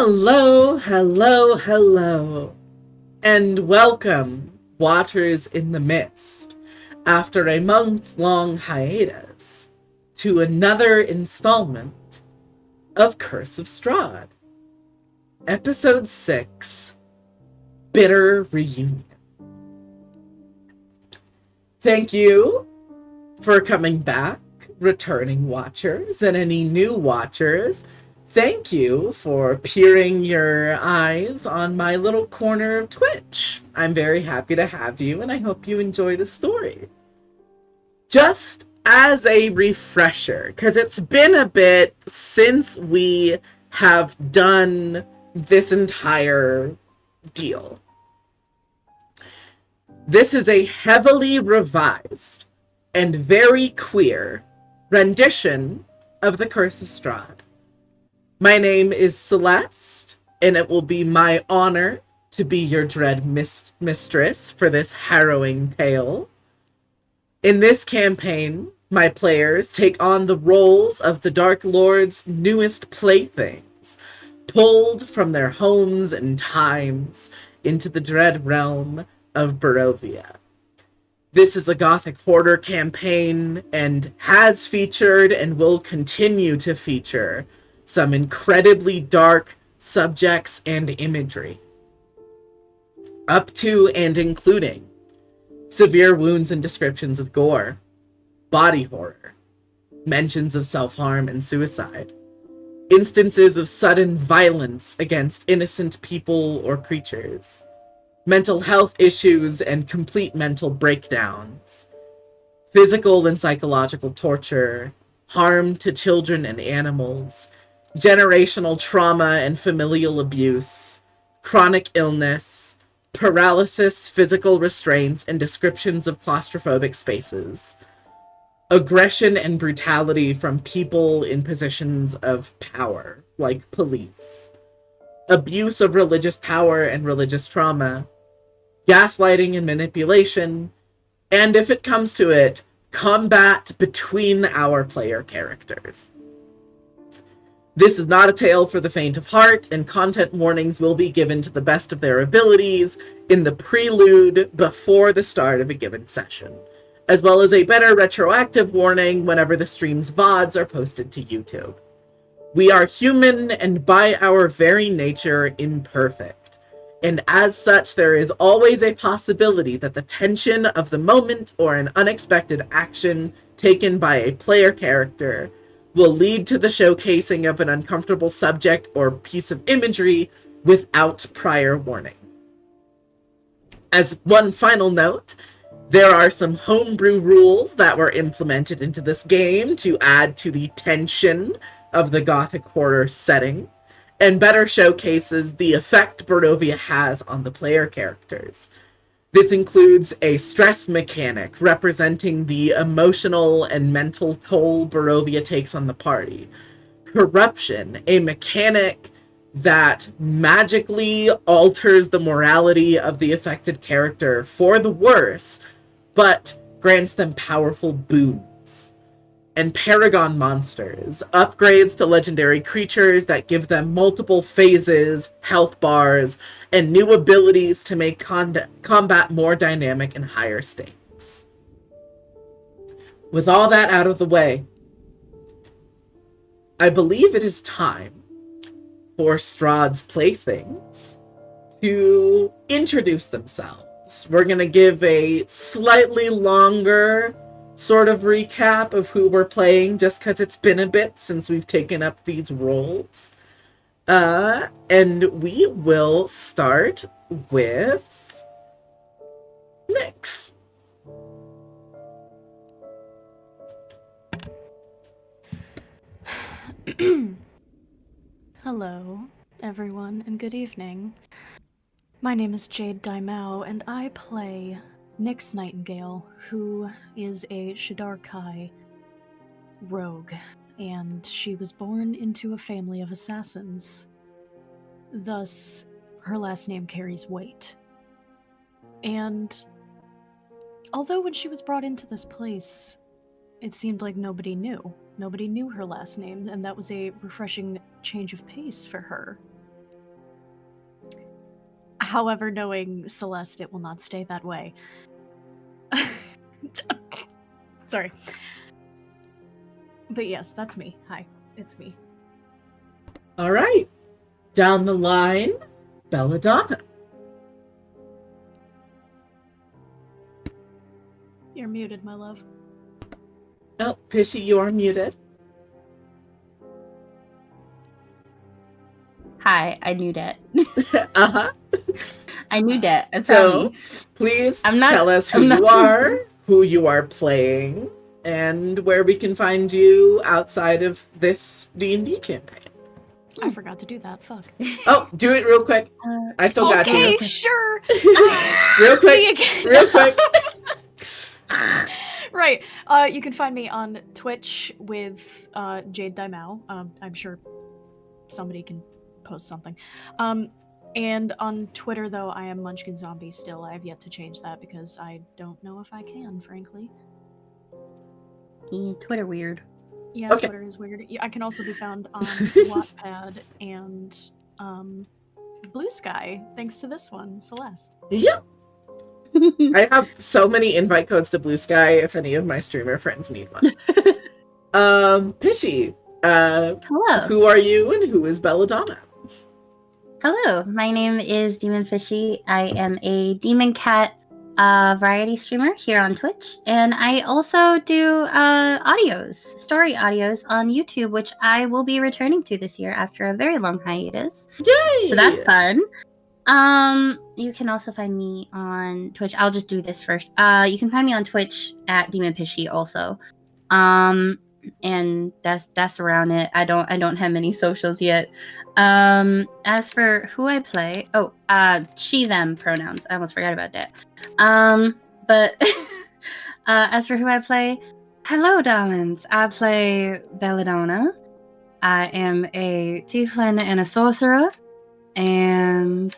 Hello, hello, hello, and welcome, Waters in the Mist, after a month-long hiatus, to another installment of Curse of Strahd, Episode 6, Bitter Reunion. Thank you for coming back, returning watchers, and any new watchers. Thank you for peering your eyes on my little corner of Twitch. I'm very happy to have you, and I hope you enjoy the story. Just as a refresher, because it's been a bit since we have done this entire deal. This is a heavily revised and very queer rendition of the Curse of Strahd. My name is Celeste, and it will be my honor to be your dread mistress for this harrowing tale. In this campaign, my players take on the roles of the Dark Lord's newest playthings, pulled from their homes and times into the dread realm of Barovia. This is a Gothic Hoarder campaign and has featured and will continue to feature some incredibly dark subjects and imagery, up to and including severe wounds and descriptions of gore, body horror, mentions of self-harm and suicide, instances of sudden violence against innocent people or creatures, mental health issues and complete mental breakdowns, physical and psychological torture, harm to children and animals, generational trauma and familial abuse, chronic illness, paralysis, physical restraints, and descriptions of claustrophobic spaces, aggression and brutality from people in positions of power, like police, abuse of religious power and religious trauma, gaslighting and manipulation, and if it comes to it, combat between our player characters. This is not a tale for the faint of heart, and content warnings will be given to the best of their abilities in the prelude before the start of a given session, as well as a better retroactive warning whenever the stream's VODs are posted to YouTube. We are human and by our very nature imperfect, and as such there is always a possibility that the tension of the moment or an unexpected action taken by a player character will lead to the showcasing of an uncomfortable subject or piece of imagery without prior warning. As one final note, there are some homebrew rules that were implemented into this game to add to the tension of the Gothic Horror setting, and better showcases the effect Barovia has on the player characters. This includes a stress mechanic representing the emotional and mental toll Barovia takes on the party. Corruption, a mechanic that magically alters the morality of the affected character for the worse, but grants them powerful boons. And Paragon monsters, upgrades to legendary creatures that give them multiple phases, health bars, and new abilities to make combat more dynamic and higher stakes. With all that out of the way, I believe it is time for Strahd's playthings to introduce themselves. We're going to give a slightly longer sort of recap of who we're playing, just because it's been a bit since we've taken up these roles. And we will start with Nyx. Hello, everyone, and good evening. My name is Jade Daimao, and I play Nyx Nightingale, who is a Shidarkai rogue, and she was born into a family of assassins. Thus, her last name carries weight. And although when she was brought into this place, it seemed like nobody knew. Nobody knew her last name, and that was a refreshing change of pace for her. However, knowing Celeste, it will not stay that way. Sorry. But yes, that's me. Hi, it's me. All right. Down the line, Belladonna. You're muted, my love. Oh, Pishy, you are muted. Hi, I knew that. Uh-huh. I knew that. That's So, me. please I'm not- tell us who I'm not you are, who you are playing, and where we can find you outside of this D&D campaign. I forgot to do that. Fuck. Oh, do it real quick. I still got you. Okay, sure. Real quick. Me again. Real quick. Right. You can find me on Twitch with Jade Daimao. I'm sure somebody can post something. And on Twitter, though, I am Munchkin Zombie still. I have yet to change that because I don't know if I can, frankly. Yeah, Twitter weird. Yeah, Okay. Twitter is weird. I can also be found on Wattpad and Blue Sky, thanks to this one, Celeste. Yep. I have so many invite codes to Blue Sky if any of my streamer friends need one. Pishy, Hello. who are you and who is Belladonna? Hello, my name is Demon Fishy. I am a Demon Cat variety streamer here on Twitch, and I also do story audios on YouTube, which I will be returning to this year after a very long hiatus. Yay! So that's fun. You can also find me on Twitch. I'll just do this first. You can find me on Twitch at Demon Fishy also. And that's around it. I don't have many socials yet. As for who I play, she them pronouns. I almost forgot about that. But as for who I play, hello darlings. I play Belladonna. I am a tiefling and a sorcerer. And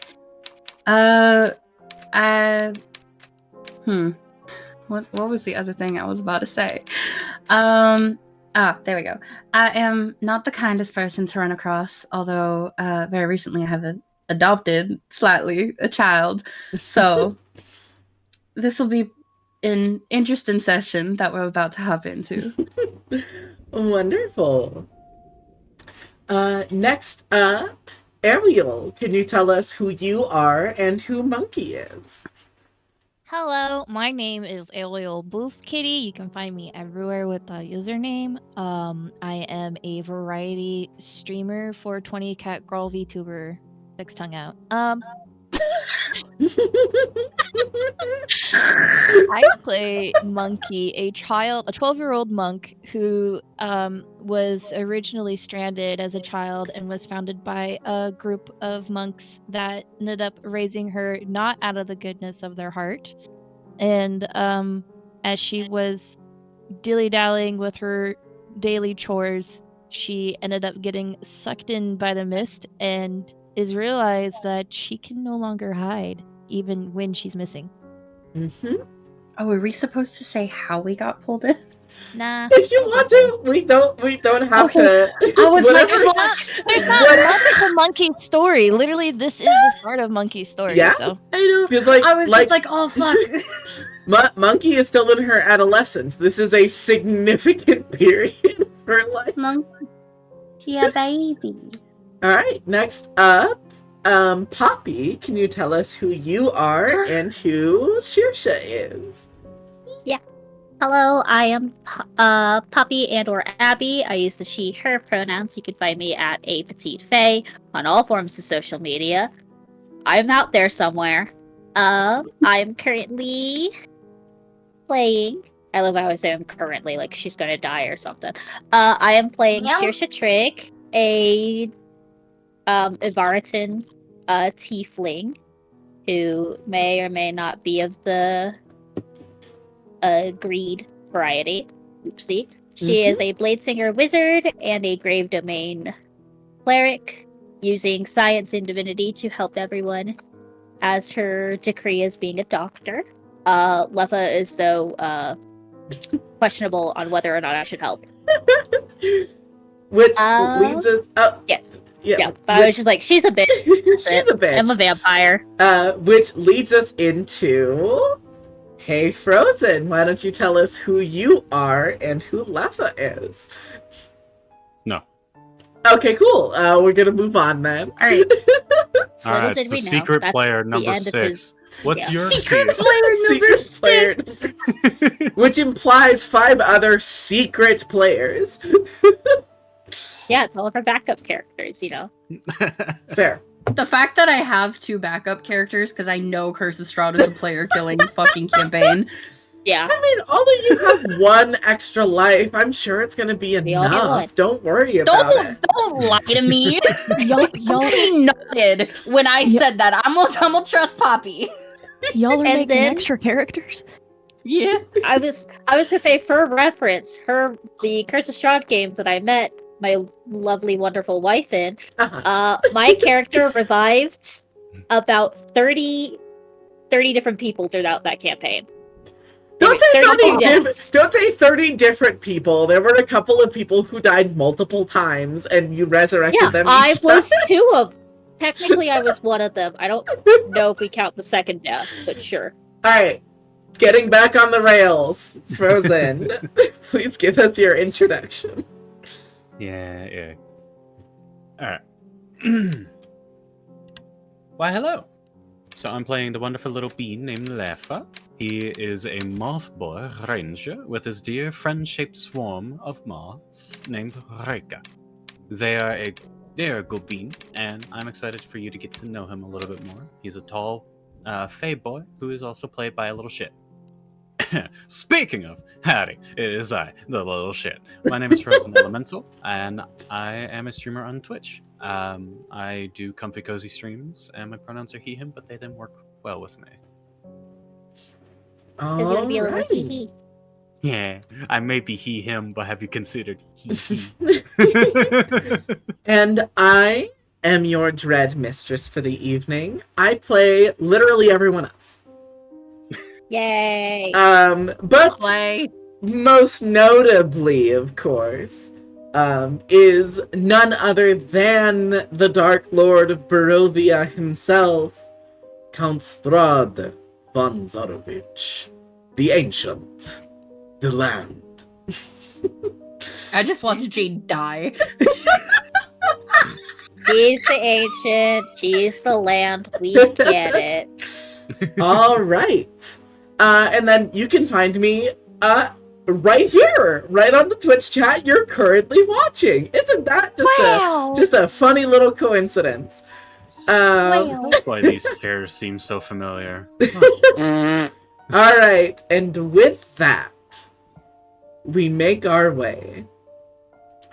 what was the other thing I was about to say? There we go. I am not the kindest person to run across, although very recently I have adopted slightly a child. So this will be an interesting session that we're about to hop into. Wonderful. Next up, Ariel, can you tell us who you are and who Monkey is? Hello, my name is Ariel Booth Kitty. You can find me everywhere with the username. I am a variety streamer for 20 Cat Girl VTuber. Fixed tongue out. I play Monkey, a 12-year-old monk who was originally stranded as a child and was founded by a group of monks that ended up raising her not out of the goodness of their heart. And as she was dilly-dallying with her daily chores, she ended up getting sucked in by the mist and is realized that she can no longer hide, even when she's missing. Mm-hmm. Oh, are we supposed to say how we got pulled in? Nah. If you want to, we don't have to. I was like, There's not much to Monkey's story. Literally, this is the start of Monkey's story. Yeah? So. I know. I was just like, oh fuck. Monkey is still in her adolescence. This is a significant period of her life. Monkey, yeah, baby. All right, next up, Poppy, can you tell us who you are and who Shirsha is? Hello, I am Poppy and/or Abby. I use the she/her pronouns. You can find me at a petite fae on all forms of social media. I'm out there somewhere. I'm currently playing. I love how I say I'm currently, like she's gonna die or something. I am playing Shirsha Trig, a Ivaritan tiefling who may or may not be of the greed variety. Oopsie. She is a Bladesinger wizard and a Grave Domain cleric, using science and divinity to help everyone, as her decree is being a doctor. Leffa is, though, questionable on whether or not I should help. Which leads us... Oh, Yes. Yeah, but I was just like, she's a bitch. She's a bitch. I'm a vampire. Which leads us into... Hey, Frozen, why don't you tell us who you are and who Leffa is? No. Okay, cool. We're gonna move on then. All right. All right, it's did the we know. secret That's player the number end of 6. his- What's yeah. your Secret key? player number Secret player, which implies 5 other secret players. Yeah, it's all of our backup characters, you know. Fair. The fact that I have 2 backup characters, because I know Curse of Strahd is a player killing fucking campaign. Yeah. I mean, although you have 1 extra life, I'm sure it's gonna be We all get one. enough. Don't worry about it. Don't lie to me. Y'all, Poppy nodded when I said that. I'm gonna trust Poppy. y'all are And making then- extra characters. Yeah. I was gonna say, for reference, the Curse of Strahd game that I met my lovely, wonderful wife in, my character revived about 30 different people throughout that campaign. Don't say 32 30 deaths. don't say 30 different people. There were a couple of people who died multiple times and you resurrected Yeah, them I each was time. 2 of. Technically, I was one of them. I don't know if we count the second death, but sure. Alright. Getting back on the rails. Frozen. Please give us your introduction. Yeah. Alright. Why, hello. So I'm playing the wonderful little bean named Leffa. He is a moth boy ranger with his dear friend-shaped swarm of moths named Reika. They're a good bean, and I'm excited for you to get to know him a little bit more. He's a tall, fey boy who is also played by a little shit. Speaking of, howdy, it is I, the little shit. My name is Frozen Elemental, and I am a streamer on Twitch. I do comfy cozy streams, and my pronouns are he, him, but they didn't work well with me. Because you want to be a little Alright. hee-hee. Yeah, I may be he, him, but have you considered he? And I am your dread mistress for the evening. I play literally everyone else. Yay! But Play. most notably, of course, is none other than the Dark Lord of Barovia himself, Count Strahd von Zarovich, the Ancient, the Land. I just watched Jade die. He's the ancient, she's the land, we get it. All right. And then you can find me right here, right on the Twitch chat you're currently watching. Isn't that just a funny little coincidence? That's why these chairs seem so familiar. All right, and with that, we make our way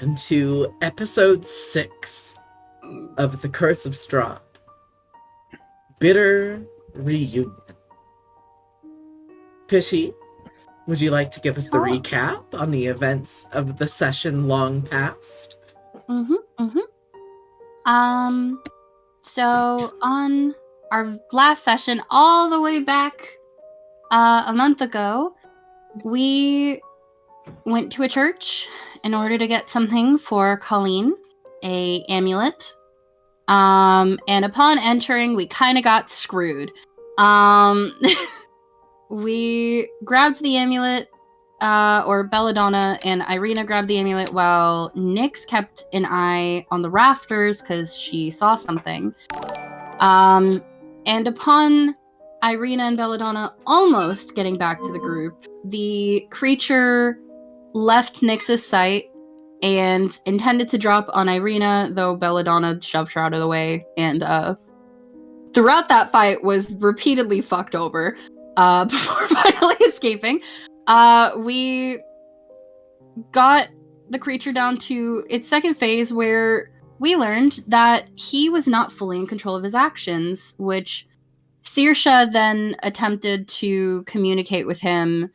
into episode 6 of The Curse of Strahd. Bitter Reunion. Pishy, would you like to give us the recap on the events of the session long past? So on our last session, all the way back a month ago, we went to a church in order to get something for Colleen, a amulet. And upon entering, we kind of got screwed. We grabbed the amulet, or Belladonna and Irina grabbed the amulet while Nyx kept an eye on the rafters because she saw something. And upon Irina and Belladonna almost getting back to the group, the creature left Nyx's sight and intended to drop on Irina, though Belladonna shoved her out of the way, and throughout that fight was repeatedly fucked over before finally escaping. We got the creature down to its second phase, where we learned that he was not fully in control of his actions, which Saoirse then attempted to communicate with him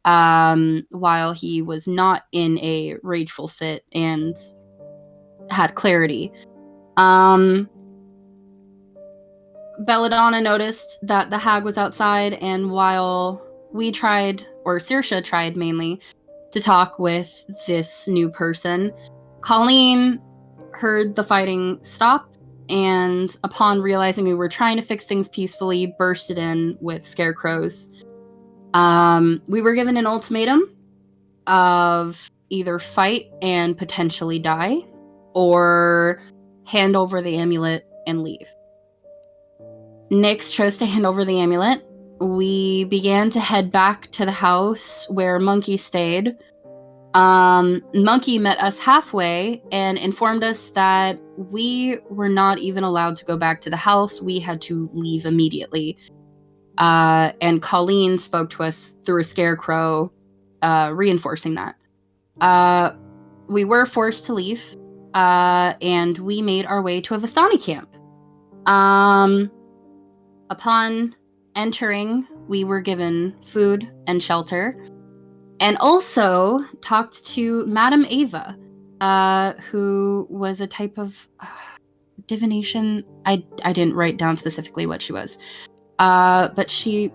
while he was not in a rageful fit and had clarity. Belladonna noticed that the hag was outside, and while we tried, or Saoirse tried mainly, to talk with this new person, Colleen heard the fighting stop, and upon realizing we were trying to fix things peacefully, bursted in with scarecrows. We were given an ultimatum of either fight and potentially die, or hand over the amulet and leave. Nyx chose to hand over the amulet. We began to head back to the house where Monkey stayed. Monkey met us halfway and informed us that we were not even allowed to go back to the house. We had to leave immediately. And Colleen spoke to us through a scarecrow, reinforcing that. We were forced to leave, and we made our way to a Vistani camp. Upon entering, we were given food and shelter, and also talked to Madame Ava, who was a type of divination. I didn't write down specifically what she was, but she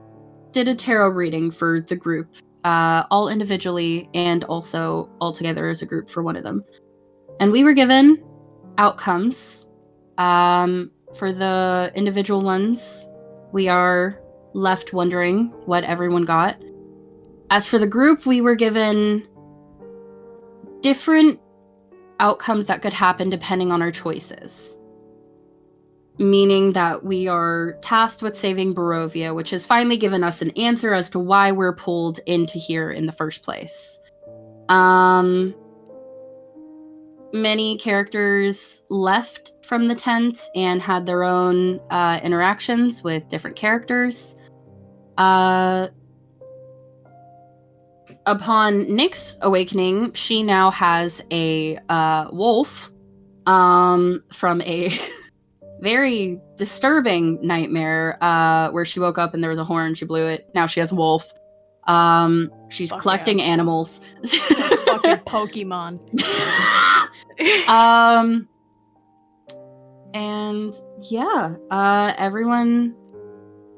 did a tarot reading for the group, all individually and also all together as a group for one of them. And we were given outcomes. For the individual ones, we are left wondering what everyone got. As for the group, we were given different outcomes that could happen depending on our choices. Meaning that we are tasked with saving Barovia, which has finally given us an answer as to why we're pulled into here in the first place. Many characters left from the tent and had their own interactions with different characters. Upon Nyx's awakening, she now has a wolf from a very disturbing nightmare where she woke up and there was a horn, she blew it. Now she has a wolf. She's collecting animals. Fucking Pokemon. And yeah, everyone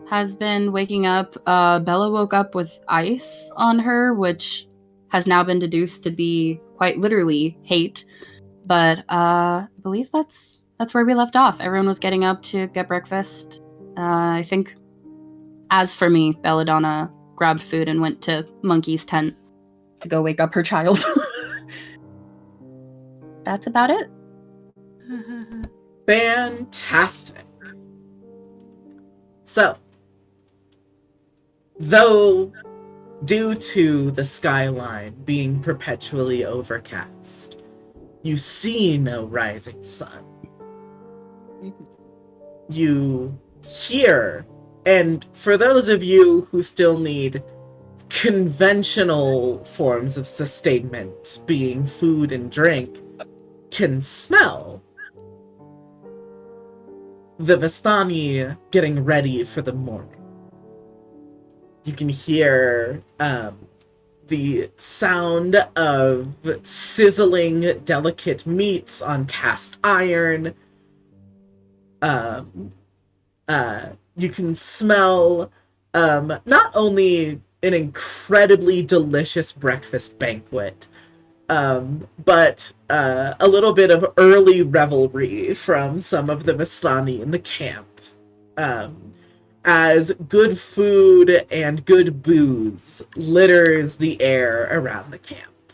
has been waking up. Bella woke up with ice on her, which has now been deduced to be quite literally hate. But I believe that's where we left off. Everyone was getting up to get breakfast. I think, as for me, Belladonna grabbed food and went to Monkey's tent to go wake up her child. That's about it. Fantastic. So, though due to the skyline being perpetually overcast, you see no rising sun. You hear, and for those of you who still need conventional forms of sustainment, being food and drink, can smell the Vistani getting ready for the morning. You can hear the sound of sizzling delicate meats on cast iron. You can smell not only an incredibly delicious breakfast banquet, but a little bit of early revelry from some of the Vistani in the camp. As good food and good booze litters the air around the camp.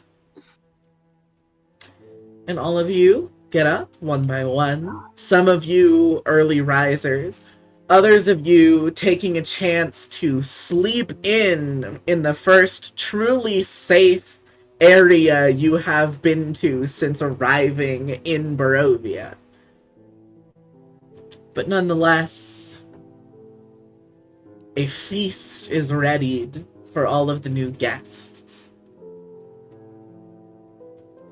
And all of you get up one by one. Some of you early risers, others of you taking a chance to sleep in the first truly safe area you have been to since arriving in Barovia. But nonetheless, a feast is readied for all of the new guests.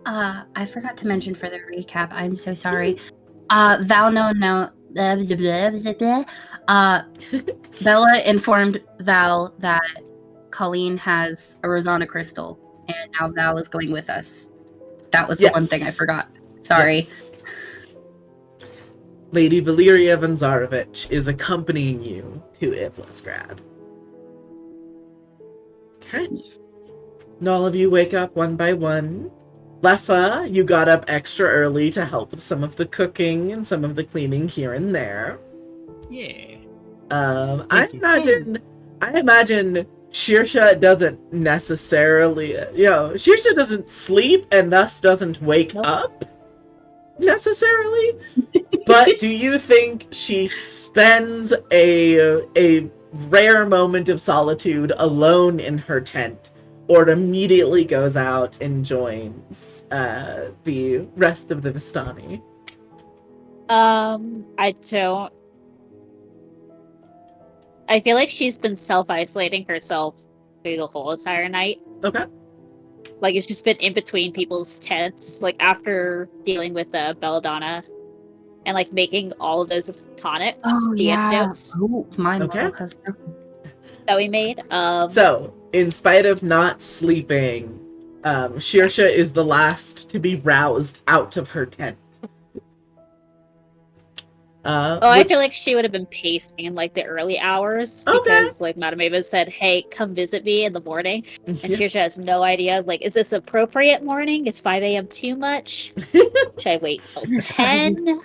I forgot to mention for the recap, I'm so sorry. Bella informed Val that Colleen has a Rosana crystal, and now Val is going with us. That was the one thing I forgot. Sorry. Yes. Lady Valeria Vanzarovich is accompanying you to Ivlisgrad. Okay. And all of you wake up one by one. Leffa, you got up extra early to help with some of the cooking and some of the cleaning here and there. Yeah. I imagine Shirsha doesn't necessarily, Shirsha doesn't sleep and thus doesn't wake up necessarily. But do you think she spends a rare moment of solitude alone in her tent, or immediately goes out and joins the rest of the Vistani? I don't. I feel like she's been self-isolating herself through the whole entire night. Okay. Like, it's just been in between people's tents. Like, after dealing with Belladonna and, like, making all of those tonics, antidotes Oh, my Okay. model has broken. that we made. So, in spite of not sleeping, Shirsha is the last to be roused out of her tent. I feel like she would have been pacing in, like, the early hours. Okay. Because, like, Madame Ava said, hey, come visit me in the morning. And Shirsha has no idea. Like, is this appropriate morning? Is 5 a.m. too much? Should I wait till 10?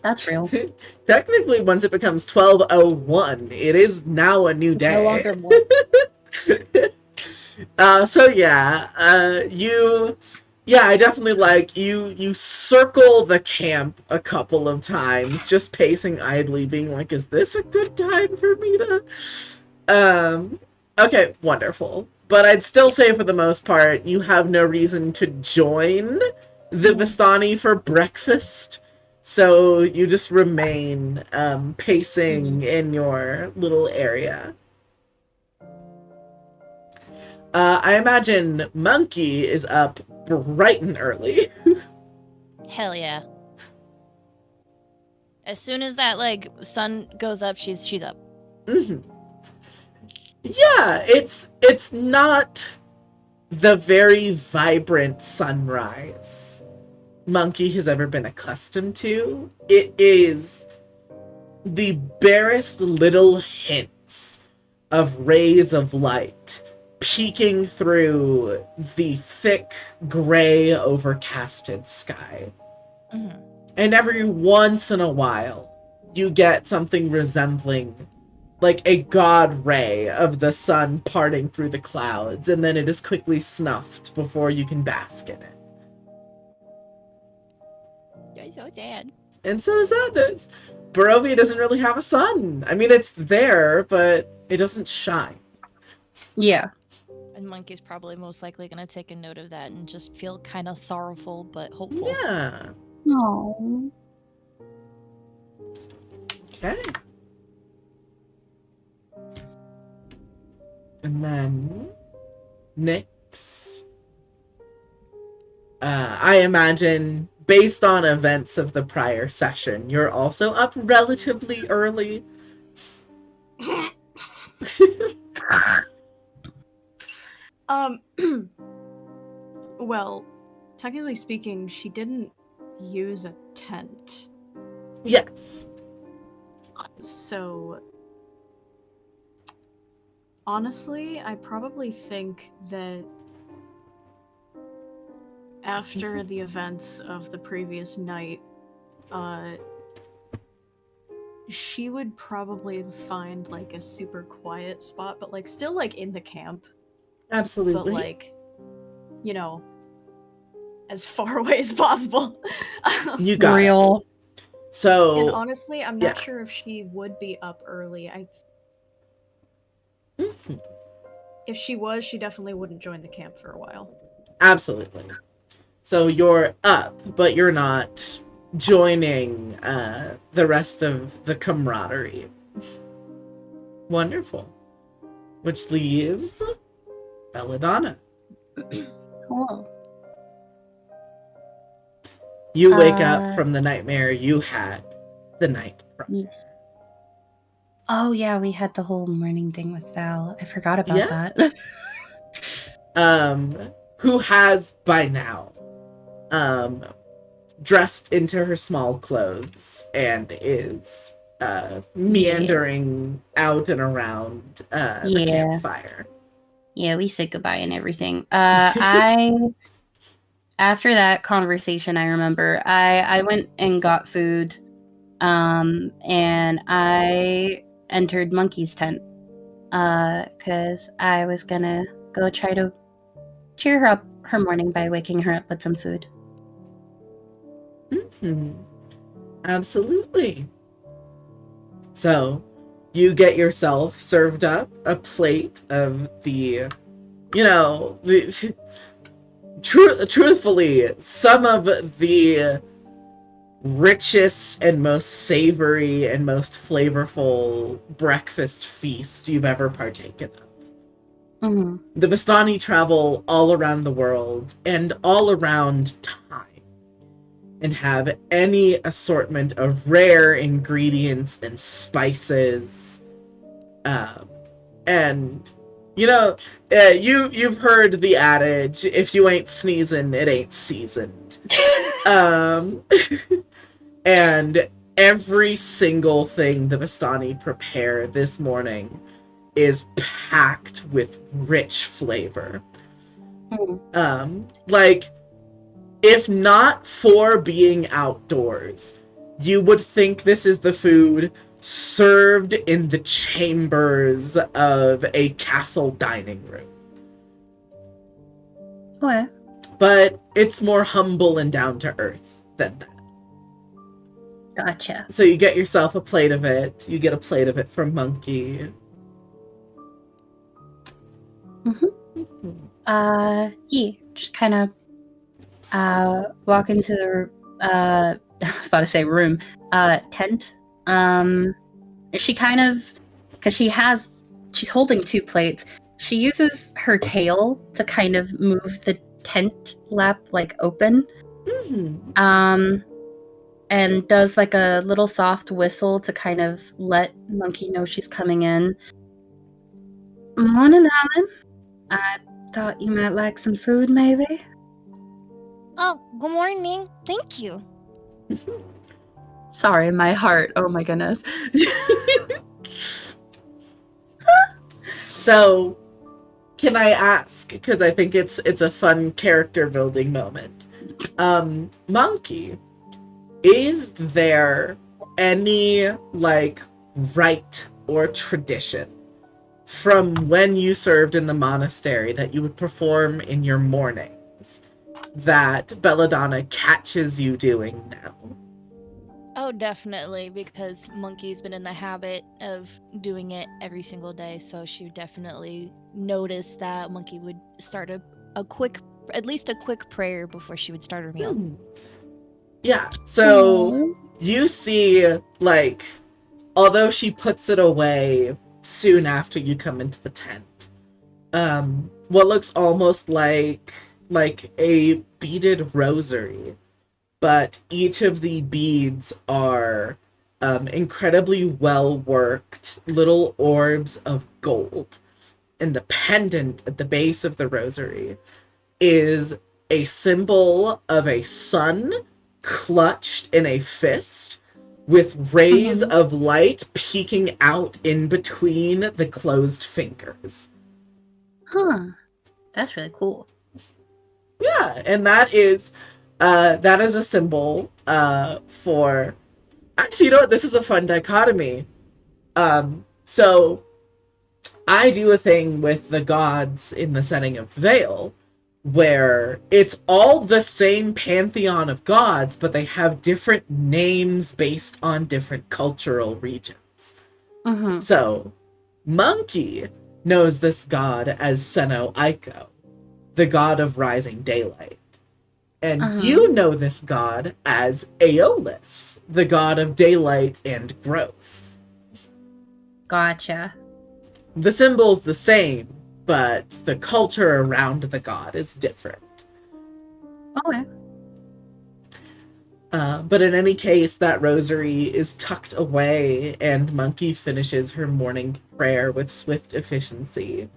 That's real. Technically, once it becomes 12:01, it is now a new It's day. no longer morning. I definitely like you circle the camp a couple of times, just pacing idly, being like, is this a good time for me to okay, wonderful. But I'd still say for the most part, you have no reason to join the Vistani for breakfast. So you just remain pacing in your little area. I imagine Monkey is up bright and early. Hell yeah. As soon as that like sun goes up, she's up. Mm-hmm. Yeah, it's not the very vibrant sunrise Monkey has ever been accustomed to. It is the barest little hints of rays of light peeking through the thick, gray, overcasted sky. Mm-hmm. And every once in a while, you get something resembling like a god ray of the sun parting through the clouds, and then it is quickly snuffed before you can bask in it. You're so sad. And so is that. Barovia doesn't really have a sun. I mean, it's there, but it doesn't shine. Yeah. And Monkey's probably most likely going to take a note of that and just feel kind of sorrowful but hopeful. Yeah. No. Okay. And then Nyx. I imagine, based on events of the prior session, you're also up relatively early. Well, technically speaking, she didn't use a tent. Yes. So, honestly, I probably think that after the events of the previous night, she would probably find like a super quiet spot, but like still like in the camp. Absolutely. But like, you know, as far away as possible. You got Real. it. So, and honestly, I'm not yeah. sure if she would be up early. Mhm. If she was, she definitely wouldn't join the camp for a while. Absolutely. So you're up, but you're not joining the rest of the camaraderie. Wonderful. Which leaves Belladonna. Hello. You wake up from the nightmare you had the night prior. Yes. Oh yeah, we had the whole morning thing with Val. I forgot about that. Who has by now dressed into her small clothes and is meandering out and around the campfire. Yeah, we said goodbye and everything. After that conversation, I remember I went and got food, and I entered Monkey's tent, because I was gonna go try to cheer her up her morning by waking her up with some food. Absolutely. So, you get yourself served up a plate of the, truthfully, some of the richest and most savory and most flavorful breakfast feast you've ever partaken of. The Vistani travel all around the world and all around time and have any assortment of rare ingredients and spices. And you've heard the adage, if you ain't sneezing, it ain't seasoned. And every single thing the Vistani prepare this morning is packed with rich flavor. Like, if not for being outdoors, you would think this is the food served in the chambers of a castle dining room. Okay. But it's more humble and down to earth than that. Gotcha. So you get yourself a plate of it. You get a plate of it from Monkey. Yeah, just kind of walk into the I was about to say room, tent. She kind of, because she's holding 2 plates. She uses her tail to kind of move the tent lap like open. And does like a little soft whistle to kind of let Monkey know she's coming in. Morning, Alan. I thought you might like some food, maybe? Oh, good morning. Thank you. Sorry, my heart. Oh my goodness. So, can I ask, because I think it's a fun character building moment. Monkey, is there any rite or tradition from when you served in the monastery that you would perform in your mornings that Belladonna catches you doing now? Oh, definitely, because Monkey's been in the habit of doing it every single day, so she would definitely notice that Monkey would start at least a quick prayer before she would start her meal. Yeah, so you see, although she puts it away soon after you come into the tent, what looks almost like a beaded rosary, but each of the beads are incredibly well-worked little orbs of gold. And the pendant at the base of the rosary is a symbol of a sun clutched in a fist with rays of light peeking out in between the closed fingers. That's really cool. Yeah, and that is a symbol for... Actually, you know what? This is a fun dichotomy. So I do a thing with the gods in the setting of Vale, where it's all the same pantheon of gods, but they have different names based on different cultural regions. So, Monkey knows this god as Seno Aiko, the god of rising daylight. And you know this god as Aeolus, the god of daylight and growth. Gotcha. The symbol's the same, but the culture around the god is different. Okay. But in any case, that rosary is tucked away, and Monkey finishes her morning prayer with swift efficiency.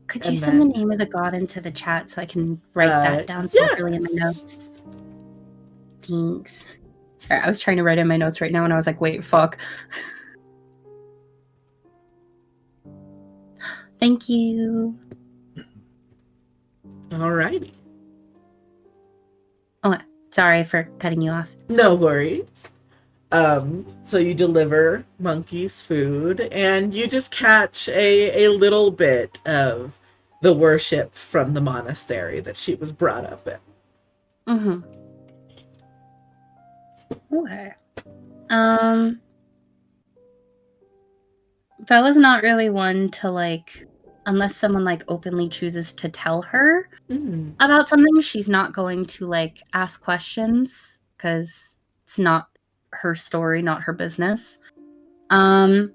Could you send the name of the god into the chat so I can write that down properly in my notes? Thanks. Sorry, I was trying to write in my notes right now, and I was like, wait, fuck. Thank you. Alrighty. Oh, sorry for cutting you off. No worries. So you deliver Monkey's food, and you just catch a little bit of the worship from the monastery that she was brought up in. Mm-hmm. Okay. Bella's not really one to, like, unless someone, like, openly chooses to tell her about something, she's not going to, like, ask questions, because it's not her story, not her business. So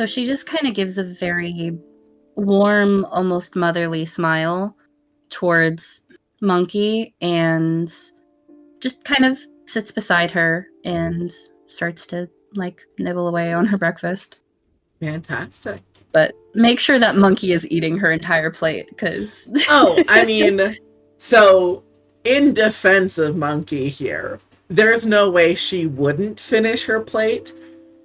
she just kind of gives a very warm, almost motherly smile towards Monkey and just kind of sits beside her and starts to, like, nibble away on her breakfast. Fantastic. But make sure that Monkey is eating her entire plate, because... Oh, I mean, so in defense of Monkey here, there's no way she wouldn't finish her plate.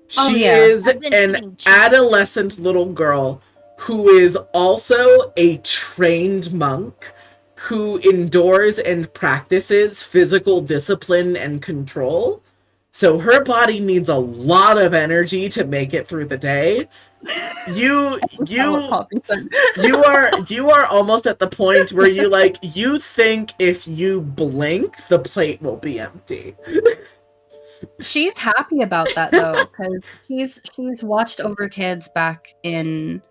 She is an adolescent little girl who is also a trained monk who endures and practices physical discipline and control. So her body needs a lot of energy to make it through the day. You are almost at the point where you think if you blink, the plate will be empty. She's happy about that though, because she's watched over kids back in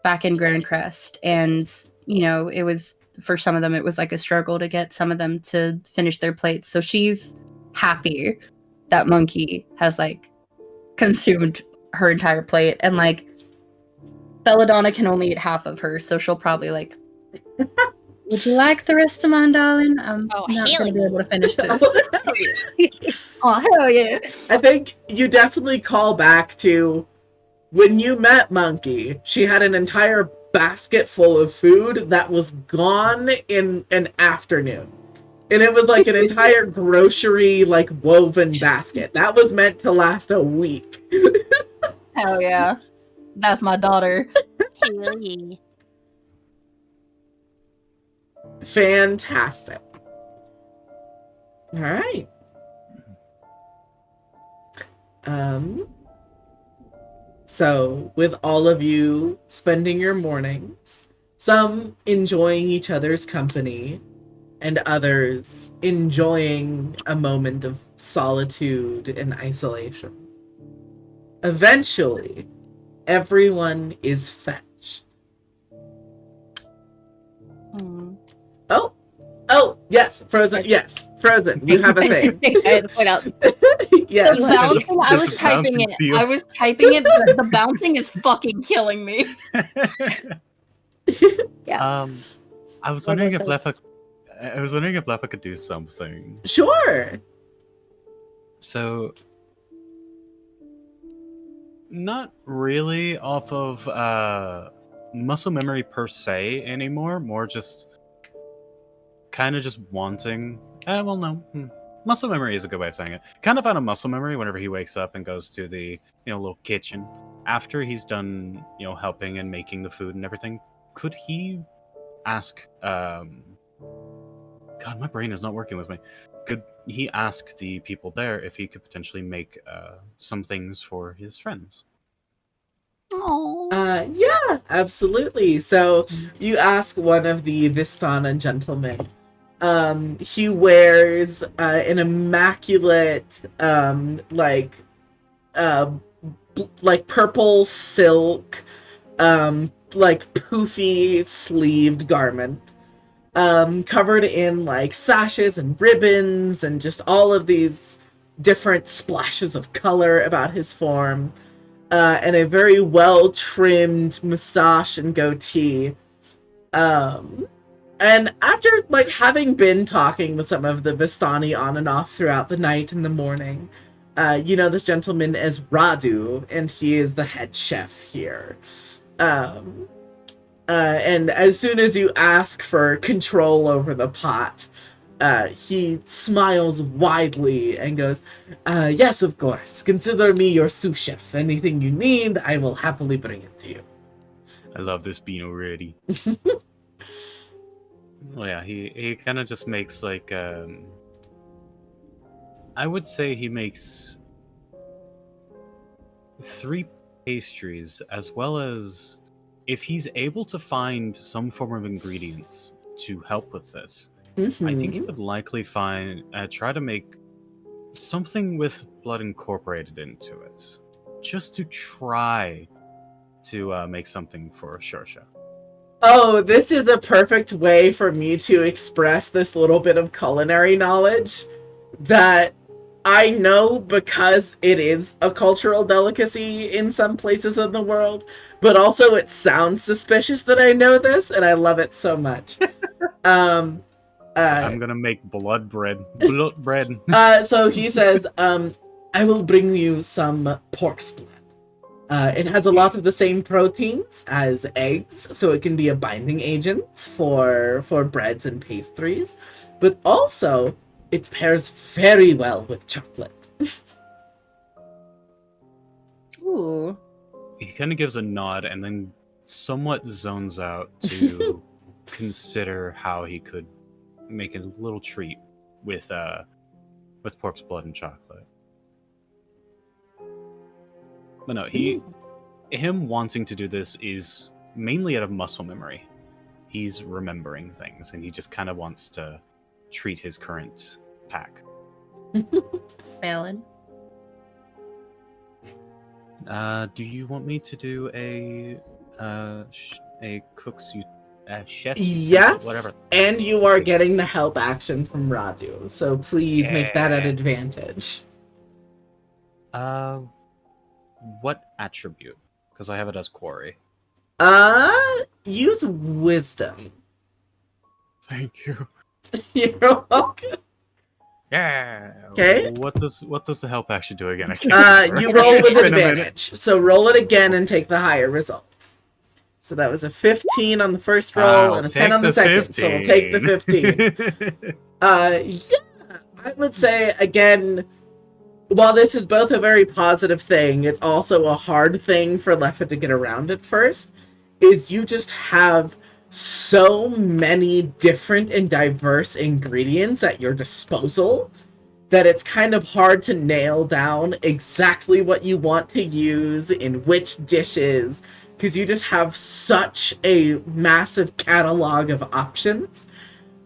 Grand Crest, and it was, for some of them it was like a struggle to get some of them to finish their plates. So she's happy that Monkey has, like, consumed her entire plate, and, like, Belladonna can only eat half of hers, so she'll probably, like, would you like the rest of mine, darling? I'm not going to be able to finish this. Oh, hell yeah. I think you definitely call back to when you met Monkey. She had an entire basket full of food that was gone in an afternoon. And it was like an entire grocery, like, woven basket. That was meant to last a week. Hell yeah. That's my daughter. Hell yeah. Fantastic. All right. So with all of you spending your mornings, some enjoying each other's company, and others enjoying a moment of solitude and isolation, eventually, everyone is fetched. Oh, yes, Frozen. Yes, Frozen. You have a thing. I had to point out. Yes. The bouncing, I was typing it, but the bouncing is fucking killing me. Yeah. I was wondering if Leffa could do something. Sure. So, not really off of muscle memory per se anymore. More just kind of just wanting. Muscle memory is a good way of saying it. Kind of out of muscle memory whenever he wakes up and goes to the little kitchen after he's done helping and making the food and everything. Could he ask? God, my brain is not working with me. Could he ask the people there if he could potentially make some things for his friends? Yeah, absolutely. So you ask one of the Vistana gentlemen. He wears an immaculate, like purple silk, like poofy sleeved garment, covered in like sashes and ribbons and just all of these different splashes of color about his form, and a very well trimmed mustache and goatee. And after, like, having been talking with some of the Vistani on and off throughout the night and the morning, this gentleman is Radu, and he is the head chef here. And as soon as you ask for control over the pot, he smiles widely and goes, yes, of course. Consider me your sous chef. Anything you need, I will happily bring it to you. I love this bean already. Well, yeah, he kind of just makes like I would say he makes 3 pastries, as well as if he's able to find some form of ingredients to help with this. I think he would likely try to make something with blood incorporated into it, just to try to make something for Shersha. Oh, this is a perfect way for me to express this little bit of culinary knowledge that I know because it is a cultural delicacy in some places in the world, but also it sounds suspicious that I know this, and I love it so much. I'm gonna make blood bread. Blood bread. So he says, I will bring you some pork's blood. It has a lot of the same proteins as eggs, so it can be a binding agent for breads and pastries, but also it pairs very well with chocolate. Ooh. He kind of gives a nod and then somewhat zones out to consider how he could make a little treat with pork's blood and chocolate. But no, him wanting to do this is mainly out of muscle memory. He's remembering things, and he just kind of wants to treat his current pack. Valid. Do you want me to do a cook's chef? Yes, Whatever. and you are getting the help action from Radu, so please make that an advantage. What attribute? Because I have it as quarry. Use wisdom. Thank you. You're welcome. Yeah. Okay. What does the help action do again? I can't You remember. roll with It's been a minute. advantage. So roll it again and take the higher result. So that was a 15 on the first roll and a 10 on the second. 15. So we'll take the 15. Yeah, I would say again, while this is both a very positive thing, it's also a hard thing for Leffa to get around at first, is you just have so many different and diverse ingredients at your disposal that it's kind of hard to nail down exactly what you want to use in which dishes, because you just have such a massive catalog of options.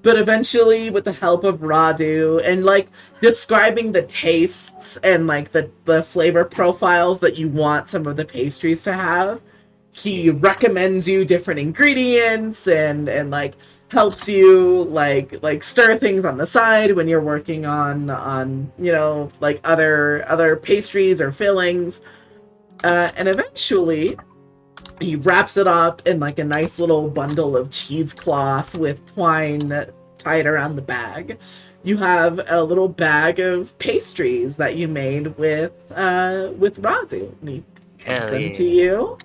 But eventually, with the help of Radu and like describing the tastes and like the flavor profiles that you want some of the pastries to have, he recommends you different ingredients and like helps you like stir things on the side when you're working on you know, like other pastries or fillings, and eventually he wraps it up in like a nice little bundle of cheesecloth with twine tied around the bag. You have a little bag of pastries that you made with Radu, and he hands them to you.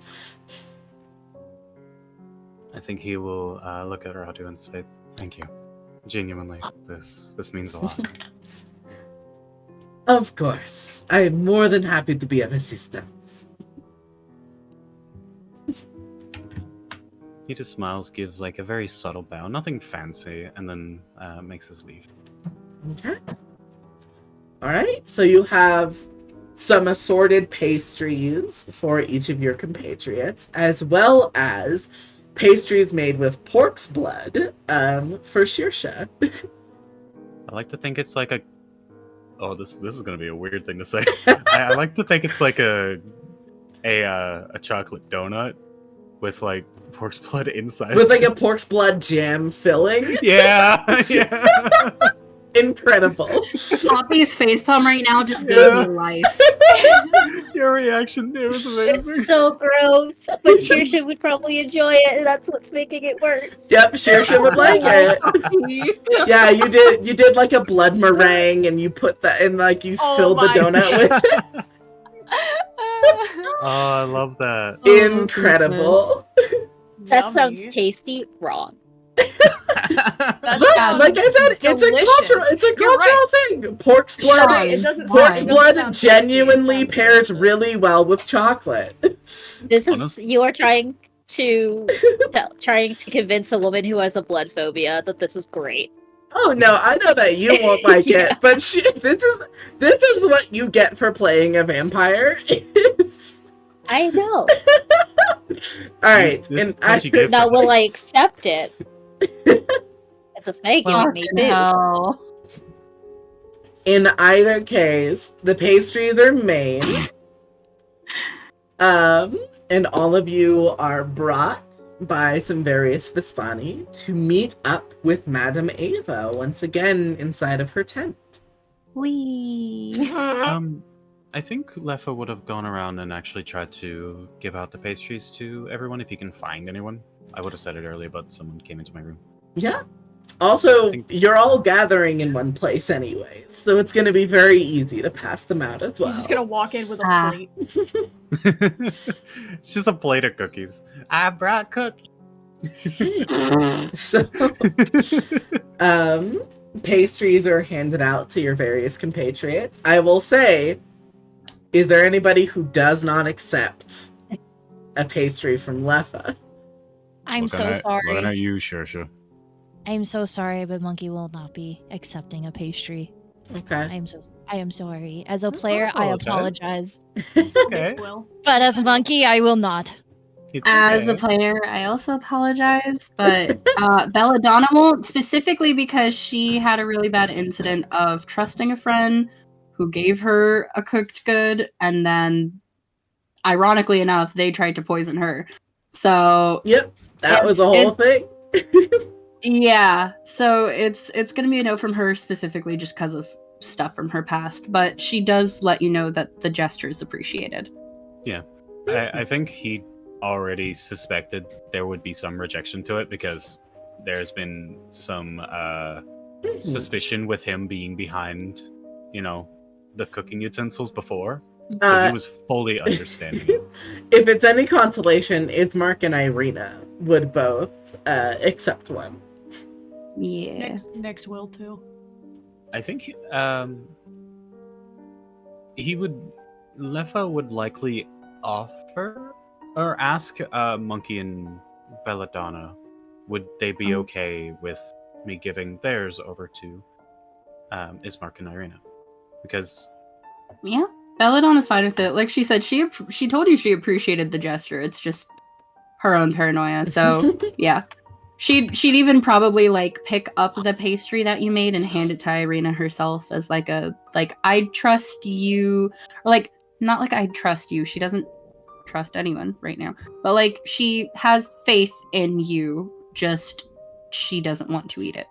I think he will look at Radu and say, "Thank you, genuinely. This means a lot." Of course, I am more than happy to be of assistance. He just smiles, gives like a very subtle bow, nothing fancy, and then makes his leave. Okay. All right. So you have some assorted pastries for each of your compatriots, as well as pastries made with pork's blood for Shersha. I like to think it's like a. Oh, this is gonna be a weird thing to say. I like to think it's like a chocolate donut with like pork's blood inside. With like a pork's blood jam filling. Yeah. Incredible. Poppy's facepalm right now just gave me life. Your reaction, it was amazing. It's so gross, but Shersha would probably enjoy it, and that's what's making it worse. Yep, Shersha would like it. Yeah, you did like a blood meringue, and you put that in, like you filled the donut with it. Oh, I love that. Incredible. That sounds tasty. Wrong. Like I said, it's a cultural thing. Pork's blood, Sean, it doesn't pork's sound- blood doesn't sound tasty, it genuinely sounds pairs delicious. really well with chocolate. This is you are trying to trying to convince a woman who has a blood phobia that this is great. Oh no, I know that you won't like Yeah. it, but this is what you get for playing a vampire. I know. Alright, This is and what you get Now, for will I likes. accept it? It's a fake giving me Fucking food. hell. in either case, the pastries are made. And all of you are brought by some various Vistani to meet up with Madame Ava once again inside of her tent. Wee. I think Leffa would have gone around and actually tried to give out the pastries to everyone if he can find anyone. I would have said it earlier, but someone came into my room. Yeah. Also, think- you're all gathering in one place anyways, so it's going to be very easy to pass them out as well. He's just gonna walk in with a Ah. plate. It's just a plate of cookies. I brought cookies. So, pastries are handed out to your various compatriots. I will say, is there anybody who does not accept a pastry from Leffa? I'm so Looking sorry. at you, Shersha. I'm so sorry, but Monkey will not be accepting a pastry. Okay. I am sorry. As a player, I apologize. apologize. It's Okay. Will. But as a monkey, I will not. It's As a okay. player, I also apologize, but Belladonna won't, specifically because she had a really bad incident of trusting a friend who gave her a cooked good, and then, ironically enough, they tried to poison her. So, Yep, that was the whole thing. yeah, so it's gonna be a no from her specifically just because of stuff from her past, but she does let you know that the gesture is appreciated. I think he already suspected there would be some rejection to it because there's been some suspicion with him being behind, the cooking utensils before. So he was fully understanding it. If it's any consolation, Ismark and Irina would both accept one. Yeah. Next will too. I think Leffa would likely offer or ask Monkey and Belladonna, would they be okay with me giving theirs over to Ismark and Irina? Because Yeah, Belladonna's fine with it. Like she said, she told you she appreciated the gesture. It's just her own paranoia. So yeah, she'd even probably pick up the pastry that you made and hand it to Irina herself as I trust you, or not like I trust you. She doesn't trust anyone right now, but she has faith in you. Just she doesn't want to eat it.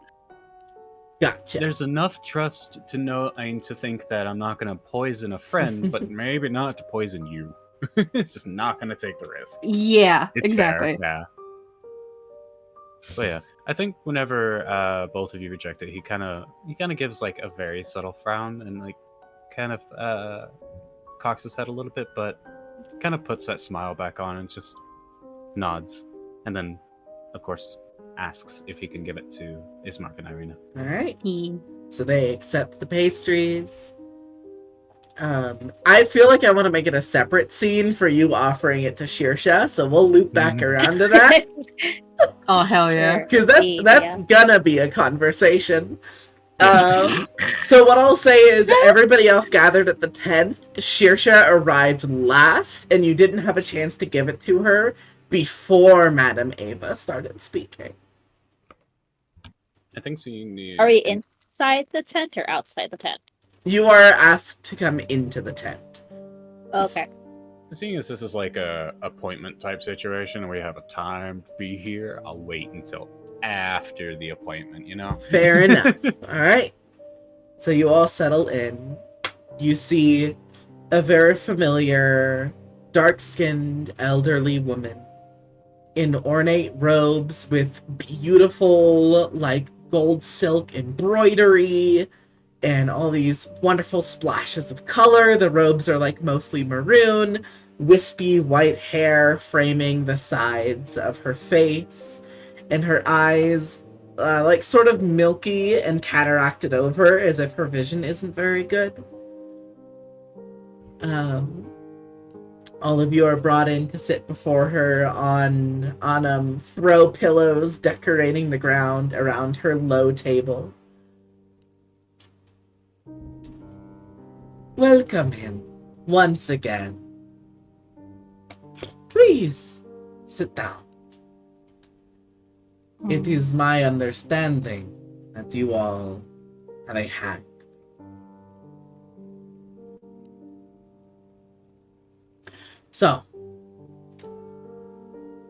Gotcha. there's enough trust to know and to think that I'm not going to poison a friend, but maybe not to poison you. Just not going to take the risk. Yeah, It's exactly. fair, yeah. But yeah, I think whenever both of you reject it, he kind of gives a very subtle frown and kind of cocks his head a little bit, but kind of puts that smile back on and just nods, and then of course asks if he can give it to Ismark and Irina. All right. He- So they accept the pastries. I feel like I want to make it a separate scene for you offering it to Shersha, so we'll loop back around to that Oh hell yeah! Sure. because that's gonna be a conversation. So what I'll say is everybody else gathered at the tent. Shersha arrived last, and you didn't have a chance to give it to her before Madame Ava started speaking. I think so. You need. Are we inside the tent or outside the tent? You are asked to come into the tent. Okay. Seeing as this is a appointment type situation where you have a time to be here, I'll wait until after the appointment. Fair enough. All right. So you all settle in. You see a very familiar, dark-skinned, elderly woman in ornate robes with beautiful, gold silk embroidery and all these wonderful splashes of color. The robes are mostly maroon, wispy white hair framing the sides of her face, and her eyes sort of milky and cataracted over as if her vision isn't very good. All of you are brought in to sit before her on throw pillows decorating the ground around her low table. Welcome in once again. Please sit down. It is my understanding that you all have a hag. So,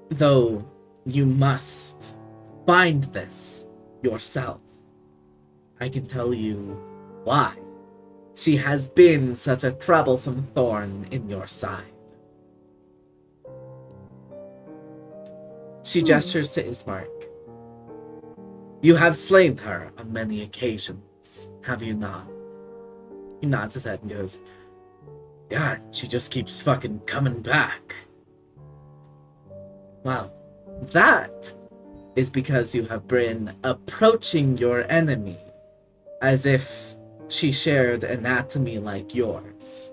though you must find this yourself, I can tell you why she has been such a troublesome thorn in your side. She gestures to Ismark. You have slain her on many occasions, have you not? He nods his head and goes, yeah, she just keeps fucking coming back. Wow. That is because you have been approaching your enemy as if she shared anatomy like yours.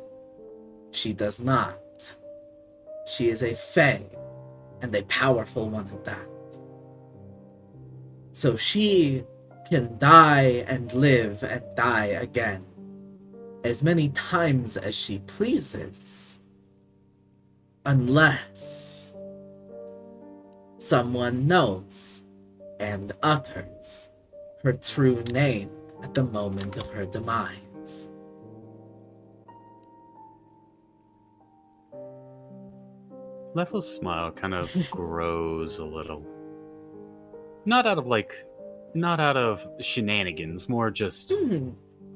She does not. She is a fae, and a powerful one at that. So she can die and live and die again as many times as she pleases, unless someone knows and utters her true name at the moment of her demise. Lefel's smile kind of grows a little. Not out of shenanigans, more just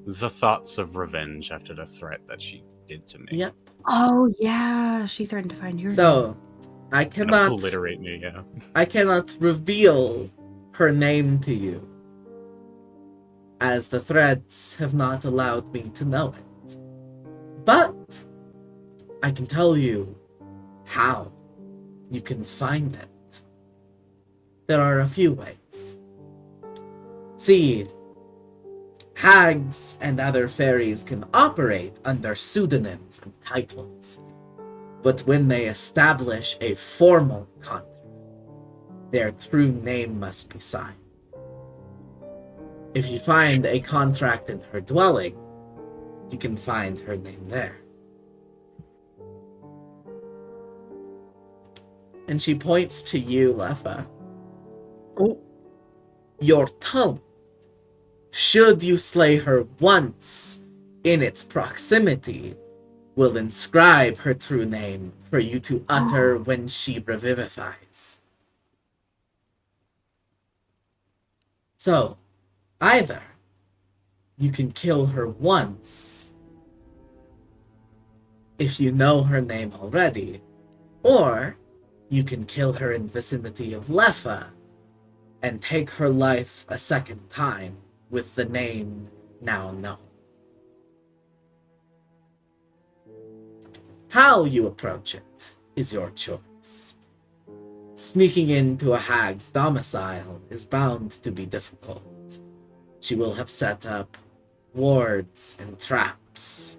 the thoughts of revenge after the threat that she did to me. Yep. Oh yeah, she threatened to find your name. So, I And cannot obliterate me, yeah. I cannot reveal her name to you, as the threads have not allowed me to know it. But I can tell you how you can find it. There are a few ways. See, hags and other fairies can operate under pseudonyms and titles, but when they establish a formal contract, their true name must be signed. If you find a contract in her dwelling, you can find her name there. And she points to you, Lefa. Oh. Your tome. Should you slay her once in its proximity, will inscribe her true name for you to utter when she revivifies. So, either you can kill her once if you know her name already, or you can kill her in vicinity of Lefa and take her life a second time with the name now known. How you approach it is your choice. Sneaking into a hag's domicile is bound to be difficult. She will have set up wards and traps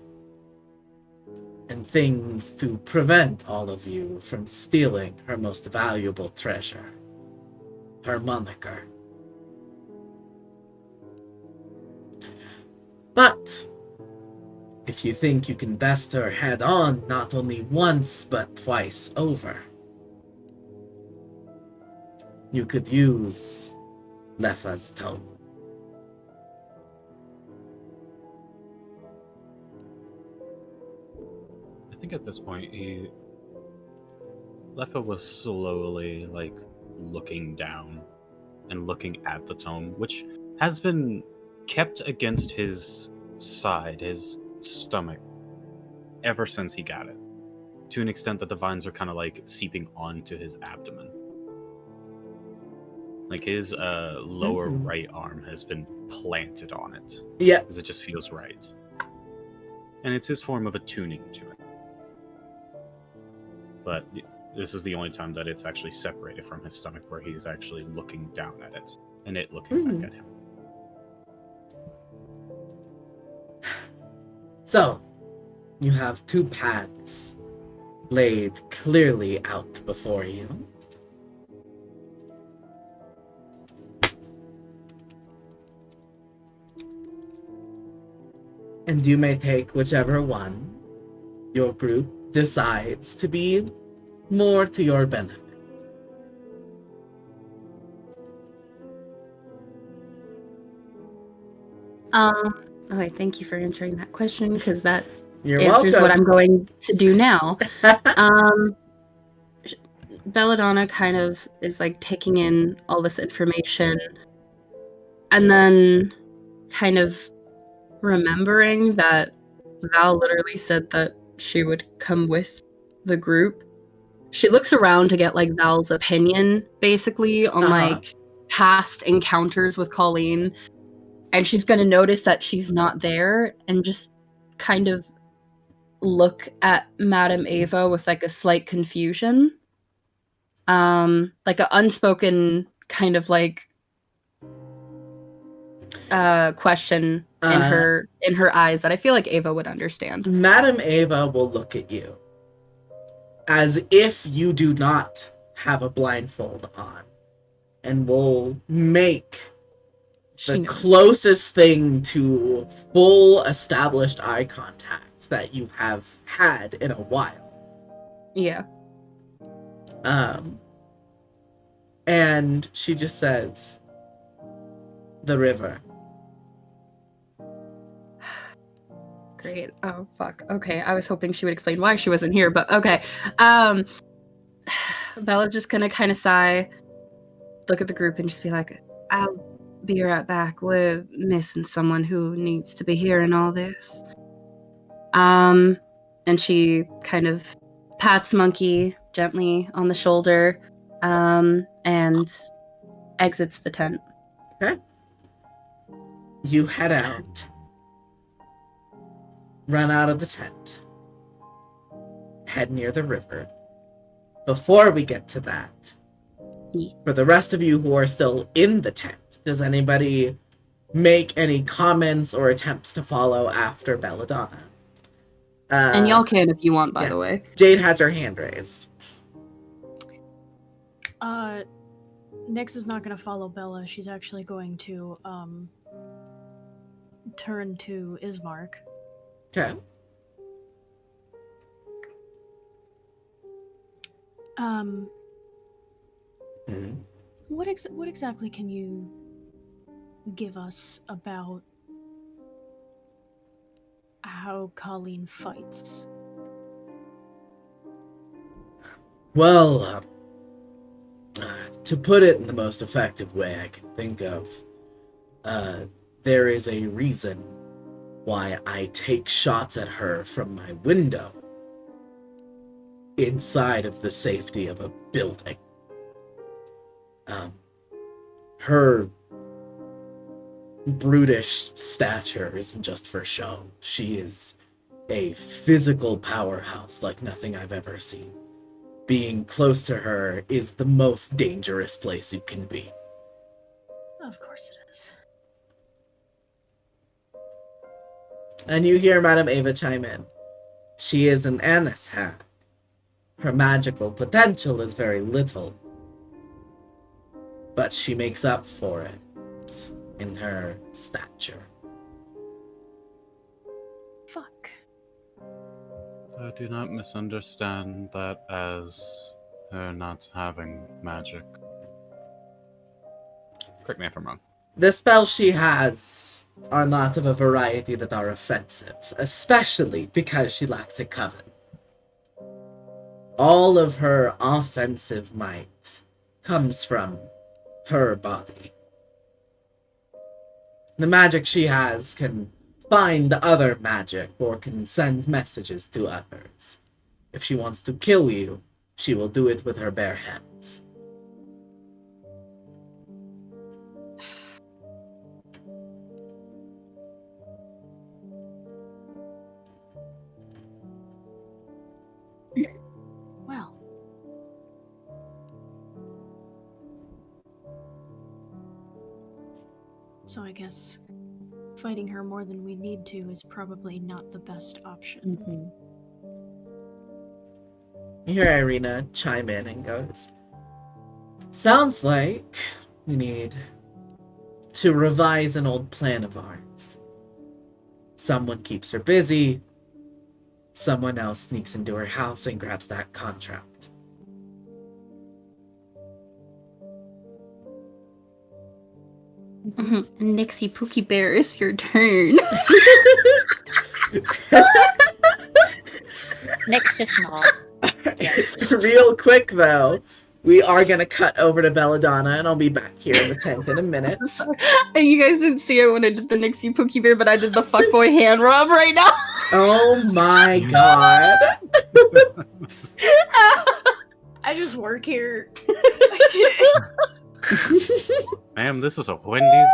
and things to prevent all of you from stealing her most valuable treasure, her moniker. But if you think you can best her head on not only once but twice over, you could use Lefa's tome. I think at this point, Lefa was slowly, looking down and looking at the tome, which has been kept against his side, his stomach, ever since he got it. To an extent that the vines are kind of seeping onto his abdomen. His lower right arm has been planted on it. Yeah. Because it just feels right. And it's his form of attuning to it. But this is the only time that it's actually separated from his stomach, where he's actually looking down at it, and it looking back at him. So, you have two paths laid clearly out before you. And you may take whichever one your group decides to be more to your benefit. Okay, thank you for answering that question, because that You're answers what I'm welcome. going to do now. Belladonna kind of is like taking in all this information and then kind of remembering that Val literally said that she would come with the group. She looks around to get like Val's opinion basically on like past encounters with Colleen, and she's going to notice that she's not there and just kind of look at Madame Ava with like a slight confusion. Like an unspoken kind of like question in her eyes that I feel like Ava would understand. Madame Ava will look at you as if you do not have a blindfold on, and will make She the knows. closest thing to full established eye contact that you have had in a while. Yeah. And she just says, "The river." Great. Oh, fuck. Okay, I was hoping she would explain why she wasn't here, but okay. Bella's just gonna kind of sigh, look at the group, and just be like, I'll be right back. We're missing someone who needs to be hearing all this. And she kind of pats Monkey gently on the shoulder, and exits the tent. Okay. You head out. Run out of the tent. Head near the river. Before we get to that, for the rest of you who are still in the tent, does anybody make any comments or attempts to follow after Belladonna? And y'all can if you want, by the way. Jade has her hand raised. Nyx is not going to follow Bella. She's actually going to turn to Ismark. Okay. What exactly can you give us about how Colleen fights? Well, to put it in the most effective way I can think of, there is a reason why I take shots at her from my window inside of the safety of a building. Her brutish stature isn't just for show. She is a physical powerhouse like nothing I've ever seen. Being close to her is the most dangerous place you can be. Of course it is. And you hear Madame Ava chime in. She is an Annis hag. Her magical potential is very little, but she makes up for it in her stature. Fuck. Do not misunderstand that as her not having magic. Correct me if I'm wrong. The spells she has are not of a variety that are offensive, especially because she lacks a coven. All of her offensive might comes from her body. The magic she has can find other magic or can send messages to others. If she wants to kill you, she will do it with her bare hands. Well. So I guess fighting her more than we need to is probably not the best option. You hear Irina chime in and goes, sounds like we need to revise an old plan of ours. Someone keeps her busy, someone else sneaks into her house and grabs that contract. Nixie Pookie Bear, it's your turn. Nick's just small. Real quick, though, we are going to cut over to Belladonna, and I'll be back here in the tent in a minute. Sorry. You guys didn't see it when I did the Nixie Pookie Bear, but I did the fuckboy hand rub right now. Oh my god. I just work here. Ma'am, this is a Wendy's.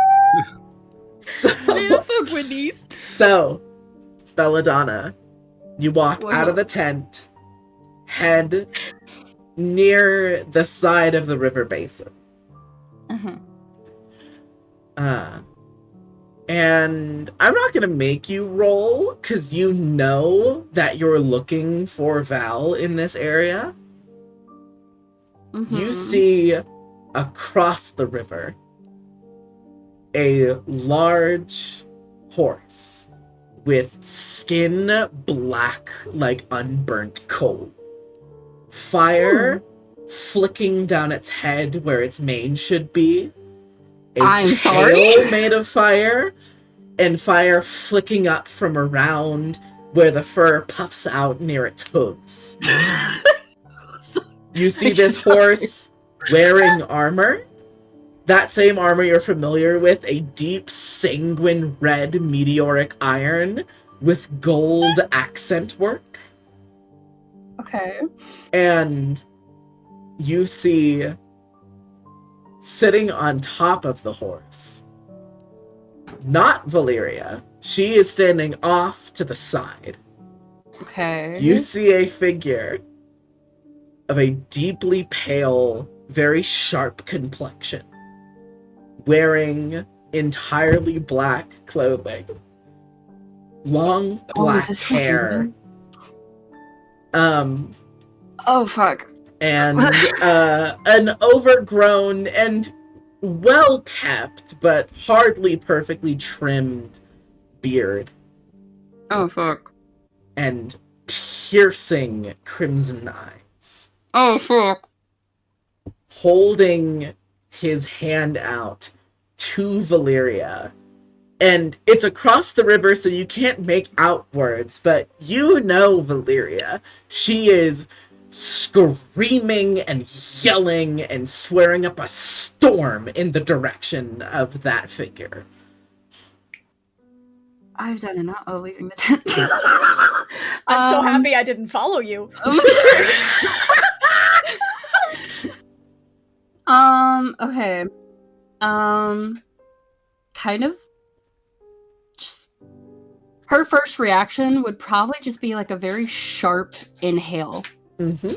Fuck Wendy's. So, Belladonna, you walk What's out of up? the tent, head near the side of the river basin. And I'm not going to make you roll, because you know that you're looking for Val in this area. You see across the river a large horse with skin black like unburnt coal. Fire flicking down its head where its mane should be. I'm tail sorry? made of fire, and fire flicking up from around where the fur puffs out near its hooves. You see this horse wearing armor. That same armor you're familiar with, a deep sanguine red meteoric iron with gold accent work. Okay. And you see, sitting on top of the horse, not Valyria. She is standing off to the side. Okay. You see a figure of a deeply pale, very sharp complexion, wearing entirely black clothing, long black is this hair, Oh fuck. and an overgrown and well-kept but hardly perfectly trimmed beard, Oh fuck. and piercing crimson eyes, Oh fuck. holding his hand out to Valyria. And it's across the river, so you can't make out words, but you know Valyria. She is screaming and yelling and swearing up a storm in the direction of that figure. I've done enough of leaving the tent. I'm so happy I didn't follow you. Okay. Kind of just her first reaction would probably just be like a very sharp inhale. Mm-hmm.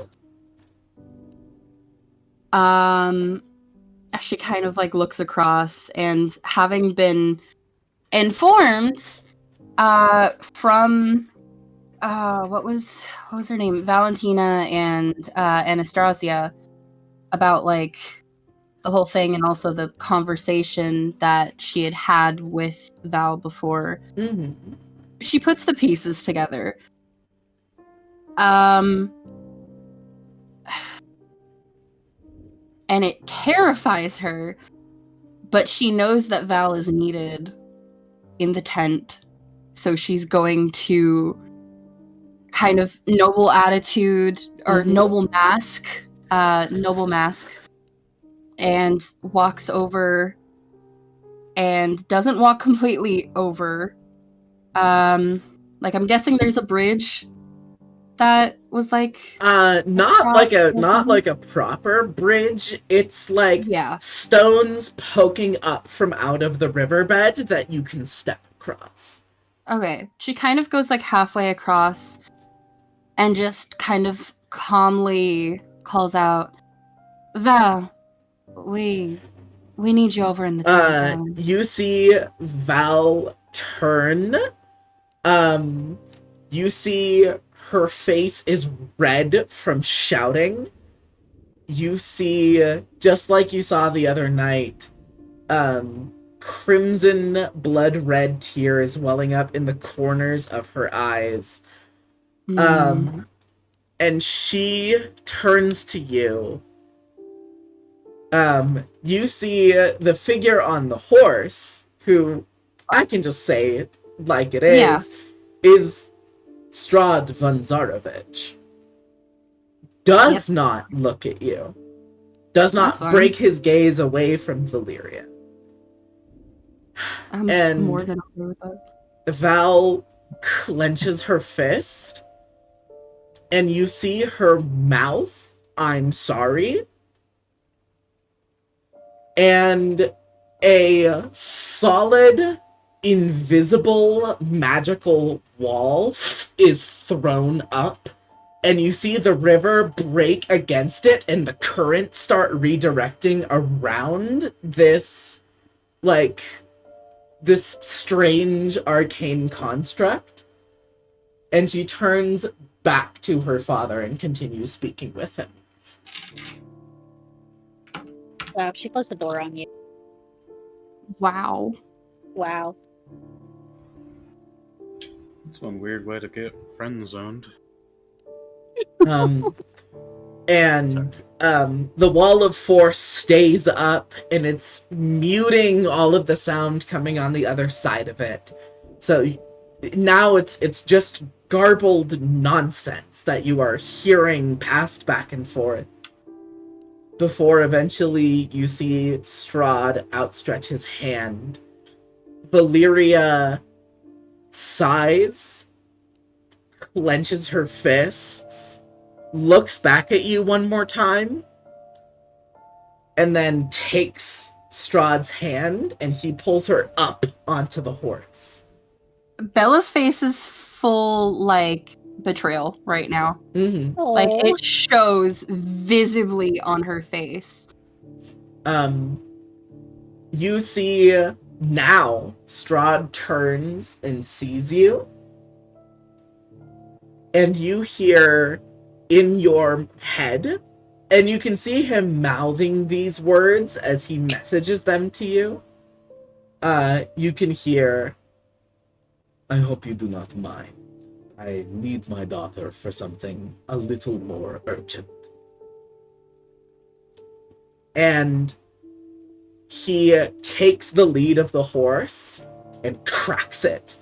As she kind of like looks across, and having been informed from what was her name? Valentina and Anastasia, about like the whole thing, and also the conversation that she had with Val before. Mm-hmm. She puts the pieces together. And it terrifies her, but she knows that Val is needed in the tent, so she's going to kind of noble attitude or noble mask, and walks over, and doesn't walk completely over. Like, I'm guessing there's a bridge that was like not like a proper bridge. It's like stones poking up from out of the riverbed that you can step across. Okay, she kind of goes like halfway across and just kind of calmly calls out, Val, we need you over in the tent. You see Val turn. You see her face is red from shouting. You see, just like you saw the other night, crimson blood red tears welling up in the corners of her eyes. And she turns to you. You see the figure on the horse, who I can just say like it is Strahd von Zarovich. Does not look at you. Does not break his gaze away from Valyria. I'm more than okay with that. Val clenches her fist, and you see her mouth, "I'm sorry," and a solid, invisible, magical wall is thrown up, and you see the river break against it, and the current start redirecting around this, this strange arcane construct. And she turns back to her father and continues speaking with him. Wow, she closed the door on you. Wow. Wow. That's one weird way to get friend zoned. The wall of force stays up, and it's muting all of the sound coming on the other side of it. So now it's just garbled nonsense that you are hearing passed back and forth. Before eventually you see Strahd outstretch his hand. Valyria sighs, clenches her fists, looks back at you one more time, and then takes Strahd's hand, and he pulls her up onto the horse. Bella's face is full, betrayal right now. Mm-hmm. It shows visibly on her face. You see now Strahd turns and sees you, and you hear in your head, and you can see him mouthing these words as he messages them to you. You can hear, "I hope you do not mind. I need my daughter for something a little more urgent." And he takes the lead of the horse and cracks it.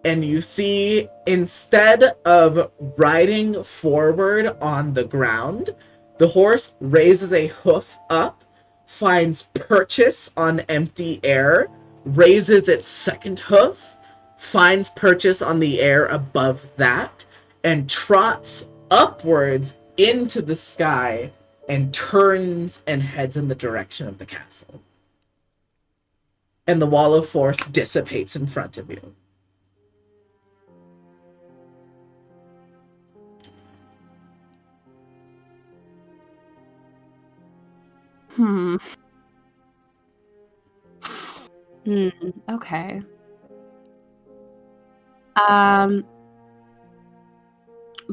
And you see, instead of riding forward on the ground, the horse raises a hoof up, finds purchase on empty air, raises its second hoof, finds purchase on the air above that, and trots upwards into the sky and turns and heads in the direction of the castle. And the wall of force dissipates in front of you. Okay.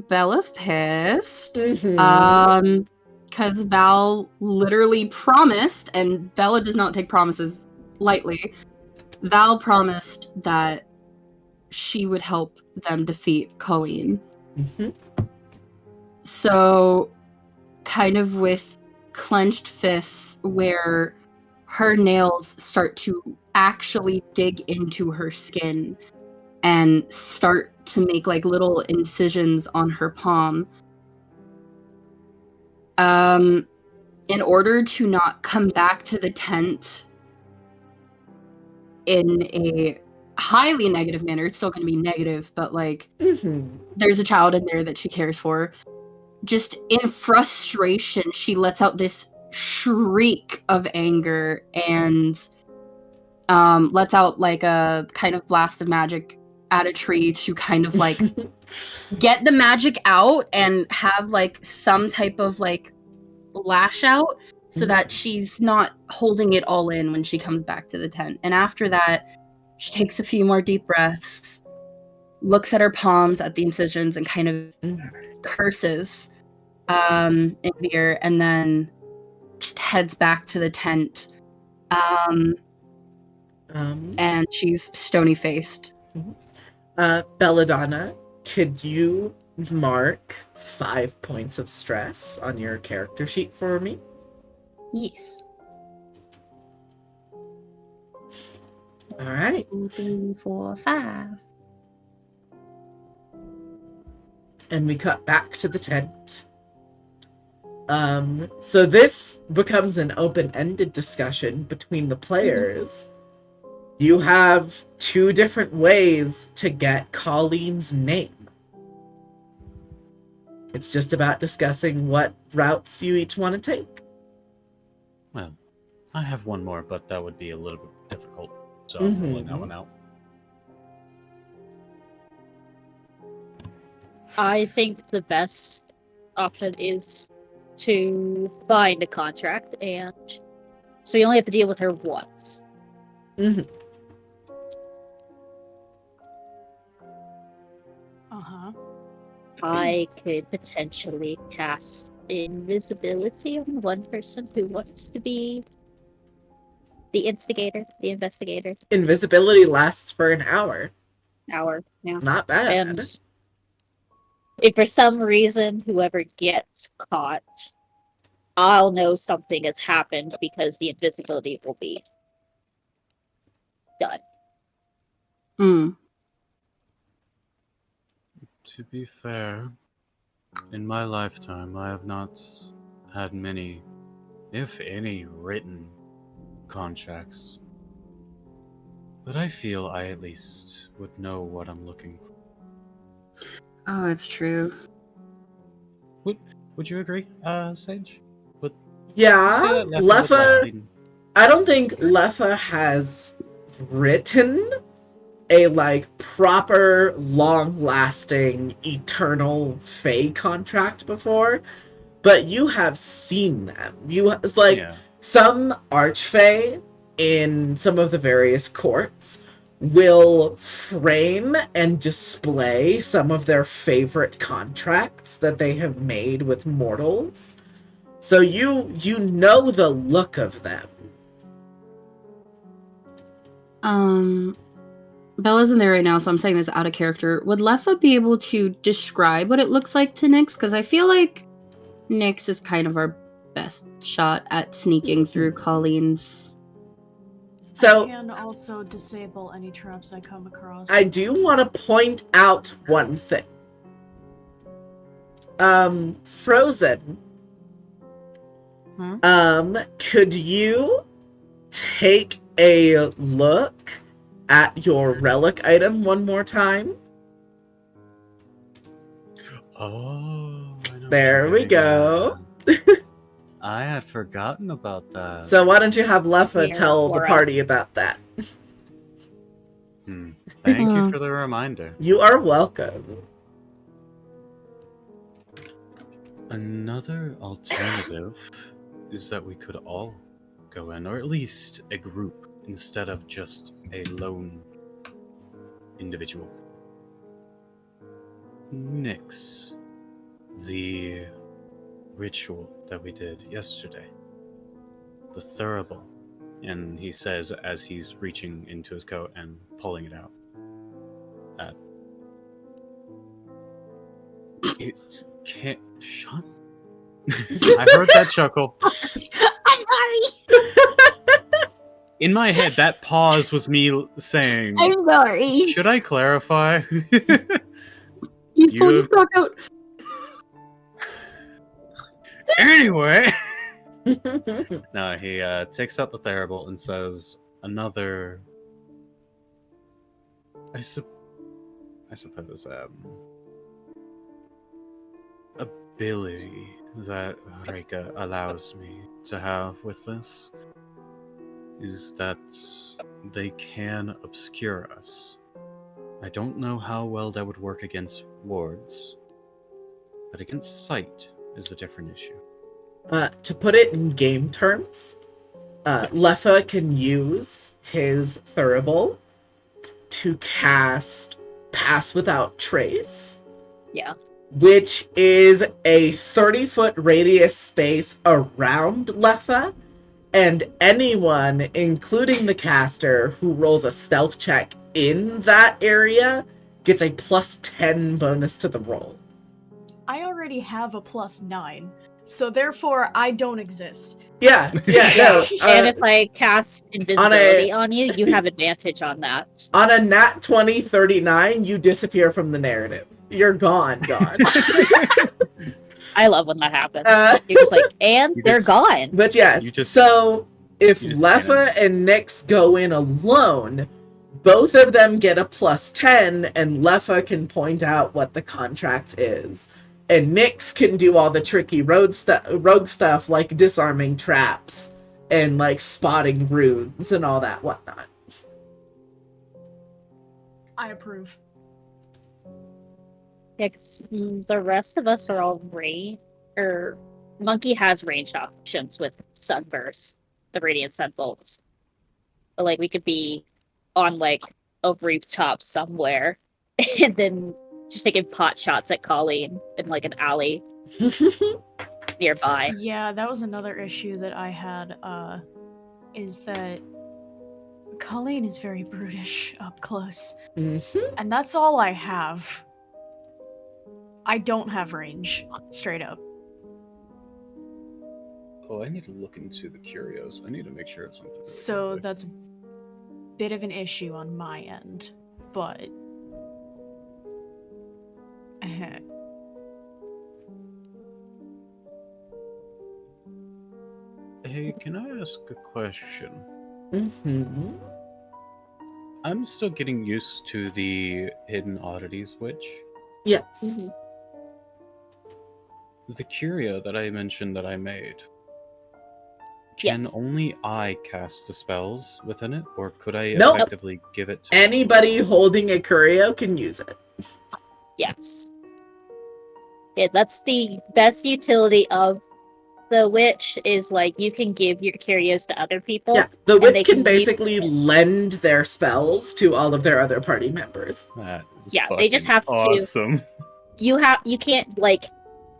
Bella's pissed. Mm-hmm. Because Val literally promised, and Bella does not take promises lightly. Val promised that she would help them defeat Colleen. Mm-hmm. So, kind of with clenched fists, where her nails start to actually dig into her skin and start to make little incisions on her palm. In order to not come back to the tent in a highly negative manner, it's still going to be negative, but there's a child in there that she cares for. Just in frustration, she lets out this shriek of anger and lets out a kind of blast of magic at a tree to kind of get the magic out and have some type of lash out so that she's not holding it all in when she comes back to the tent. And after that, she takes a few more deep breaths looks at her palms, at the incisions, and kind of curses in fear, and then just heads back to the tent. And she's stony faced. Belladonna, could you mark 5 points of stress on your character sheet for me? Yes. All right. 2, 3, 4, 5. And we cut back to the tent. So this becomes an open-ended discussion between the players. You have 2 different ways to get Colleen's name. It's just about discussing what routes you each want to take. Well, I have one more, but that would be a little bit difficult, so I'm pulling that one out. I think the best option is to find a contract, and so you only have to deal with her once. I could potentially cast invisibility on one person who wants to be the instigator, the investigator. Invisibility lasts for an hour. Yeah. Not bad. And if for some reason whoever gets caught, I'll know something has happened because the invisibility will be done. To be fair, in my lifetime, I have not had many, if any, written contracts. But I feel I at least would know what I'm looking for. Oh, it's true. Would you agree, Sage? Yeah, Leffa. I don't think Leffa has written a proper, long-lasting, eternal Fae contract before, but you have seen them. It's some Archfey in some of the various courts will frame and display some of their favorite contracts that they have made with mortals. So you know the look of them. Bella's in there right now, so I'm saying this out of character. Would Leffa be able to describe what it looks like to Nyx? Because I feel like Nyx is kind of our best shot at sneaking through Colleen's. So I can also disable any traps I come across. I do want to point out one thing. Frozen. Could you take a look at your relic item one more time? Oh, there we go. I had forgotten about that. So why don't you have Leffa tell the party about that? Thank you for the reminder. You are welcome. Another alternative is that we could all go in, or at least a group, instead of just a lone individual. Nyx, the ritual that we did yesterday, the thurible, and he says as he's reaching into his coat and pulling it out, it can't shut. I heard that chuckle. I'm sorry. In my head, that pause was me saying, I'm sorry. Should I clarify? He's pulling his cock out. Anyway. No, he takes out the thurible and says another. I suppose ability that Reika allows me to have with this is that they can obscure us. I don't know how well that would work against wards, but against sight is a different issue. To put it in game terms, Leffa can use his thurible to cast Pass Without Trace. Yeah. Which is a 30-foot radius space around Leffa, and anyone, including the caster, who rolls a stealth check in that area gets a +10 bonus to the roll. I already have a +9, so therefore I don't exist. Yeah, no. And if I cast invisibility on you, you have advantage on that. On a nat 20 39, you disappear from the narrative. You're gone. I love when that happens. You're just like, and they're gone. But yes, so if Leffa and Nyx go in alone, both of them get a +10, and Leffa can point out what the contract is. And Nyx can do all the tricky rogue stuff like disarming traps and like spotting runes and all that whatnot. I approve. Yeah, 'cause, the rest of us are all Monkey has ranged options with Sunburst, the Radiant Sunbolts. But like we could be on like a rooftop somewhere and then just taking pot shots at Colleen in like an alley nearby. Yeah, that was another issue that I had, is that Colleen is very brutish up close. Mm-hmm. And that's all I have. I don't have range, straight up. Oh, I need to look into the curios. I need to make sure it's something. So that's a bit of an issue on my end, but... Hey, can I ask a question? Mm-hmm. I'm still getting used to the Hidden Oddities Witch. Yes. Mm-hmm. The curio that I mentioned that I made. Can only I cast the spells within it, or could I effectively give it to anybody holding a curio can use it? Yes. Yeah, that's the best utility of the witch is like you can give your curios to other people. Yeah, the witch can basically lend their spells to all of their other party members. Yeah, they just have awesome. to. You can't like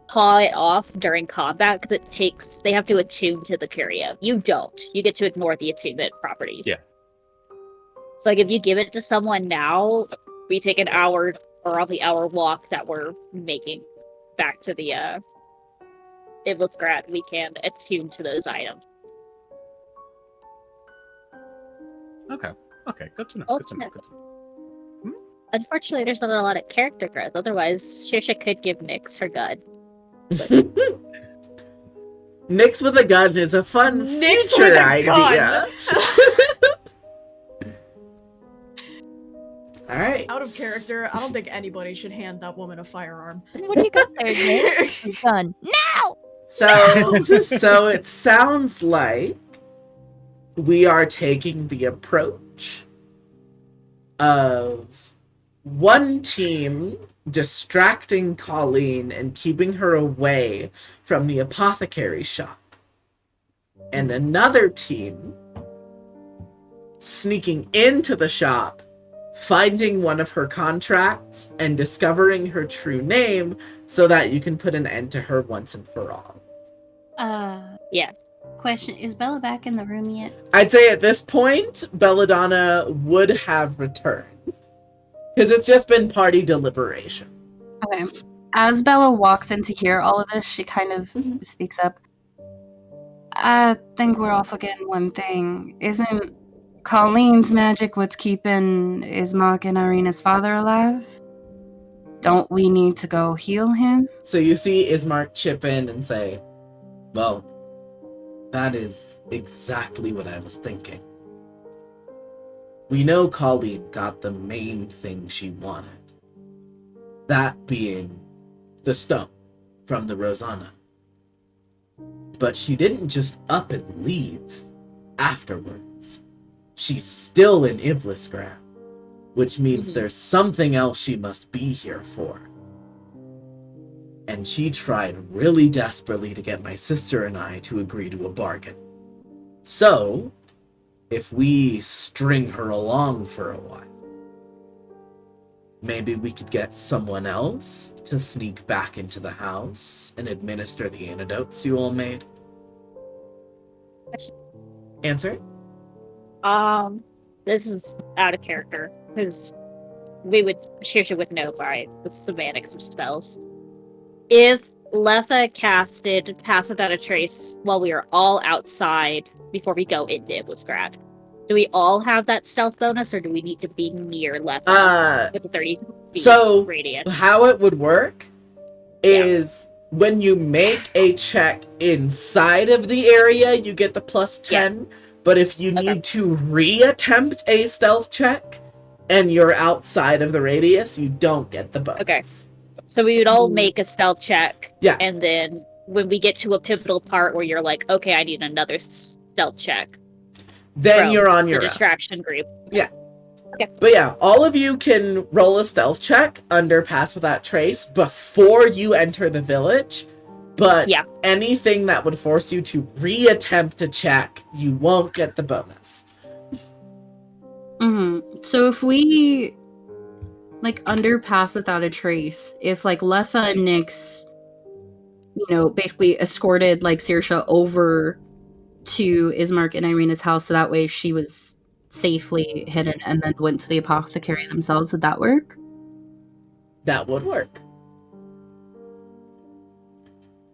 paw it off during combat because they have to attune to the curio. You don't. You get to ignore the attunement properties. Yeah. So like if you give it to someone now, we take an hour or on the hour walk that we're making back to the Iblisgrad, we can attune to those items. Okay, good to know. Unfortunately, there's not a lot of character growth. Otherwise, Shusha could give Nyx her gun. Nyx with a gun is a fun future idea. All right. Out of character, I don't think anybody should hand that woman a firearm. What do you got there, Nyx? Gun. No! So it sounds like we are taking the approach of one team distracting Colleen and keeping her away from the apothecary shop, and another team sneaking into the shop, finding one of her contracts and discovering her true name so that you can put an end to her once and for all. Yeah. Question, is Bella back in the room yet? I'd say at this point, Belladonna would have returned. Because it's just been party deliberation. Okay. As Bella walks in to hear all of this, she kind of speaks up. I think we're all forgetting one thing. Isn't Colleen's magic what's keeping Ismark and Irina's father alive? Don't we need to go heal him? So you see Ismark chip in and say, well, that is exactly what I was thinking. We know Colleen got the main thing she wanted. That being the stone from the Rosanna. But she didn't just up and leave afterwards. She's still in Iblisgrad, which means there's something else she must be here for. And she tried really desperately to get my sister and I to agree to a bargain. So, if we string her along for a while, maybe we could get someone else to sneak back into the house and administer the antidotes you all made. Answer? This is out of character because Shearsha would know by the semantics of spells. If Letha casted Pass Without a Trace while we are all outside before we go into Iblisgrad, do we all have that stealth bonus, or do we need to be near Letha with the 30 feet So radius? how it would work is when you make a check inside of the area, you get the plus 10. But if you need to reattempt a stealth check and you're outside of the radius, you don't get the bonus. Okay. So we would all make a stealth check. Yeah. And then when we get to a pivotal part where you're like, okay, I need another stealth check, Then you're on your the own. distraction group. Yeah. Okay. But yeah, all of you can roll a stealth check under Pass Without Trace before you enter the village. But anything that would force you to reattempt a check, you won't get the bonus. So if we like under Pass Without a Trace, if like Letha and Nyx, basically escorted like Saoirse over to Ismark and Irina's house, so that way she was safely hidden, and then went to the apothecary themselves, would that work? That would work.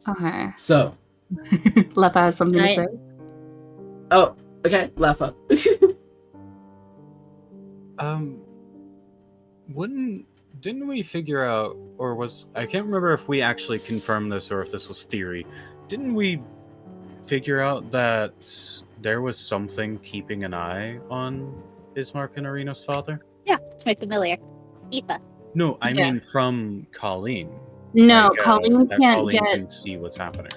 Okay. So Letha has something to say. Oh, okay, Letha. Didn't we figure out, or I can't remember if we actually confirmed this or if this was theory. Didn't we figure out that there was something keeping an eye on Ismark and Irina's father? Yeah, it's my familiar. Aoife. No, I mean from Colleen. No, Like, Colleen can't Colleen get. can see what's happening.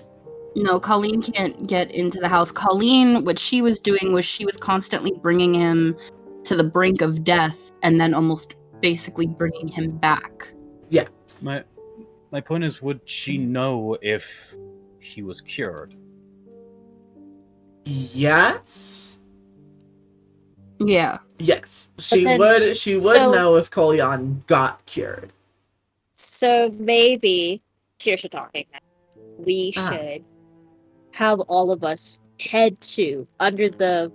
No, Colleen can't get into the house. Colleen, what she was doing was she was constantly bringing him to the brink of death, and then almost basically bringing him back. Yeah. My point is, would she know if he was cured? Yes. Yeah. Yes. She then- would so- know if Kolyan got cured. So maybe, Saoirse talking, we should have all of us head to, under the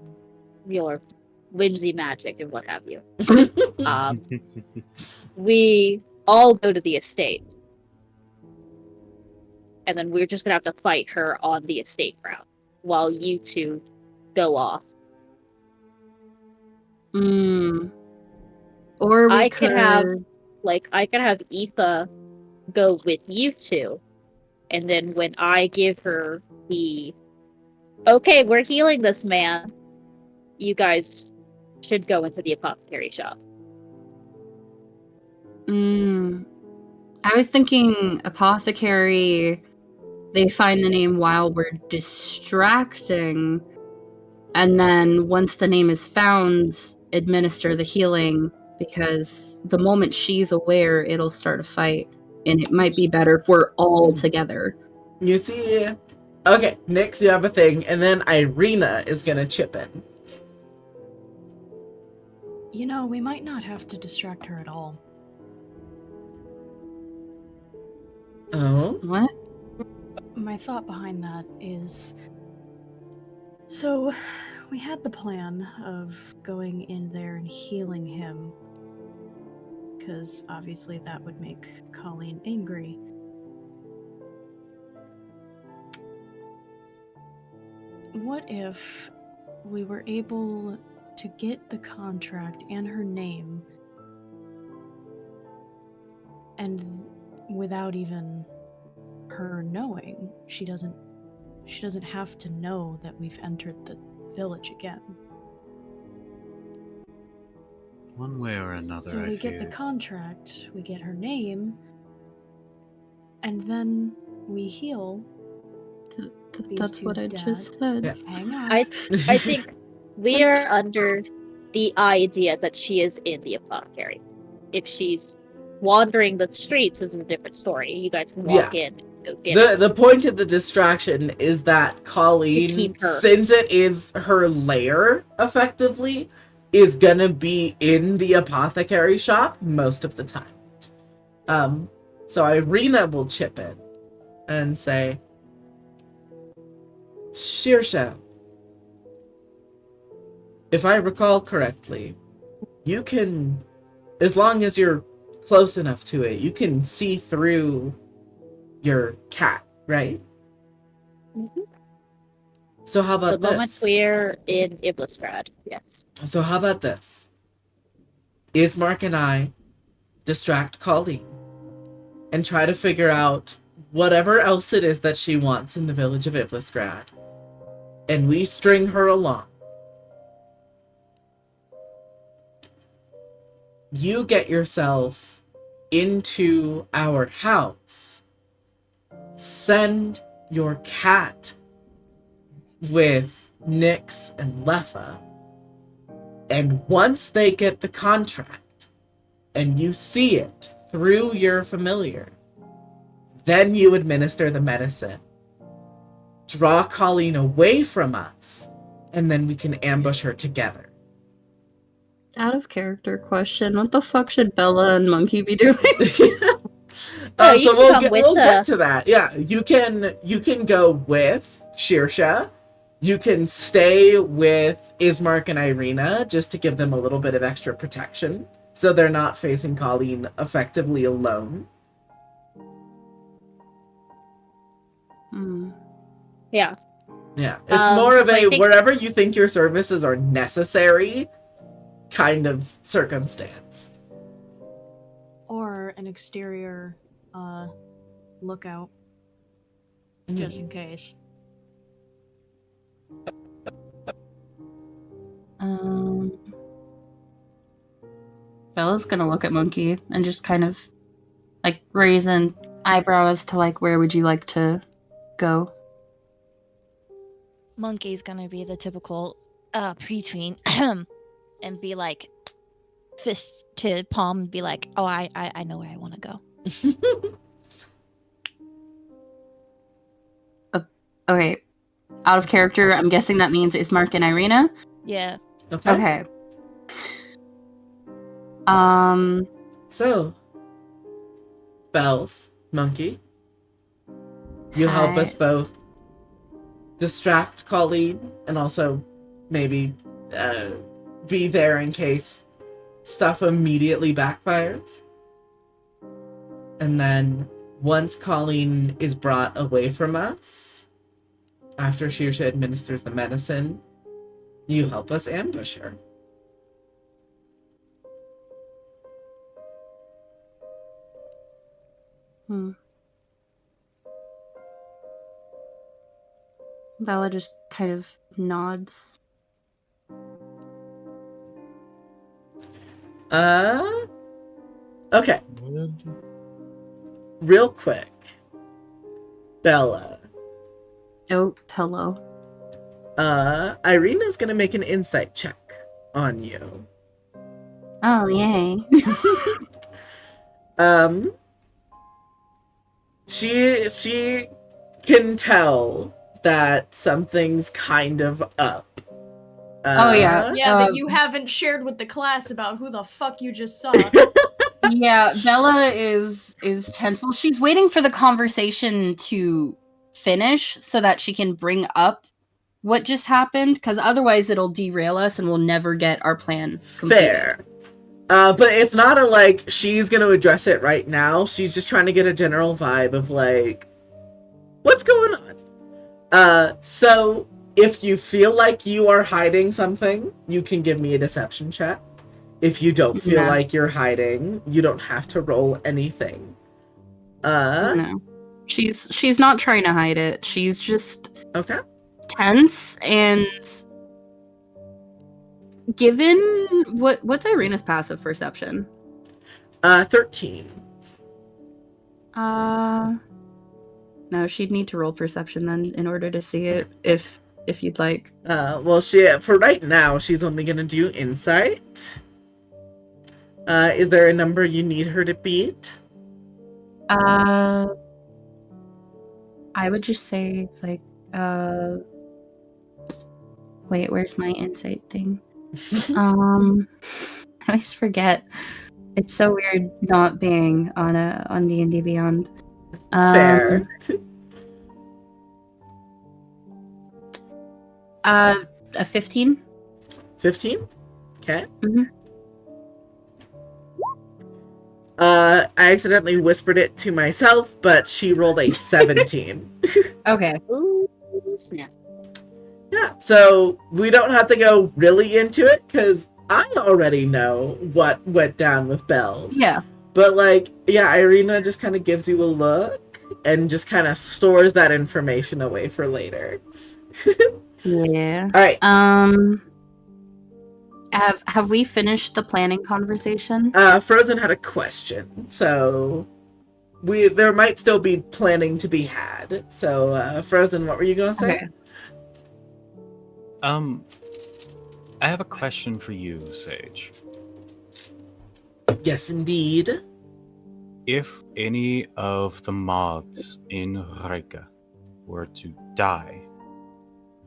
whimsy magic and what have you. We all go to the estate. And then we're just gonna have to fight her on the estate ground while you two go off. Or I could have Aoife go with you two, and then when I give her okay, we're healing this man, you guys should go into the apothecary shop. I was thinking apothecary, they find the name while we're distracting, and then once the name is found, administer the healing, because the moment she's aware, it'll start a fight, and it might be better if we're all together. You see, okay, Nyx, you have a thing, and then Irina is gonna chip in. We might not have to distract her at all. Oh? What? My thought behind that is... So, we had the plan of going in there and healing him, because obviously that would make Colleen angry. What if we were able to get the contract and her name, and without even her knowing, she doesn't have to know that we've entered the village again. One way or another, So we get the contract, we get her name, and then we heal. That's what I just said. Yeah. Hang on. I think we are under the idea that she is in the apothecary. If she's wandering the streets, is a different story. You guys can walk in and go get her. The point of the distraction is that To Colleen, keep her. since it is her lair, effectively, is gonna be in the apothecary shop most of the time. So Irina will chip in and say, Shirsha, if I recall correctly, you can, as long as you're close enough to it, you can see through your cat, right? Mm-hmm. So how The about moment this? we're in Iblisgrad, yes. So how about this? Ismark and I distract Colleen and try to figure out whatever else it is that she wants in the village of Iblisgrad. And we string her along. You get yourself into our house. Send your cat with Nyx and Leffa. And once they get the contract and you see it through your familiar, then you administer the medicine. Draw Colleen away from us, and then we can ambush her together. Out of character question. What the fuck should Bella and Monkey be doing? Oh, you So can we'll come with get to that. Yeah, you can go with Shirsha. You can stay with Ismark and Irina just to give them a little bit of extra protection, so they're not facing Colleen effectively alone. Yeah. Yeah, it's more of so a I think- wherever you think your services are necessary kind of circumstance. Or an exterior lookout, just in case. Bella's gonna look at Monkey and just kind of like raise an eyebrow as to like, where would you like to go? Monkey's gonna be the typical pre-tween and be like fist to palm and be like, oh, I know where I want to go. Okay, out of character, I'm guessing that means Ismark and Irina. Yeah. Okay. So, Bells, Monkey, you help Hi. us both distract Colleen and also maybe be there in case stuff immediately backfires. And then once Colleen is brought away from us, after Shirsha administers the medicine, you help us ambush her. Bella just kind of nods. Okay. Real quick. Bella. Oh, hello. Irina's gonna make an insight check on you. Oh, yay. She can tell that something's kind of up. Oh, yeah. Yeah, that you haven't shared with the class about who the fuck you just saw. Yeah, Bella is tense. Well, she's waiting for the conversation to finish so that she can bring up what just happened, because otherwise it'll derail us and we'll never get our plan completed. Fair. But it's not a like she's gonna address it right now. She's just trying to get a general vibe of like, what's going on? So if you feel like you are hiding something, you can give me a deception check. If you don't feel like you're hiding, you don't have to roll anything. No. She's not trying to hide it. She's just Okay. tense, and given what's Irina's passive perception? 13. No, she'd need to roll perception then in order to see it, if you'd like. Well, for right now, she's only gonna do insight. Is there a number you need her to beat? I would just say, like, wait, where's my insight thing? I always forget. It's so weird not being on D&D Beyond. Fair. A 15. 15? Okay. Mhm. I accidentally whispered it to myself, but she rolled a 17. Okay. Ooh, snap. Yeah, so we don't have to go really into it, because I already know what went down with Bells. Yeah. But, like, yeah, Irina just kind of gives you a look and just kind of stores that information away for later. Yeah. All right. Have we finished the planning conversation? Frozen had a question, so there might still be planning to be had. So, Frozen, what were you going to say? Okay. I have a question for you, Sage. Yes, indeed. If any of the mods in Reika were to die,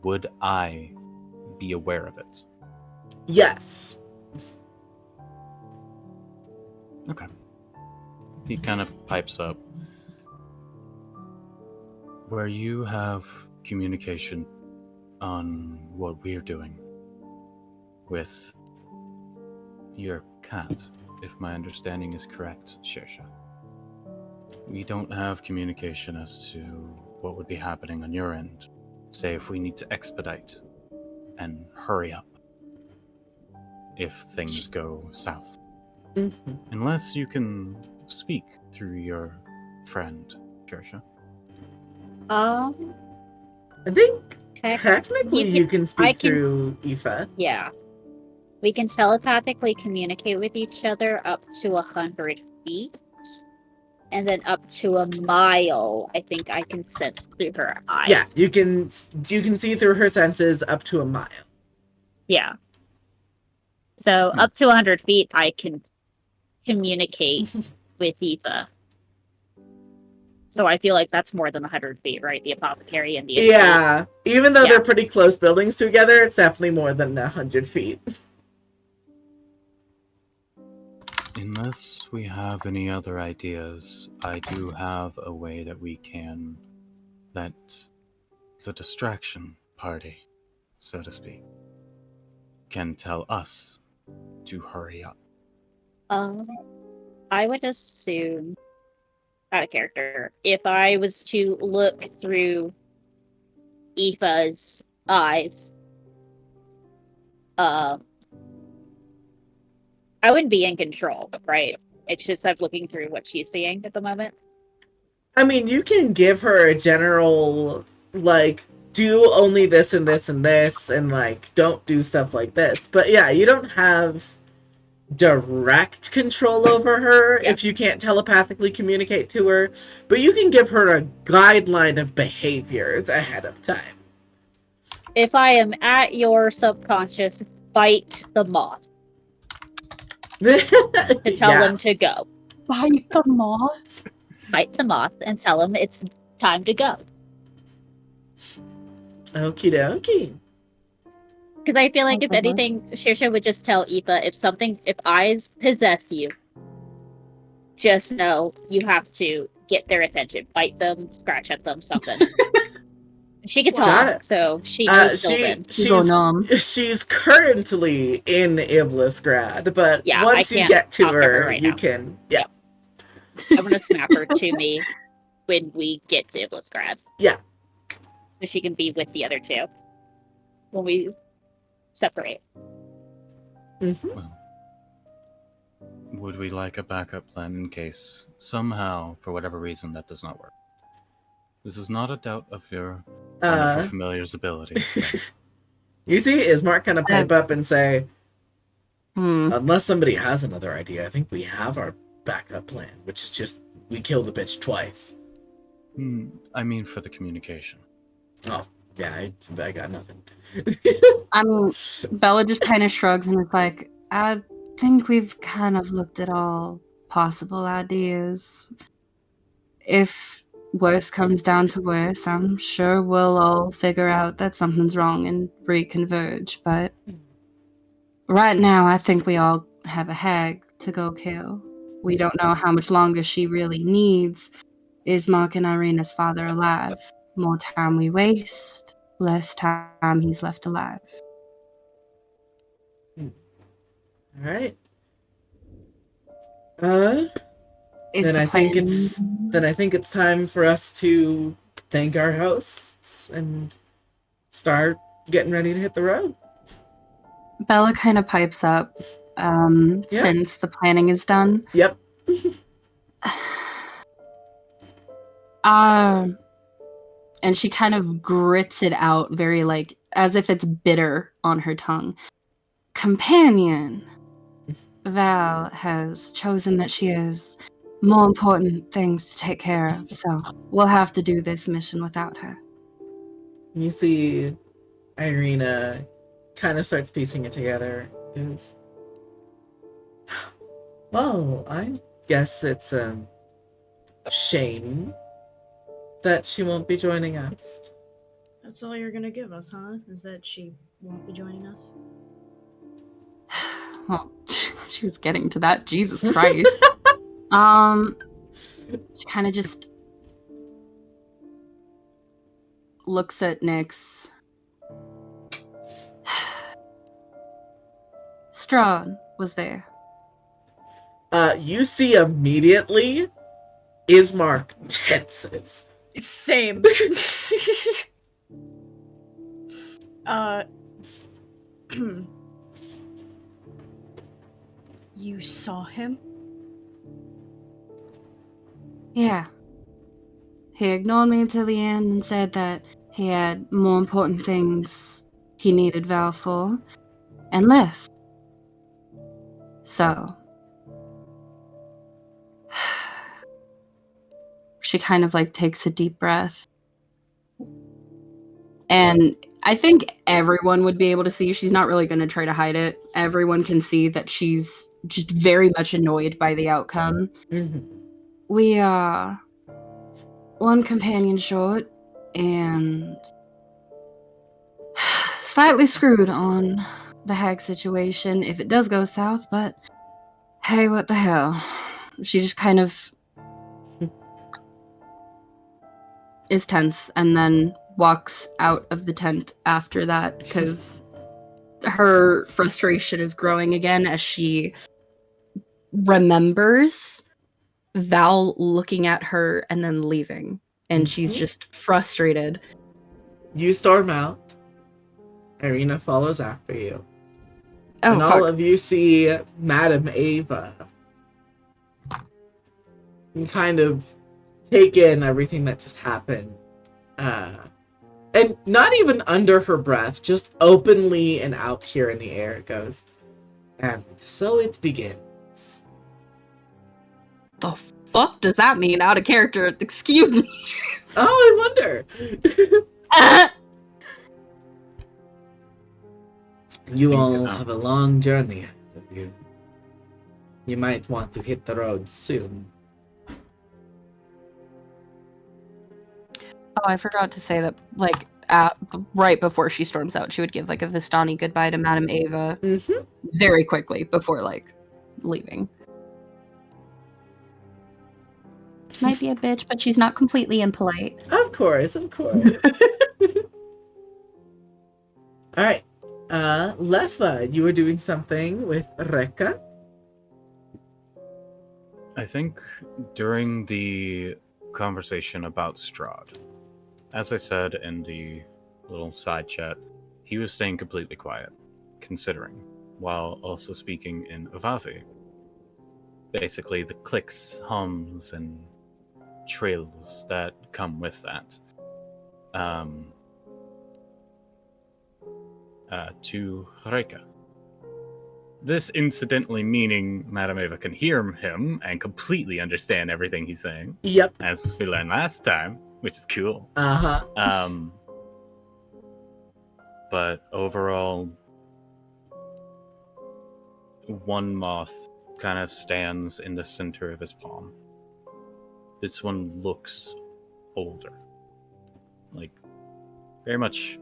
would I be aware of it? Yes. Okay. He kind of pipes up. Where you have communication on what we're doing with your cat, if my understanding is correct, Shersha. We don't have communication as to what would be happening on your end. Say if we need to expedite and hurry up if things go south. Mm-hmm. Unless you can speak through your friend, Shersha. I think Heck, technically you can I speak can- through Aoife. Yeah. We can telepathically communicate with each other up to 100 feet. And then up to a mile, I think I can sense through her eyes. Yeah, you can see through her senses up to a mile. Yeah. So up to 100 feet, I can communicate with Eva. So I feel like that's more than 100 feet, right? The apothecary and the estate. Yeah, even though Yeah. they're pretty close buildings together, it's definitely more than 100 feet. Unless we have any other ideas, I do have a way that we can let the distraction party, so to speak, can tell us to hurry up. I would assume, out of character, if I was to look through Aoife's eyes, I wouldn't be in control, right? It's just I'm looking through what she's seeing at the moment. I mean, you can give her a general, like, do only this and this and this, and, like, don't do stuff like this. But yeah, you don't have direct control over her if you can't telepathically communicate to her. But you can give her a guideline of behaviors ahead of time. If I am at your subconscious, fight the moth to tell them to go. Fight the moth? Fight the moth and tell them it's time to go. Okie dokie. Because I feel like if Okay. anything, Shirsha would just tell Aoife, if eyes possess you, just know you have to get their attention. Fight them, scratch at them, something. She can Got talk, it. so she knows Sylvan. She's currently in Ivlisgrad, but Yeah, once I you can't get to talk to her, her right you now. can. I'm gonna snap her to me when we get to Ivlisgrad. Yeah. So she can be with the other two when we separate. Mm-hmm. Well, would we like a backup plan in case somehow, for whatever reason, that does not work? This is not a doubt of your wonderful familiar's abilities. You see, is Mark gonna pipe up and say, Hmm. unless somebody has another idea, I think we have our backup plan, which is just we kill the bitch twice. I mean, for the communication. Oh, yeah, I got nothing. I mean, Bella just kind of shrugs and is like, I think we've kind of looked at all possible ideas. If worse comes down to worse, I'm sure we'll all figure out that something's wrong and reconverge, but Right now, I think we all have a hag to go kill. We don't know how much longer she really needs. Is Mark and Irina's father alive? More time we waste, less time he's left alive. All right. Is Then the I think plan- it's time for us to thank our hosts and start getting ready to hit the road. Bella kind of pipes up since the planning is done. Yep. And she kind of grits it out very like as if it's bitter on her tongue. Companion. Val has chosen that she has more important things to take care of, so we'll have to do this mission without her. You see Irina kind of starts piecing it together. Goes, well, I guess it's a shame that she won't be joining us. That's all you're gonna give us, huh? Is that she won't be joining us? Well, she was getting to that. Jesus Christ. She kind of just looks at Nyx. Strahd was there. You see immediately Ismark tenses. Same. You saw him? Yeah. He ignored me until the end and said that he had more important things he needed Val for, and left. So, she kind of like takes a deep breath. And I think everyone would be able to see she's not really going to try to hide it. Everyone can see that she's just very much annoyed by the outcome. Mm-hmm. We are one companion short and slightly screwed on the hag situation if it does go south, but hey, what the hell? She just kind of is tense and then walks out of the tent after that because her frustration is growing again as she remembers Val looking at her and then leaving. And she's just frustrated. You storm out. Irina follows after you. Oh, and all of you see Madame Ava and kind of take in everything that just happened. And not even under her breath, just openly and out here in the air it goes. And so it begins. The fuck does that mean? Out of character. Excuse me. Oh, I wonder. You all have a long journey ahead of you. You might want to hit the road soon. Oh, I forgot to say that, like, right before she storms out, she would give, like, a Vistani goodbye to Madame Ava very quickly before, like, leaving. Might be a bitch, but she's not completely impolite. Of course, of course. Alright. Lefa, you were doing something with Rekka? I think during the conversation about Strahd, as I said in the little side chat, he was staying completely quiet, considering, while also speaking in Avathi. Basically, the clicks, hums, and trills that come with that. To Reika. This incidentally meaning Madame Eva can hear him and completely understand everything he's saying. Yep. As we learned last time, which is cool. Uh-huh. But overall, one moth kind of stands in the center of his palm. This one looks older. Like, very much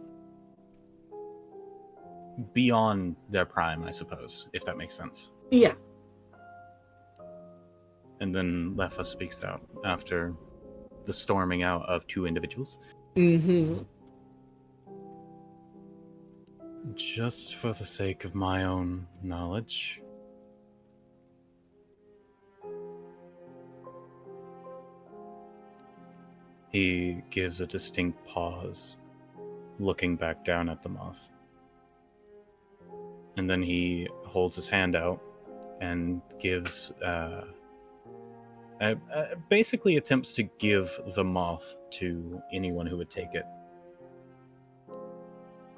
beyond their prime, I suppose, if that makes sense. Yeah. And then Lefa speaks out after the storming out of two individuals. Mm-hmm. Just for the sake of my own knowledge. He gives a distinct pause, looking back down at the moth. And then he holds his hand out and gives, basically attempts to give the moth to anyone who would take it.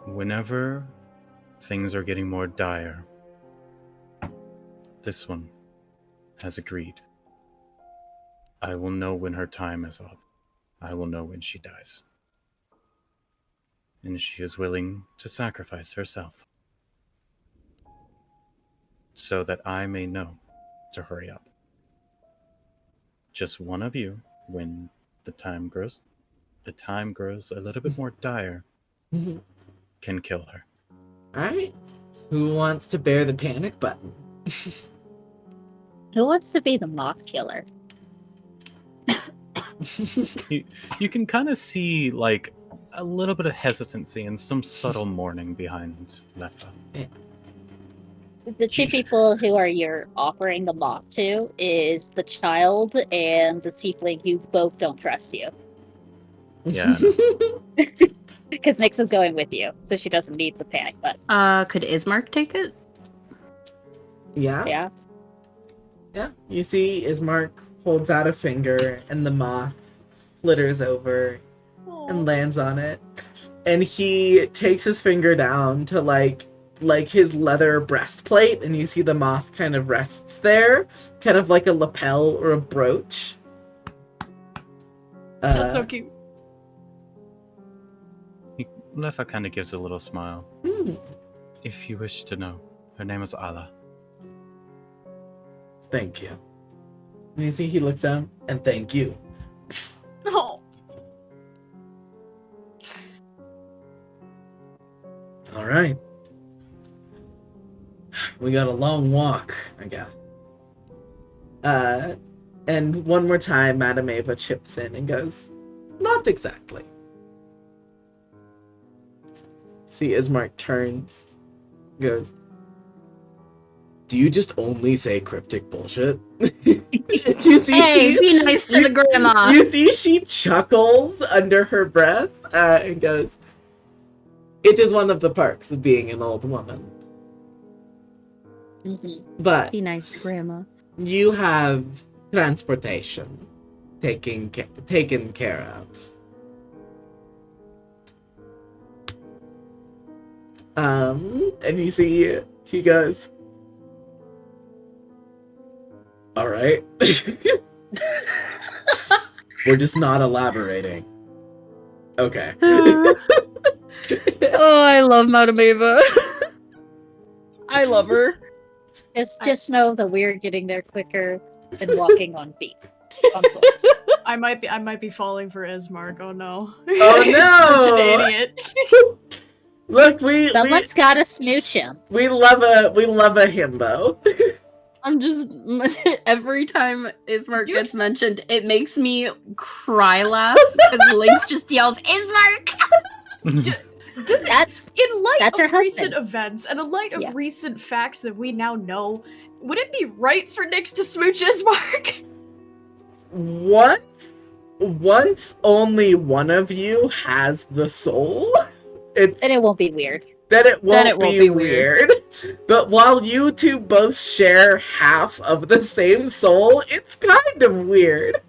Whenever things are getting more dire, this one has agreed. I will know when her time is up. I will know when she dies. And she is willing to sacrifice herself so that I may know to hurry up. Just one of you, when the time grows a little bit more dire, Mm-hmm. can kill her. Alright. Who wants to bear the panic button? Who wants to be the moth killer? You can kind of see like a little bit of hesitancy and some subtle mourning behind Lefa. The two people who you're offering the moth to is the child and the tiefling who both don't trust you. Yeah. I know. Because Nyx is going with you, so she doesn't need the panic button. Could Ismark take it? Yeah. Yeah? Yeah. You see Ismark holds out a finger and the moth flitters over and lands on it. And he takes his finger down to like his leather breastplate, and you see the moth kind of rests there, kind of like a lapel or a brooch. That's so cute. Lefa kind of gives a little smile. If you wish to know, her name is Ala. Thank you. And you see he looks down, and thank you. Oh. All right. We got a long walk, I guess. And one more time, Madame Ava chips in and goes, not exactly. See, Ismark turns, goes, do you just only say cryptic bullshit? You see, Hey, be nice to the grandma. You see she chuckles under her breath and goes, it is one of the perks of being an old woman. Mm-hmm. But Be nice to grandma. you have transportation taken care of. And you see he goes, all right. We're just not elaborating. Okay. Oh, I love Madame Ava. I love her. Just know that we're getting there quicker than walking on feet. On foot. I might be falling for Ismark. Oh no. Oh He's no! such an idiot. Look, Someone's gotta smooch him. we love a himbo. I'm just every time Ismark Dude. gets mentioned, it makes me cry laugh because Lynx just yells Ismark. That's in light that's of her recent husband. events and in light of Yeah. recent facts that we now know. Would it be right for Nyx to smooch Ismark? Once only one of you has the soul, Then it won't be weird. then it won't won't be be weird. But while you two both share half of the same soul, it's kind of weird.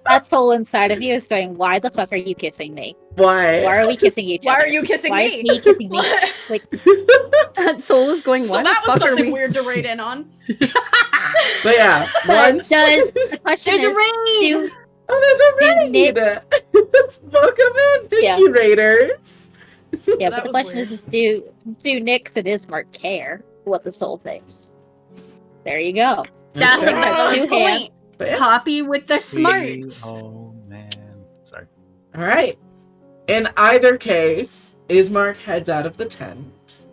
That soul inside of you is going, why the fuck are you kissing me? Why? Why are we kissing each Why other? are you kissing Why me? is me kissing me? What? Like, That soul is going. So Why that the was fuck are something we? weird to rate in on. But yeah, once. the question There's a is, raid. Oh, there's a Did raid! Welcome in! Thank Yeah. you, Raiders! yeah, That but the was question is do Nyx and Ismark care what the soul thinks? There you go. That's Okay. exactly the Two hands. point. But yeah. Poppy with the smarts. Oh man. Sorry. Alright. In either case, Ismark heads out of the tent.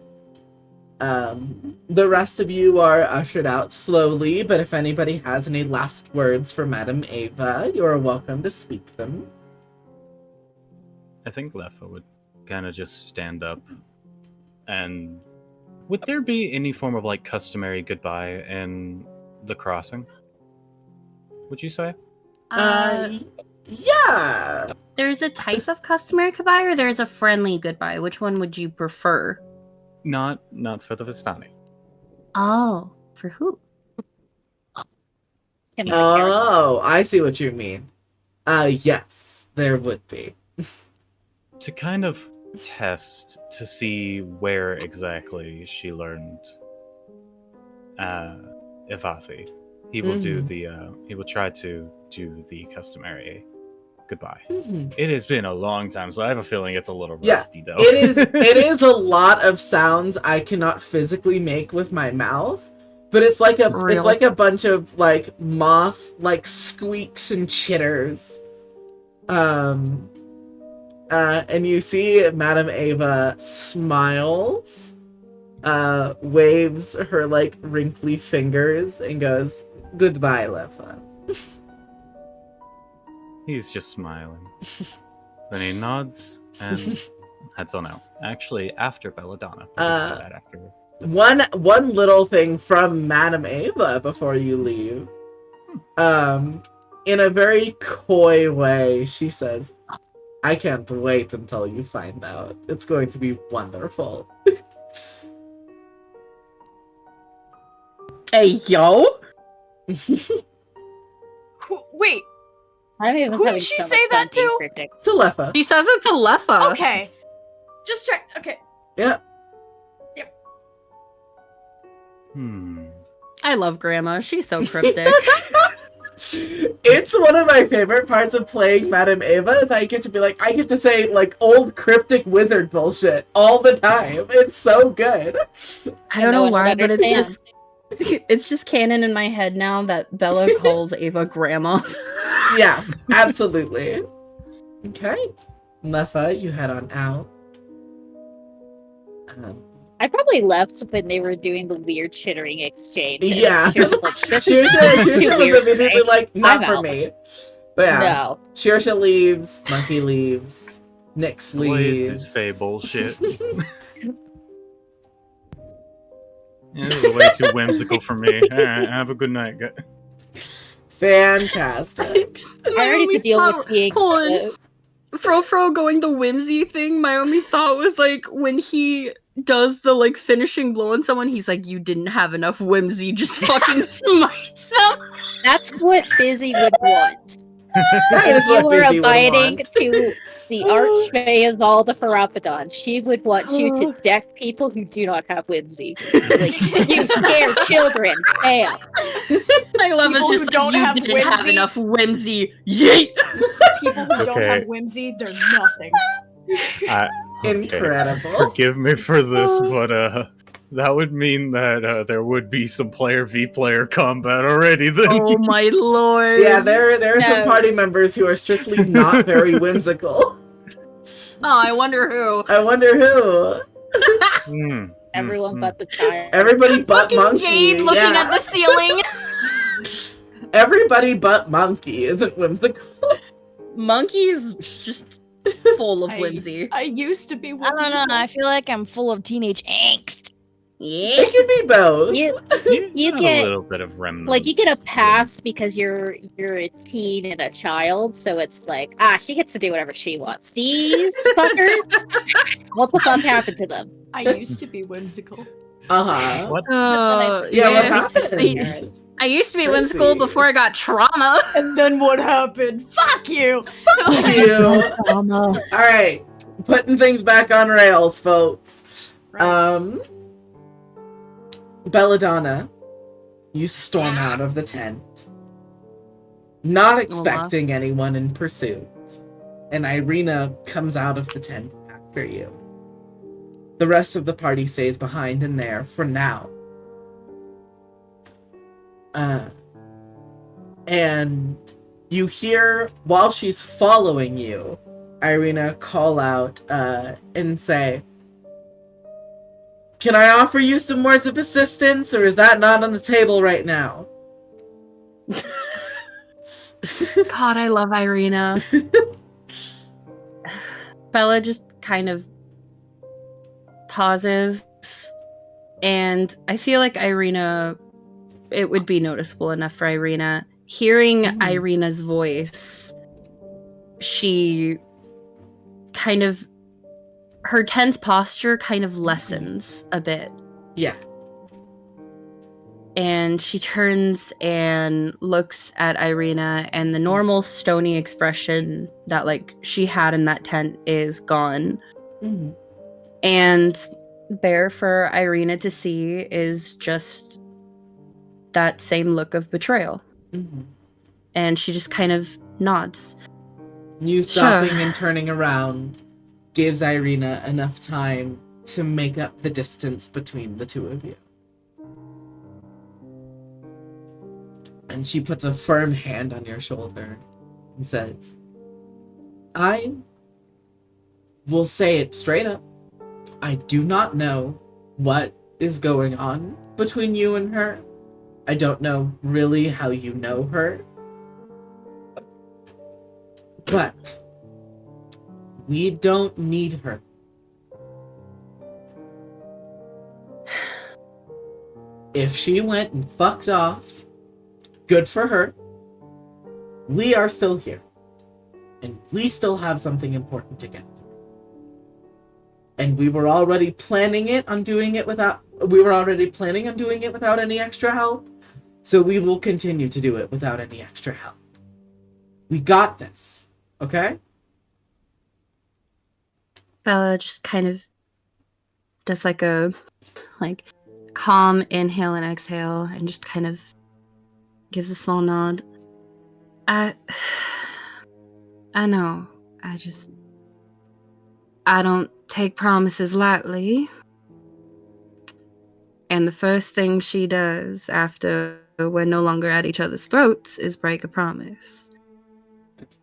The rest of you are ushered out slowly, but if anybody has any last words for Madame Ava, you are welcome to speak them. I think Leffa would kind of just stand up. And would there be any form of like customary goodbye in the crossing? Would you say? Yeah. There's a type of customary goodbye, or there's a friendly goodbye. Which one would you prefer? Not for the Vistani. Oh, for who? Oh, I see what you mean. Yes, there would be. To kind of test to see where exactly she learned Ivathi. He will do he will try to do the customary goodbye. It has been a long time, so I have a feeling it's a little rusty though. It is a lot of sounds I cannot physically make with my mouth, but it's like a bunch of like moth like squeaks and chitters. And you see Madame Ava smiles, waves her like wrinkly fingers and goes, "Goodbye, Leffa." He's just smiling. Then he nods and heads on out. Actually, after Belladonna. That after. One little thing from Madame Ava before you leave. In a very coy way, she says, "I can't wait until you find out. It's going to be wonderful." Hey, yo! Wait, Who who did she say that to? To Leffa. She says it to Leffa. Okay. Just try. Okay. Yeah. I love Grandma. She's so cryptic. It's one of my favorite parts of playing Madame Ava is I get to say like old cryptic wizard bullshit all the time. It's so good. I don't know why, but it's just canon in my head now that Bella calls Ava Grandma. Yeah, absolutely. Okay. Leffa, you head on out. I probably left when they were doing the weird chittering exchange. Yeah. She was like, this She is was too weird, immediately right? like, not I'm for out. me. But yeah. No. Shirsha leaves, Monkey leaves, Nyx What leaves. is this fey bullshit? This is way too whimsical for me. Alright, have a good night, guys. Fantastic. I already have to deal with being... Fro going the whimsy thing, my only thought was like when he does the like finishing blow on someone, he's like, "You didn't have enough whimsy, just fucking smites them." That's what Busy would want. That is If you what were Busy would abiding want. to the Archfey of all the Farappadon, she would want you to deck people who do not have whimsy. Like, you scare children. Bam. I love People it. who Just don't like, you have didn't have whimsy. enough whimsy. Yeet. People who don't Okay. have whimsy, they're nothing. Okay. Incredible. Forgive me for this, but that would mean that there would be some player v player combat already. Then. Oh my lord. Yeah, there are some No. party members who are strictly not very whimsical. Oh, I wonder who. I wonder who. Everyone but the child. Everybody but Fucking Monkey. Jade looking yeah. at the ceiling. Everybody but Monkey isn't whimsical. Monkey is just full of I- whimsy. I used to be I whimsical. don't know. I feel like I'm full of teenage angst. Yeah. It can be both. You got get- a little bit of remnants. Like, you get a pass because you're a teen and a child, so it's like, she gets to do whatever she wants. These fuckers, what the fuck happened to them? I used to be whimsical. Uh-huh. What? Yeah, what happened? I used to be Crazy. whimsical before I got trauma. And then what happened? Fuck you! Fuck you. Alright. Putting things back on rails, folks. Belladonna, you storm out of the tent, not expecting anyone in pursuit, and Irina comes out of the tent after you. The rest of the party stays behind in there for now. And you hear, while she's following you, Irina call out and say, Can I offer you some words of assistance, or is that not on the table right now? God, I love Irina. Bella just kind of pauses, and I feel like Irina, it would be noticeable enough for Irina. Hearing Irina's voice, she kind of, her tense posture kind of lessens a bit. Yeah. And she turns and looks at Irina, and the normal stony expression that like she had in that tent is gone. Mm-hmm. And bare for Irina to see is just that same look of betrayal. Mm-hmm. And she just kind of nods. You stopping and turning around gives Irina enough time to make up the distance between the two of you. And she puts a firm hand on your shoulder and says, I will say it straight up. I do not know what is going on between you and her. I don't know really how you know her. But we don't need her. If she went and fucked off, good for her. We are still here. And we still have something important to get through. And we were already planning on doing it without any extra help. So we will continue to do it without any extra help. We got this. Okay? Bella just kind of does like a calm inhale and exhale and just kind of gives a small nod. I know. I don't take promises lightly. And the first thing she does after we're no longer at each other's throats is break a promise.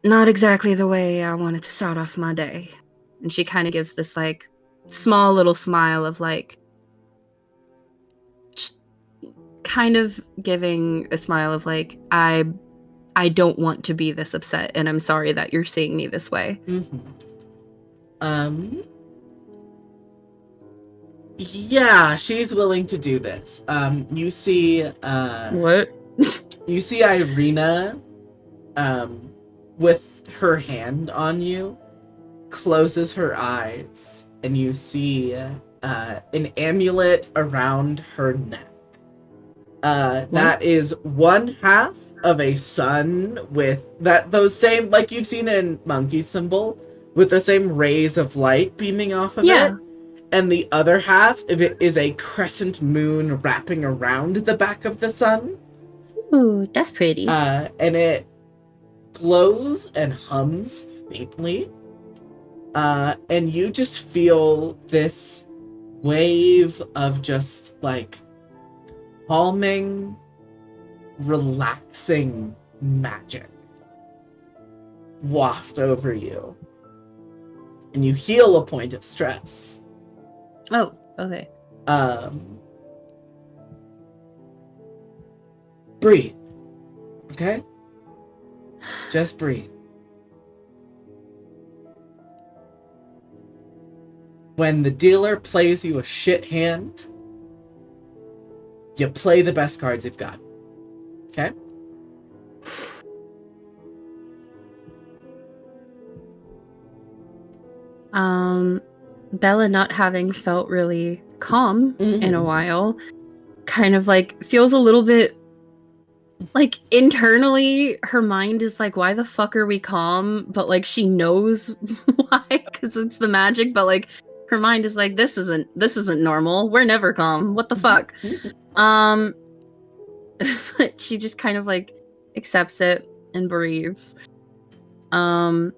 Not exactly the way I wanted to start off my day. And she kind of gives this like small little smile of like, kind of giving a smile of like, I don't want to be this upset, and I'm sorry that you're seeing me this way. Mm-hmm. Yeah, she's willing to do this. You see, What? You see Irina, with her hand on you, closes her eyes, and you see, an amulet around her neck. That is one half of a sun with those same, like you've seen in Monkey's symbol, with the same rays of light beaming off of it. And the other half of it is a crescent moon wrapping around the back of the sun. Ooh, that's pretty. And it glows and hums faintly. And you just feel this wave of just like calming, relaxing magic waft over you. And you heal a point of stress. Oh, okay. Breathe. Okay? Just breathe. When the dealer plays you a shit hand, you play the best cards you've got. Okay? Bella, not having felt really calm in a while, kind of like feels a little bit like internally her mind is like, why the fuck are we calm? But like she knows why, because it's the magic, but like her mind is like, this isn't normal. We're never calm. What the fuck? But she just kind of like accepts it and breathes. And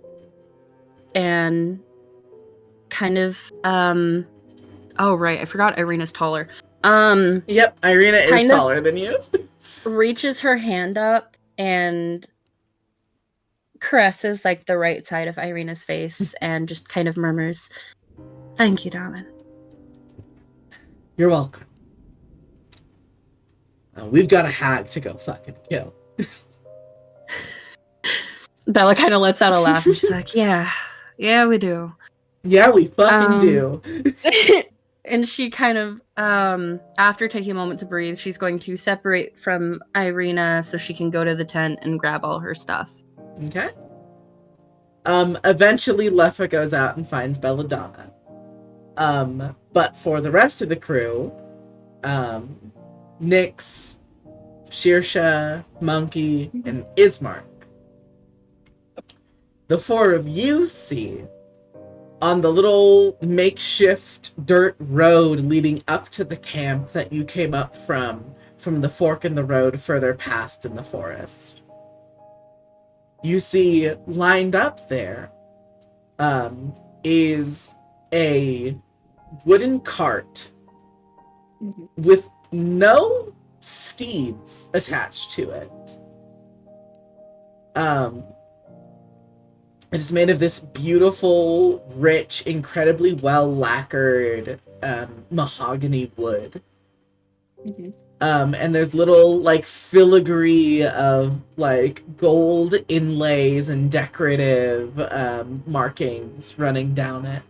kind of oh right, I forgot Irina's taller. Yep, Irina is taller than you. Reaches her hand up and caresses like the right side of Irina's face and just kind of murmurs, "Thank you, darling." You're welcome. We've got a hag to go fucking kill. Bella kind of lets out a laugh and she's like, yeah, we do. Yeah, we fucking do. And she kind of, after taking a moment to breathe, she's going to separate from Irina so she can go to the tent and grab all her stuff. Okay. Eventually Leffa goes out and finds Belladonna. But for the rest of the crew, Nyx, Shearsha, Monkey, and Ismark. The four of you see on the little makeshift dirt road leading up to the camp that you came up from the fork in the road further past in the forest. You see lined up there is a wooden cart with no steeds attached to it. It is made of this beautiful, rich, incredibly well lacquered mahogany wood. And there's little like filigree of like gold inlays and decorative markings running down it.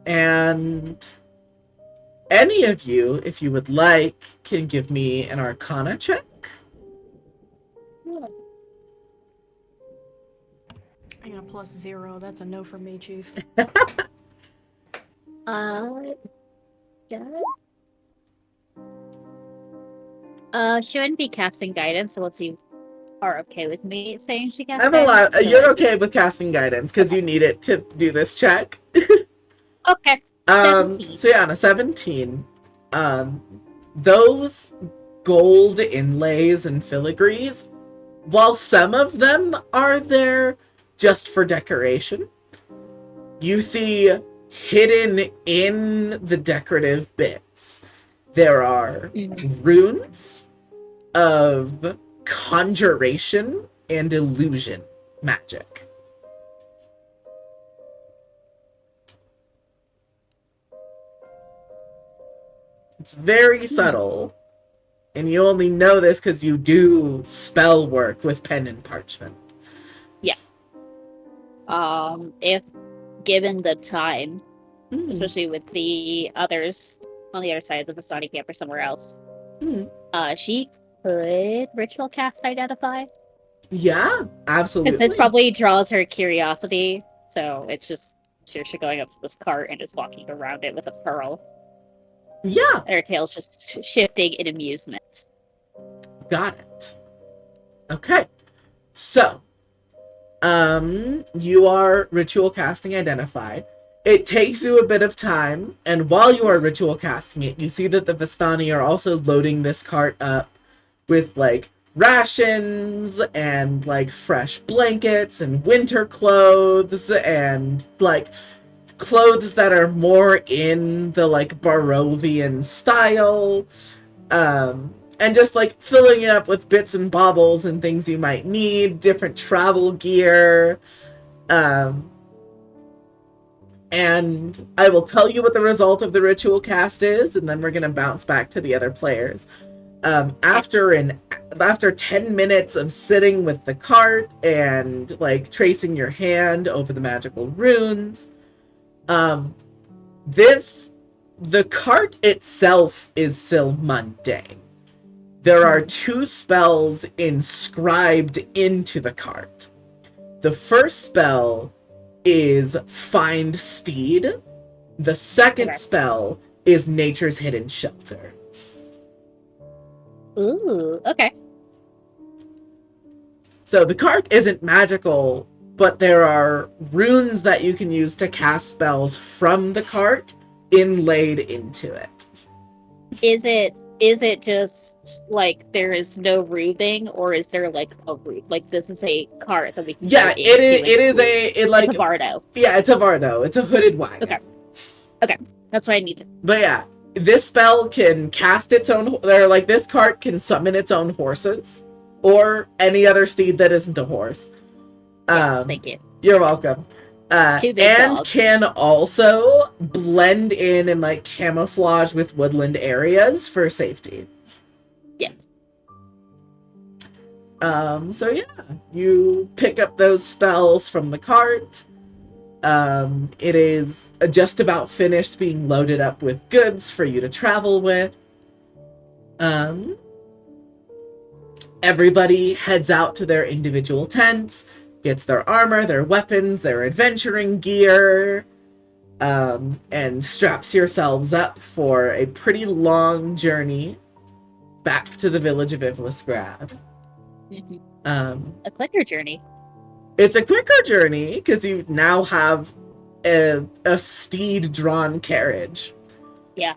And any of you, if you would like, can give me an Arcana check. I got a +0. That's a no from me, Chief. She wouldn't be casting guidance, so let's see if you are okay with me saying she casts I'm guidance. allowed. You're okay with casting guidance because you need it to do this check. Okay. 17. So yeah, on a 17, those gold inlays and filigrees, while some of them are there just for decoration, you see hidden in the decorative bits, there are runes of conjuration and illusion magic. It's very subtle, and you only know this because you do spell work with pen and parchment. Yeah. If given the time, especially with the others on the other side of the Vistani camp or somewhere else, she could ritual cast Identify. Yeah, absolutely. Because this probably draws her curiosity, so it's just she's going up to this cart and just walking around it with a pearl. Yeah. Her tail's just shifting in amusement. Got it. Okay. So, you are ritual casting Identify. It takes you a bit of time, and while you are ritual casting it, you see that the Vistani are also loading this cart up with, like, rations and, like, fresh blankets and winter clothes and, like, clothes that are more in the, like, Barovian style. And just, like, filling it up with bits and baubles and things you might need, different travel gear. And I will tell you what the result of the ritual cast is, and then we're going to bounce back to the other players. After 10 minutes of sitting with the cart and, like, tracing your hand over the magical runes, the cart itself is still mundane. There are 2 spells inscribed into the cart. The first spell is Find Steed. The second spell is Nature's Hidden Shelter. Ooh, okay. So the cart isn't magical, but there are runes that you can use to cast spells from the cart inlaid into it. Is it just, like, there is no roofing, or is there, like, a roof? Like, this is a cart that we can it is a Bardo. Yeah, it's a Vardo. It's a hooded wagon. Okay, that's what I needed. But yeah, this spell can cast its own... this cart can summon its own horses, or any other steed that isn't a horse. Yes, thank you. You're welcome. Two big and dogs. can also blend in and like camouflage with woodland areas for safety. Yes. So yeah, you pick up those spells from the cart. It is just about finished being loaded up with goods for you to travel with. Everybody heads out to their individual tents, gets their armor, their weapons, their adventuring gear, and straps yourselves up for a pretty long journey back to the village of Ivlisgrad. A quicker journey. It's a quicker journey because you now have a steed-drawn carriage. Yeah.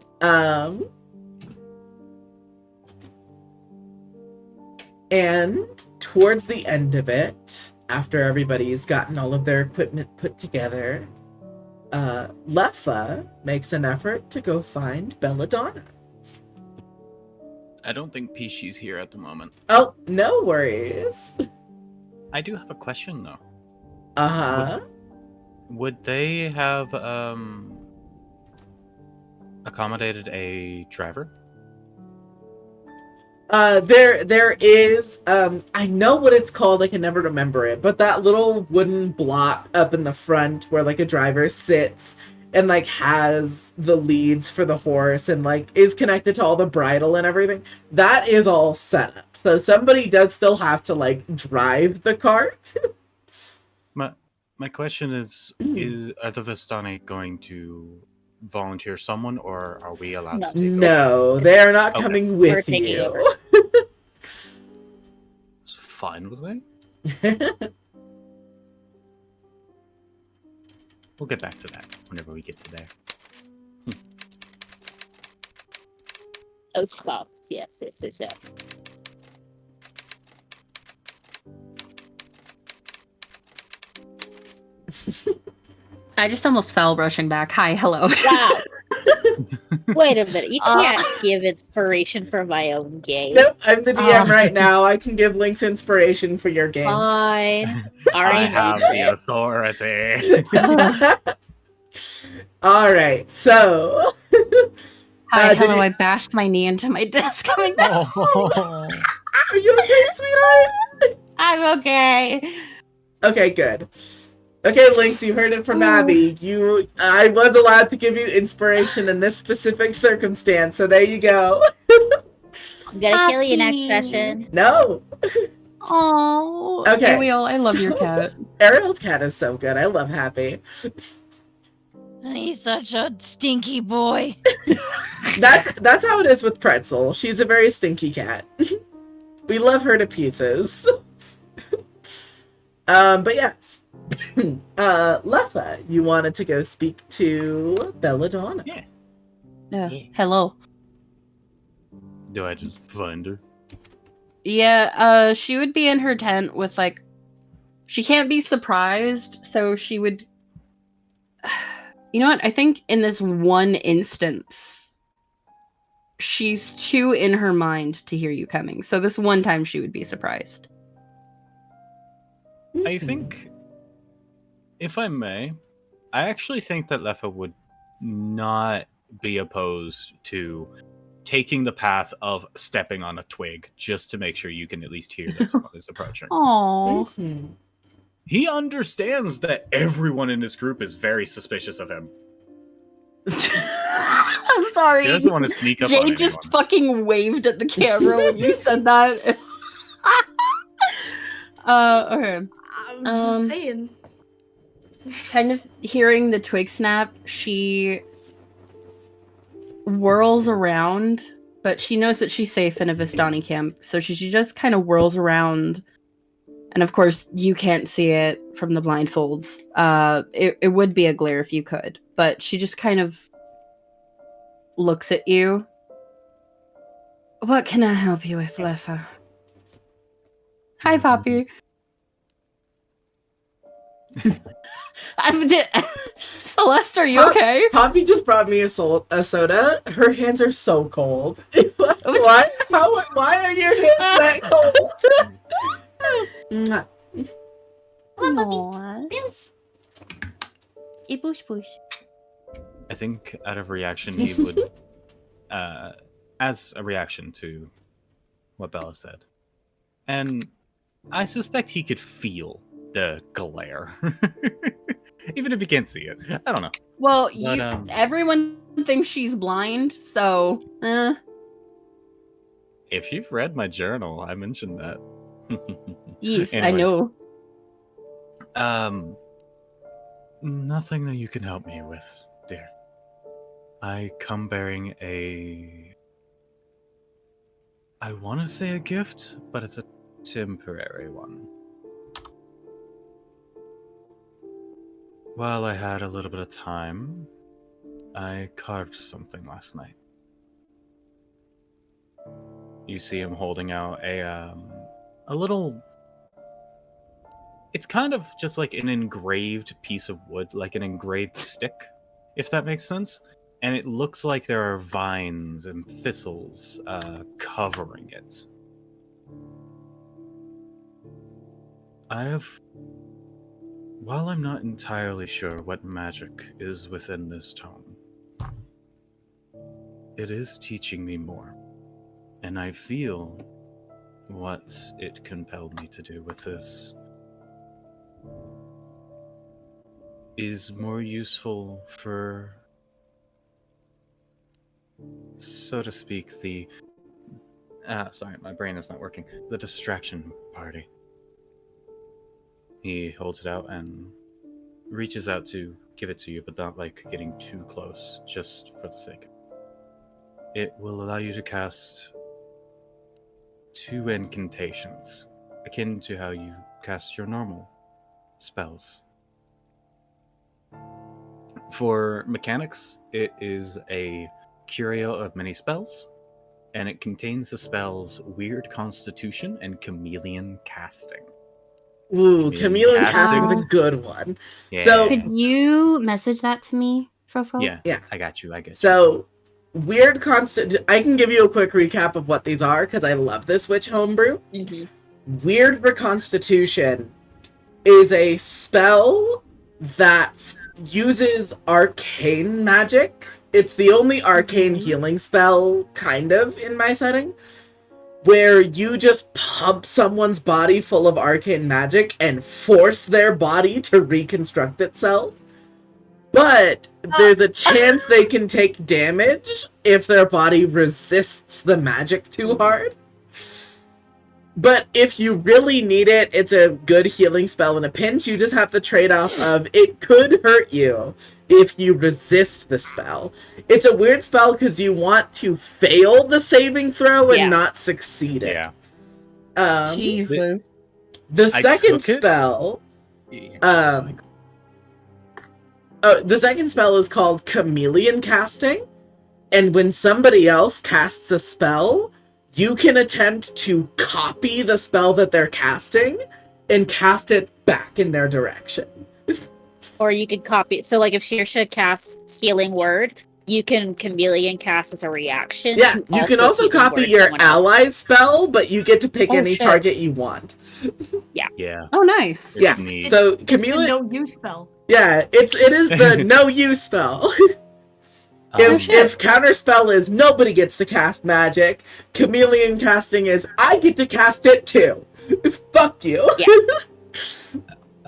And towards the end of it, after everybody's gotten all of their equipment put together, Leffa makes an effort to go find Belladonna. I don't think Pishi's here at the moment. Oh, no worries. I do have a question though. Uh-huh. Would they have accommodated a driver? There is, I know what it's called, I can never remember it, but that little wooden block up in the front where, like, a driver sits and, like, has the leads for the horse and, like, is connected to all the bridle and everything, that is all set up. So somebody does still have to, like, drive the cart. My question is are the Vistani going to volunteer someone, or are we allowed to take over? No, they are not Okay. coming We're with taking you. over. It's fine with me. We'll get back to that whenever we get to there. Oak box. Yes. I just almost fell rushing back. Hi, hello. Wow. Wait a minute. You can't give inspiration for my own game. Nope, I'm the DM right now. I can give Link's inspiration for your game. Fine. I Alright. have the authority. All right, so Hi, did hello. you- I bashed my knee into my desk coming back. are you okay, sweetheart? I'm okay. Okay, good. Okay, Lynx, you heard it from Abby. I was allowed to give you inspiration in this specific circumstance, so there you go. I'm gonna kill you next Happy. session. No, Oh, Okay, Ariel, I love your so- cat. Ariel's cat is so good. I love Happy. He's such a stinky boy. That's how it is with Pretzel. She's a very stinky cat. We love her to pieces. But yes. Leffa, you wanted to go speak to Belladonna. Hello. Do I just find her? Yeah, she would be in her tent with, like, she can't be surprised, so she would... You know what? I think in this one instance, she's too in her mind to hear you coming. So this one time she would be surprised. I think, if I may, I actually think that Leffa would not be opposed to taking the path of stepping on a twig just to make sure you can at least hear that someone is approaching. Oh. Mhm. He understands that everyone in this group is very suspicious of him. I'm sorry. He doesn't want to sneak up on Jade anyone. just fucking waved at the camera when you said that. Okay. I'm just saying. Kind of hearing the twig snap, she whirls around, but she knows that she's safe in a Vistani camp, so she just kind of whirls around. And of course, you can't see it from the blindfolds. It would be a glare if you could, but she just kind of looks at you. What can I help you with, Leffa? Hi, Poppy. Celeste, are you okay? Poppy just brought me a soda. Her hands are so cold. Why? Why are your hands that cold? Mwah. Aw. Push push. I think out of reaction, he would, as a reaction to what Bella said, and I suspect he could feel the glare, even if he can't see it. I don't know. Well, But, everyone thinks she's blind, so if you've read my journal, I mentioned that. yes, I Anyways, know. Nothing that you can help me with, dear. I come bearing I want to say a gift, but it's a temporary one. While I had a little bit of time, I carved something last night. You see him holding out a little... It's kind of just like an engraved piece of wood, like an engraved stick, if that makes sense. And it looks like there are vines and thistles covering it. While I'm not entirely sure what magic is within this tome, it is teaching me more. And I feel what it compelled me to do with this is more useful for, so to speak, the... sorry, my brain is not working. The distraction party. He holds it out and reaches out to give it to you, but not like getting too close, just for the sake. It will allow you to cast 2 incantations, akin to how you cast your normal spells. For mechanics, it is a curio of many spells, and it contains the spells Weird Constitution and Chameleon Casting. Ooh, chameleon casting's a good one. Yeah. So Could you message that to me, Frofo? Yeah, I got you. So, Weird I can give you a quick recap of what these are, because I love this witch homebrew. Mm-hmm. Weird Reconstitution is a spell that uses arcane magic. It's the only arcane healing spell, kind of, in my setting, where you just pump someone's body full of arcane magic and force their body to reconstruct itself. But there's a chance they can take damage if their body resists the magic too hard. But if you really need it, it's a good healing spell in a pinch. You just have the trade-off of it could hurt you if you resist the spell. It's a weird spell because you want to fail the saving throw and not succeed it. Yeah. Jesus. The second spell... the second spell is called Chameleon Casting. And when somebody else casts a spell, you can attempt to copy the spell that they're casting and cast it back in their direction. Or you could copy. So, like, if Shearsha casts Healing Word, you can Chameleon cast as a reaction. Yeah, you can also copy your ally's spell, but you get to pick any target you want. Yeah. Oh, nice. Yeah. So Chameleon. It's the no use spell. Yeah, it is the no use spell. If counterspell is nobody gets to cast magic, chameleon casting is I get to cast it too. Fuck you. Yeah.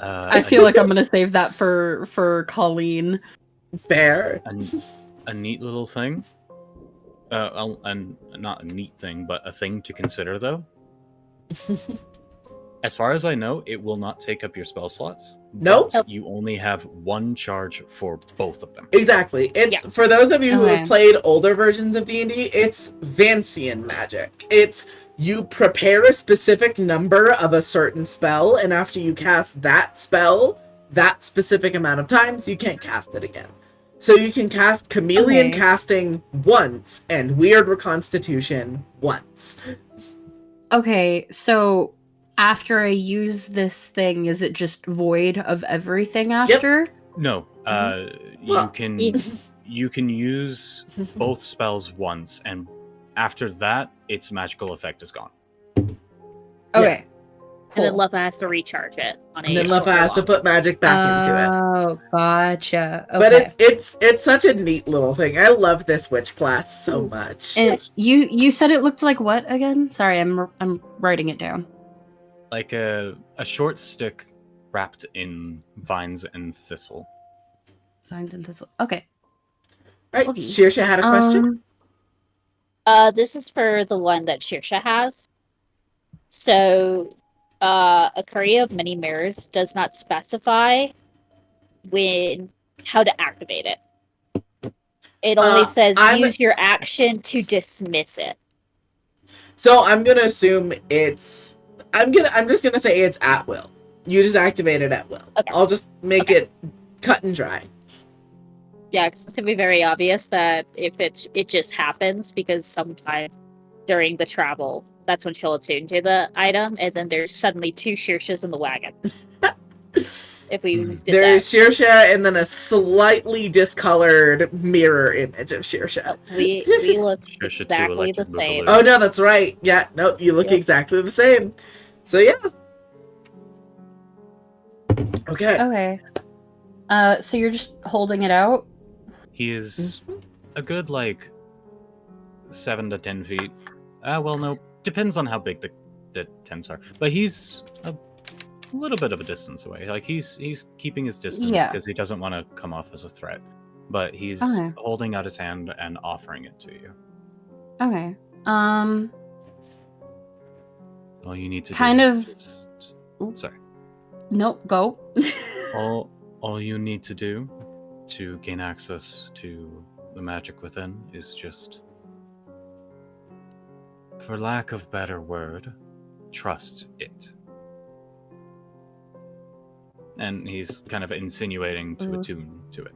I feel like I'm gonna save that for Colleen. Fair. A neat little thing. And not a neat thing, but a thing to consider though. As far as I know, it will not take up your spell slots. Nope. You only have 1 charge for both of them. Exactly. It's for those of you who have played older versions of D&D, it's Vancian magic. It's you prepare a specific number of a certain spell, and after you cast that spell, that specific amount of times, you can't cast it again. So you can cast Chameleon Casting once and Weird Reconstitution once. Okay, so after I use this thing, is it just void of everything after? Yep. No. You can use both spells once, and after that, its magical effect is gone. Okay. And then Cool. Leffa has to recharge it on And then a Leffa has to long put rest. magic back into it. Oh, gotcha. Okay. But it's such a neat little thing. I love this witch class so much. And you said it looked like what again? Sorry, I'm writing it down. Like a short stick wrapped in vines and thistle. Vines and thistle. Okay. Right, Okay. Shearsha had a question? This is for the one that Shirsha has. So, a curry of many mirrors does not specify how to activate it. It only says use your action to dismiss it. So I'm gonna assume it's. I'm just gonna say it's at will. You just activate it at will. Okay. I'll just make it cut and dry. Yeah, because it's gonna be very obvious that if it just happens, because sometimes during the travel, that's when she'll attune to the item, and then there's suddenly 2 Shirshas in the wagon. If we did There's that. Shearsha and then a slightly discolored mirror image of Shearsha. We look Shirsha too, exactly the electric same. boogaloo. Oh no, that's right. Yeah, nope, you look Yep. exactly the same. So yeah. Okay. Okay. So you're just holding it out? He is a good, 7 to 10 feet. Well, no, depends on how big the tents are. But he's a little bit of a distance away. He's keeping his distance because he doesn't want to come off as a threat. But he's holding out his hand and offering it to you. Okay. All you need to Kind do of- is... Sorry. Nope, go. All you need to do to gain access to the magic within is just, for lack of better word, trust it. And he's kind of insinuating to attune to it.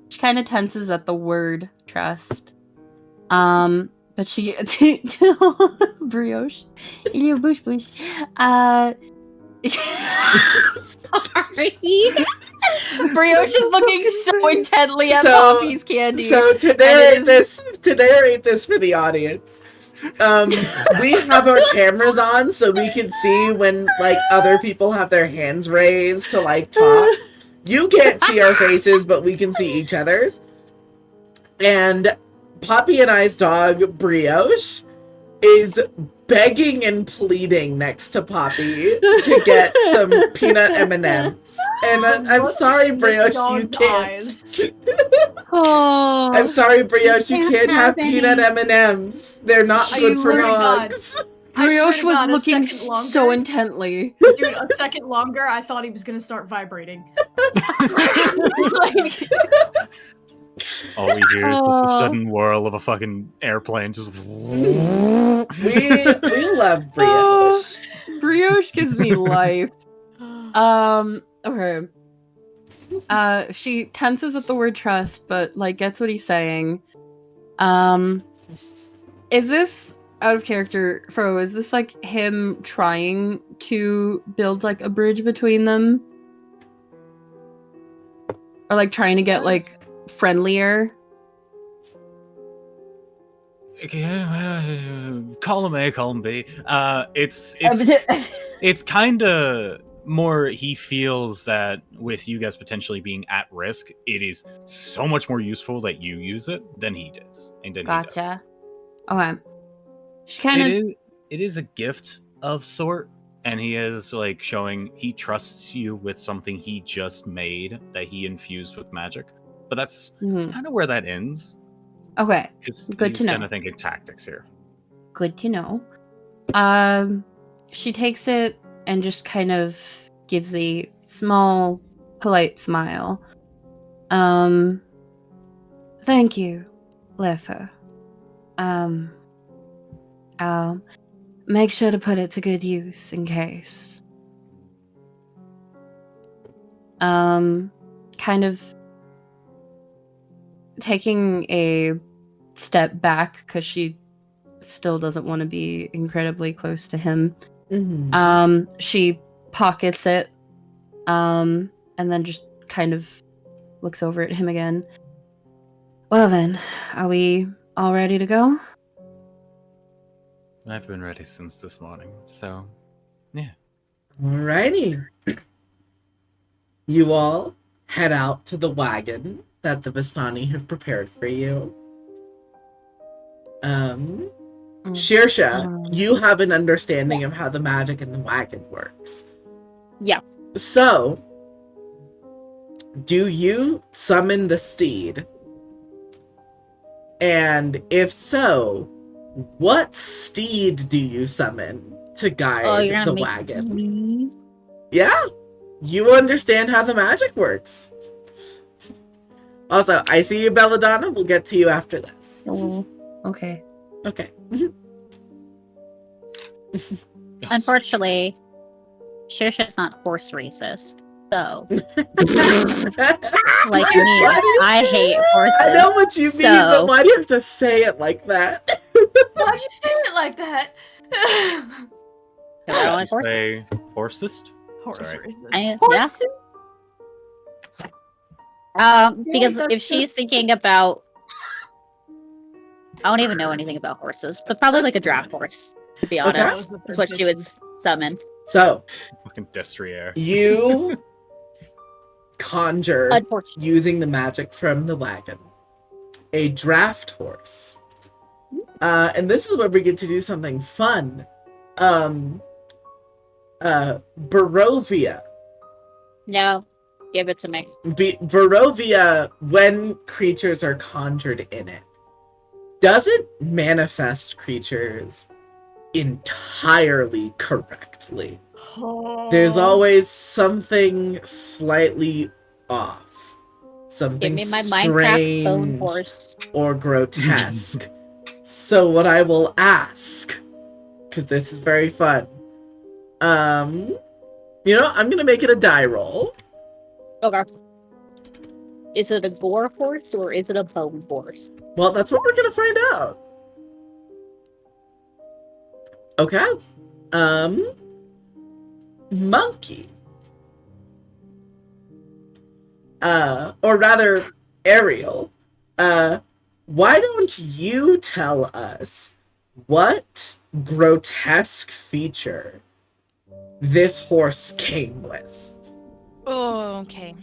She kind of tenses at the word trust. But she brioche. In your bush. Sorry. Brioche is looking so intently at Poppy's candy. So to narrate this for the audience, we have our cameras on so we can see when other people have their hands raised to talk. You can't see our faces, but we can see each other's. And Poppy and I's dog Brioche is begging and pleading next to Poppy to get some peanut M&Ms. And I'm sorry, Brioche, you can't. Oh, I'm sorry, Brioche, you can't have any. peanut M&Ms. They're not I good for swear to God. dogs. Brioche was God, a looking second longer. so intently. Dude, a second longer, I thought he was gonna start vibrating. All we hear is just a sudden whirl of a fucking airplane just... We love Brioche. Brioche gives me life. Okay. She tenses at the word trust, but gets what he's saying. Is this out of character, Fro? Is this him trying to build a bridge between them? Or trying to get friendlier? Column A, column B. It's kind of more he feels that with you guys potentially being at risk, it is so much more useful that you use it than he does. Gotcha. Okay. She kind of... It is a gift of sort, and he is showing he trusts you with something he just made that he infused with magic. But that's kind of where that ends. Okay. Because Good he's to know. kind of thinking tactics here. Good to know. She takes it and just kind of gives a small, polite smile. Thank you, Leffa. I'll make sure to put it to good use in case. Kind of taking a step back because she still doesn't want to be incredibly close to him. She pockets it, and then just kind of looks over at him again. Well then, are we all ready to go? I've been ready since this morning, so yeah. Alrighty. You all head out to the wagon that the Vistani have prepared for you. Shirsha, you have an understanding of how the magic in the wagon works. Yeah. So, do you summon the steed? And if so, what steed do you summon to guide the wagon? Yeah, you understand how the magic works. Also, I see you, Belladonna. We'll get to you after this. Oh, okay. Okay. Unfortunately, Shirsha's not horse racist. So, like me, I hate horses. I know what you mean, but why do you have to say it like that? Why'd you say it like that? I don't like Did you horses. say horsist? Horse Sorry. racist. Yeah. Because if she's thinking about, I don't even know anything about horses, but probably like a draft horse, to be Okay. honest, is what she would summon. So, Fucking Destrier. you conjure, Unfortunately. using the magic from the wagon, a draft horse. And this is where we get to do something fun. Barovia. No, give it to me. Barovia, when creatures are conjured in it, doesn't manifest creatures entirely correctly. There's always something slightly off. Something Give me my Minecraft bone strange horse. or grotesque. So what I will ask, because this is very fun, I'm gonna make it a die roll. Okay. Is it a gore horse or is it a bone horse? Well, that's what we're gonna find out. Okay. Monkey. Or rather, Ariel. Why don't you tell us what grotesque feature this horse came with? Oh, okay.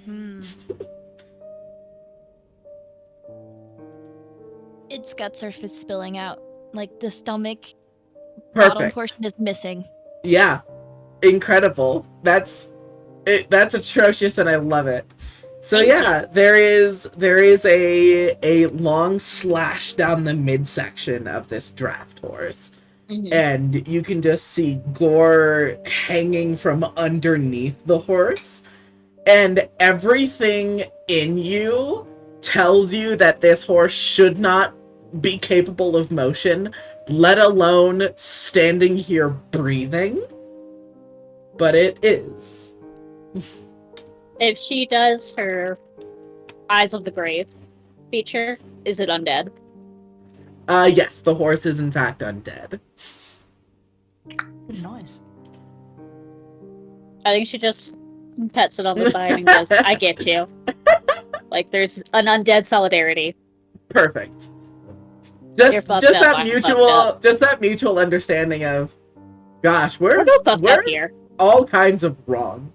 Its guts are spilling out. Like the stomach bottom Perfect. portion is missing. Yeah. Incredible. That's atrocious and I love it. So yeah, there is a long slash down the midsection of this draft horse. And you can just see gore hanging from underneath the horse. And everything in you tells you that this horse should not be capable of motion, let alone standing here breathing. But it is. If she does her Eyes of the Grave feature, is it undead? Yes, the horse is in fact undead. Nice. I think she just pets it on the side and goes, I get you. Like there's an undead solidarity. Perfect. You're Just fucked just up, that I'm mutual understanding of, gosh, We're no fucked up here. all kinds of wrong.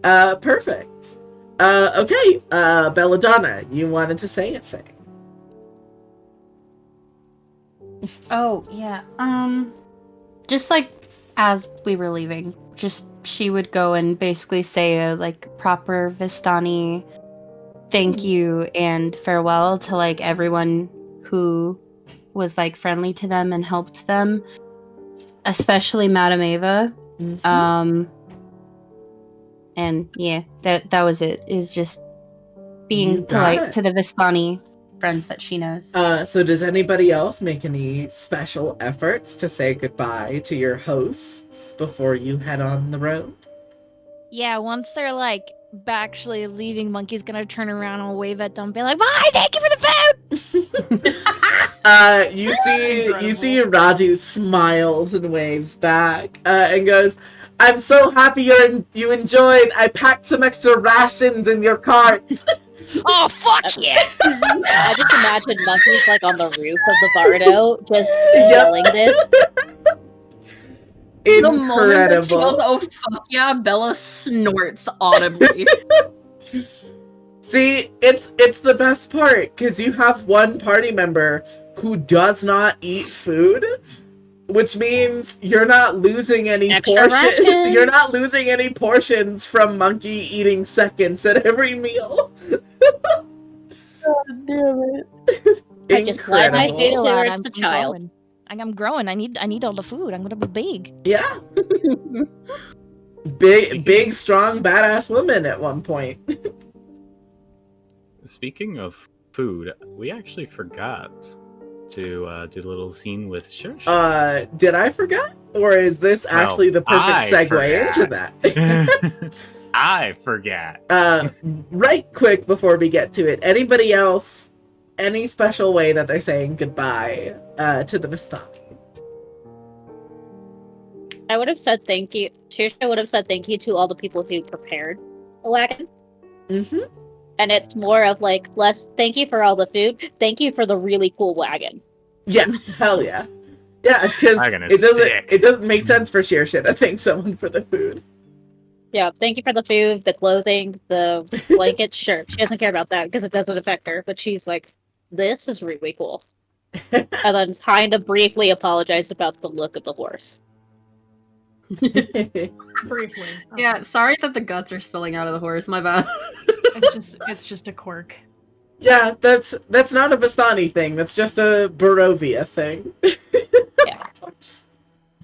Perfect. Okay, Belladonna, you wanted to say a thing. Oh, yeah. Just like as we were leaving, just she would go and basically say a like proper Vistani thank you and farewell to like everyone who was like friendly to them and helped them, especially Madame Ava. And yeah, that was it. Is just being You got polite it. to the Vistani friends that she knows. So does anybody else make any special efforts to say goodbye to your hosts before you head on the road? Yeah, once they're like actually leaving, Monkey's gonna turn around and wave at them and be like, bye, thank you for the food! You see Radu smiles and waves back and goes, I'm so happy you enjoyed. I packed some extra rations in your cart. Oh, fuck yeah! I just imagine monkeys like on the roof of the Bardo, just Yep. yelling this. The moment that she goes, Incredible. "Oh fuck yeah," Bella snorts audibly. See, it's the best part because you have one party member who does not eat food, which means you're not losing any Extra portions. rations. You're not losing any portions from Monkey eating seconds at every meal. God damn it. I just glad my Incredible. food Feel that it's I'm the child. growing. I'm growing. I need all the food. I'm gonna be big. Yeah. Big, strong, badass woman at one point. Speaking of food, we actually forgot to do a little scene with Shush. Did I forget? Or is this actually the perfect I segue into that? I forgot. Right quick before we get to it, anybody else, any special way that they're saying goodbye to the Vistani? I would have said thank you. Saoirse would have said thank you to all the people who prepared the wagon. Mm-hmm. And it's more of like, less thank you for all the food. Thank you for the really cool wagon. Yeah, hell yeah. Yeah, because Wagon is sick. it doesn't make sense for sheer shit. I thank someone for the food. Yeah, thank you for the food, the clothing, the blankets. Sure, she doesn't care about that because it doesn't affect her. But she's like, this is really cool. And then kind of briefly apologized about the look of the horse. Briefly. Yeah, sorry that the guts are spilling out of the horse. My bad. It's just a quirk. Yeah, that's not a Vistani thing. That's just a Barovia thing. Yeah.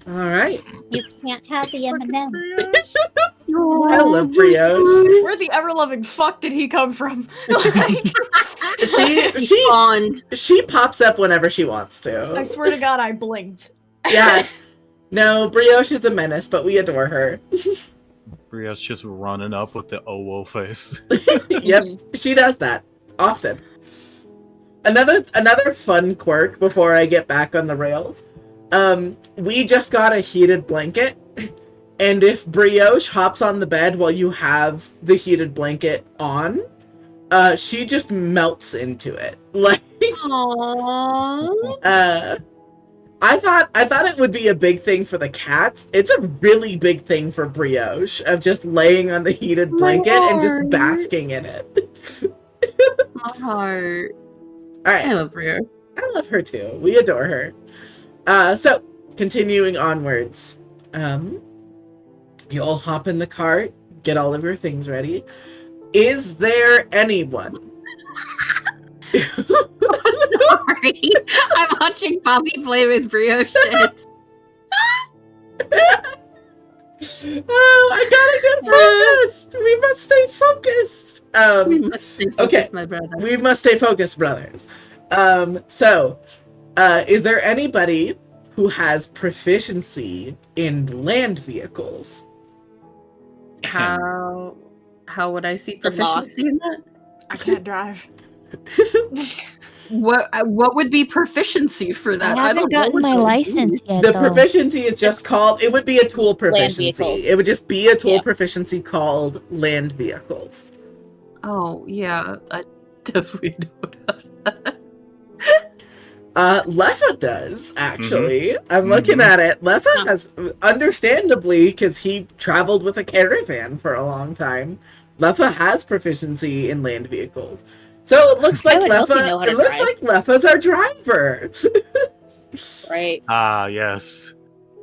All right. You can't have the M&M. I love brioche. Where the ever-loving fuck did he come from? She Bond. she pops up whenever she wants to. I swear to God, I blinked. Yeah. No, brioche is a menace, but we adore her. Bria's just running up with the owo face. Yep, she does that often. Another fun quirk before I get back on the rails. We just got a heated blanket, and if brioche hops on the bed while you have the heated blanket on, she just melts into it. Like, Aww. I thought it would be a big thing for the cats. It's a really big thing for brioche of just laying on the heated blanket and just basking in it. My heart. All right. I love Brio. I love her too. We adore her. So, continuing onwards. You all hop in the cart, get all of your things ready. Is there anyone? Sorry. I'm watching Poppy play with Brio shit. Oh, I gotta get focused! We must stay focused! We must stay focused, Okay. my brother. We must stay focused, brothers. So, is there anybody who has proficiency in land vehicles? How would I see The moth. proficiency in that? I can't drive. What would be proficiency for that? I haven't don't know gotten what my that would license be. yet. The though. proficiency is just called, it would be a tool proficiency. vehicles. It would just be a tool Yeah. proficiency called land vehicles. Oh yeah, I definitely don't have that. Leffa does, actually. I'm looking at it. Leffa has, understandably, because he traveled with a caravan for a long time, Leffa has proficiency in land vehicles. So it looks like would hope you know how to drive. Leffa's our driver. Right. Ah, yes.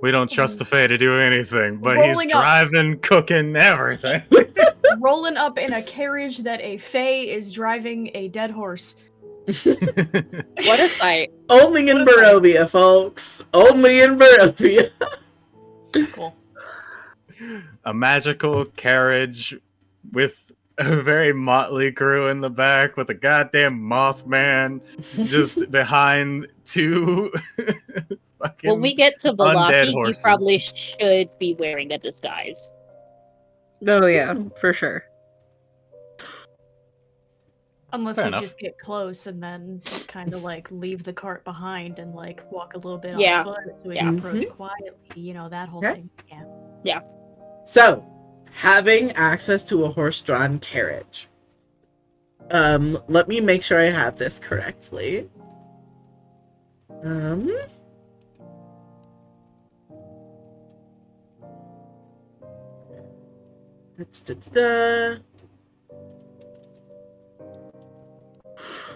We don't trust the Fae to do anything, but Rolling he's up. driving, cooking, everything. Rolling up in a carriage that a fae is driving a dead horse. What a sight. Only in What a sight. Barovia, folks. Only in Barovia. Cool. A magical carriage with a very motley crew in the back with a goddamn Mothman just behind two fucking When we get to undead Velaki, you horses. probably should be wearing a disguise. Oh yeah, for sure. Unless Fair we enough. just get close and then kind of like leave the cart behind and like walk a little bit Yeah. on foot so we Yeah. can approach quietly, you know, that whole Okay. thing. Yeah. So, having access to a horse-drawn carriage. Let me make sure I have this correctly.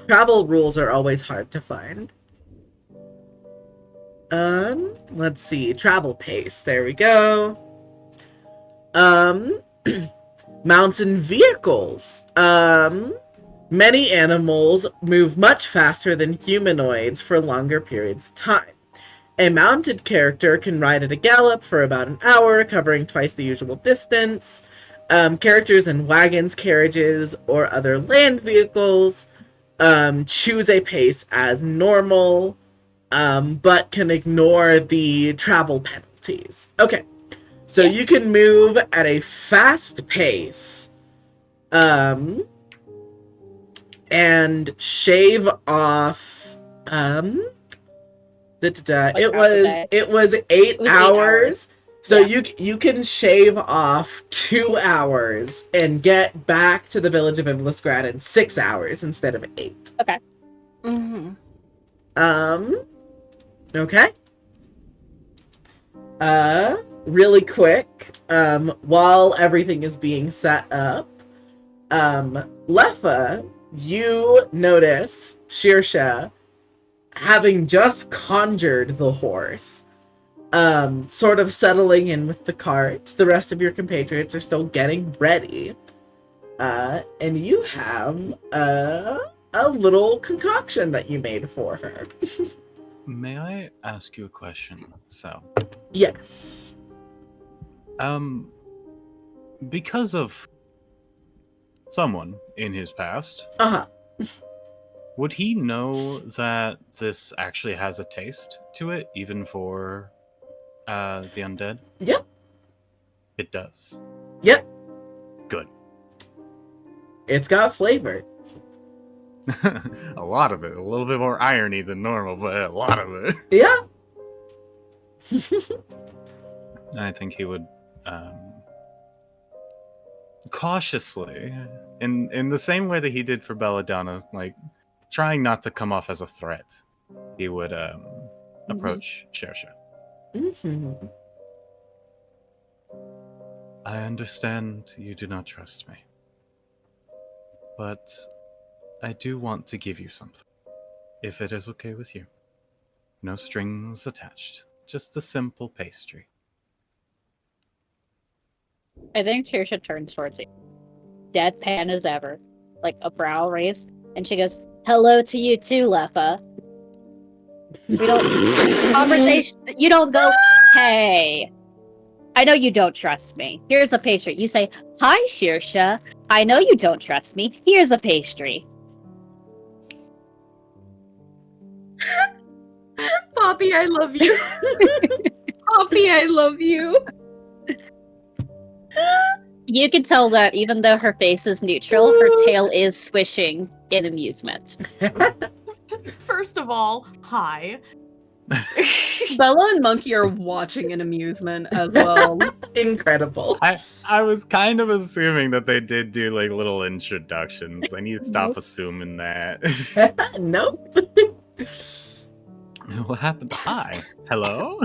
Travel rules are always hard to find. Let's see. Travel pace. There we go. Mountain vehicles. Many animals move much faster than humanoids for longer periods of time. A mounted character can ride at a gallop for about an hour, covering twice the usual distance. Characters in wagons, carriages, or other land vehicles choose a pace as normal, but can ignore the travel penalties. Okay, so you can move at a fast pace, and shave off, it was 8 hours. So you can shave off 2 hours and get back to the village of Ivlisgrad in 6 hours instead of 8. Okay. Okay. Really quick, while everything is being set up, Lefa, you notice Shearsha having just conjured the horse, sort of settling in with the cart. The rest of your compatriots are still getting ready. And you have a little concoction that you made for her. May I ask you a question, Sal? Yes. Because of someone in his past, Uh-huh. would he know that this actually has a taste to it, even for the undead? Yep. It does. Yep. Good. It's got flavor. A lot of it. A little bit more irony than normal, but a lot of it. Yeah. I think he would cautiously, in the same way that he did for Belladonna, like trying not to come off as a threat, he would approach Shersha. Mm-hmm. I understand you do not trust me, but I do want to give you something, if it is okay with you. No strings attached, just a simple pastry. I think Shearsha turns towards you, deadpan as ever, like a brow raised, and she goes, "Hello to you too, Lefa." We don't conversation. You don't go, "Hey, I know you don't trust me. Here's a pastry." You say, "Hi, Shearsha. I know you don't trust me. Here's a pastry." Poppy, I love you. Poppy, I love you. You can tell that even though her face is neutral, her tail is swishing in amusement. First of all, hi. Bella and Monkey are watching in amusement as well. Incredible. I was kind of assuming that they did do like little introductions. I need to stop assuming that. Nope. What happened? Hi. Hello?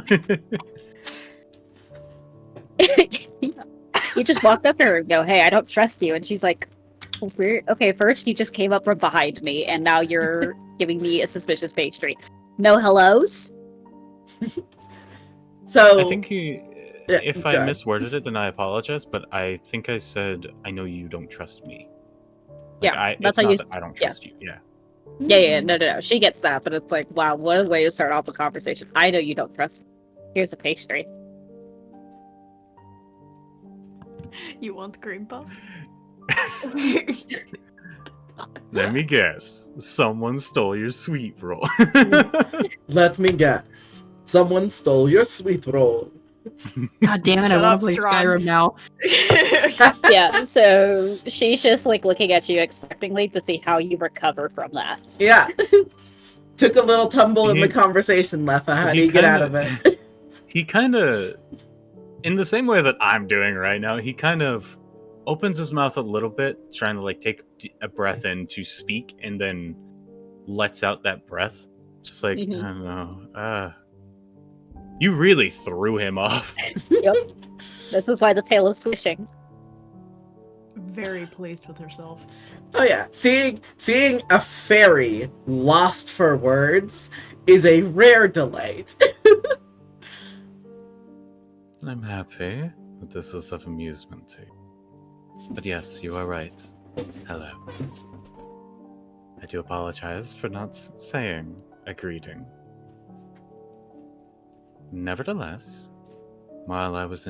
You just walked up to her and go, "Hey, I don't trust you." And she's like, "Okay, first you just came up from behind me, and now you're giving me a suspicious pastry. No hellos?" So I think if I go ahead. misworded it, then I apologize, but I think I said, "I know you don't trust me." Yeah, It's that's how not you- that I don't trust you. Yeah. Yeah, no. She gets that, but it's like, wow, what a way to start off a conversation. "I know you don't trust me. Here's a pastry." You want cream puff? Let me guess. Someone stole your sweet roll. Let me guess. Someone stole your sweet roll. God damn it, Shut I up, want to play Strahd. Skyrim now. Yeah, so she's just like looking at you expectingly to see how you recover from that. Yeah. Took a little tumble in He- the conversation, Lefa. How do he you get out kinda- of it? He kind of, in the same way that I'm doing right now, he kind of opens his mouth a little bit, trying to like take a breath in to speak, and then lets out that breath. Just like, I don't know. You really threw him off. Yep. This is why the tail is swishing. Very pleased with herself. Oh yeah, seeing a fairy lost for words is a rare delight. I'm happy that this is of amusement to you. But yes, you are right. Hello. I do apologize for not saying a greeting. Nevertheless, while I was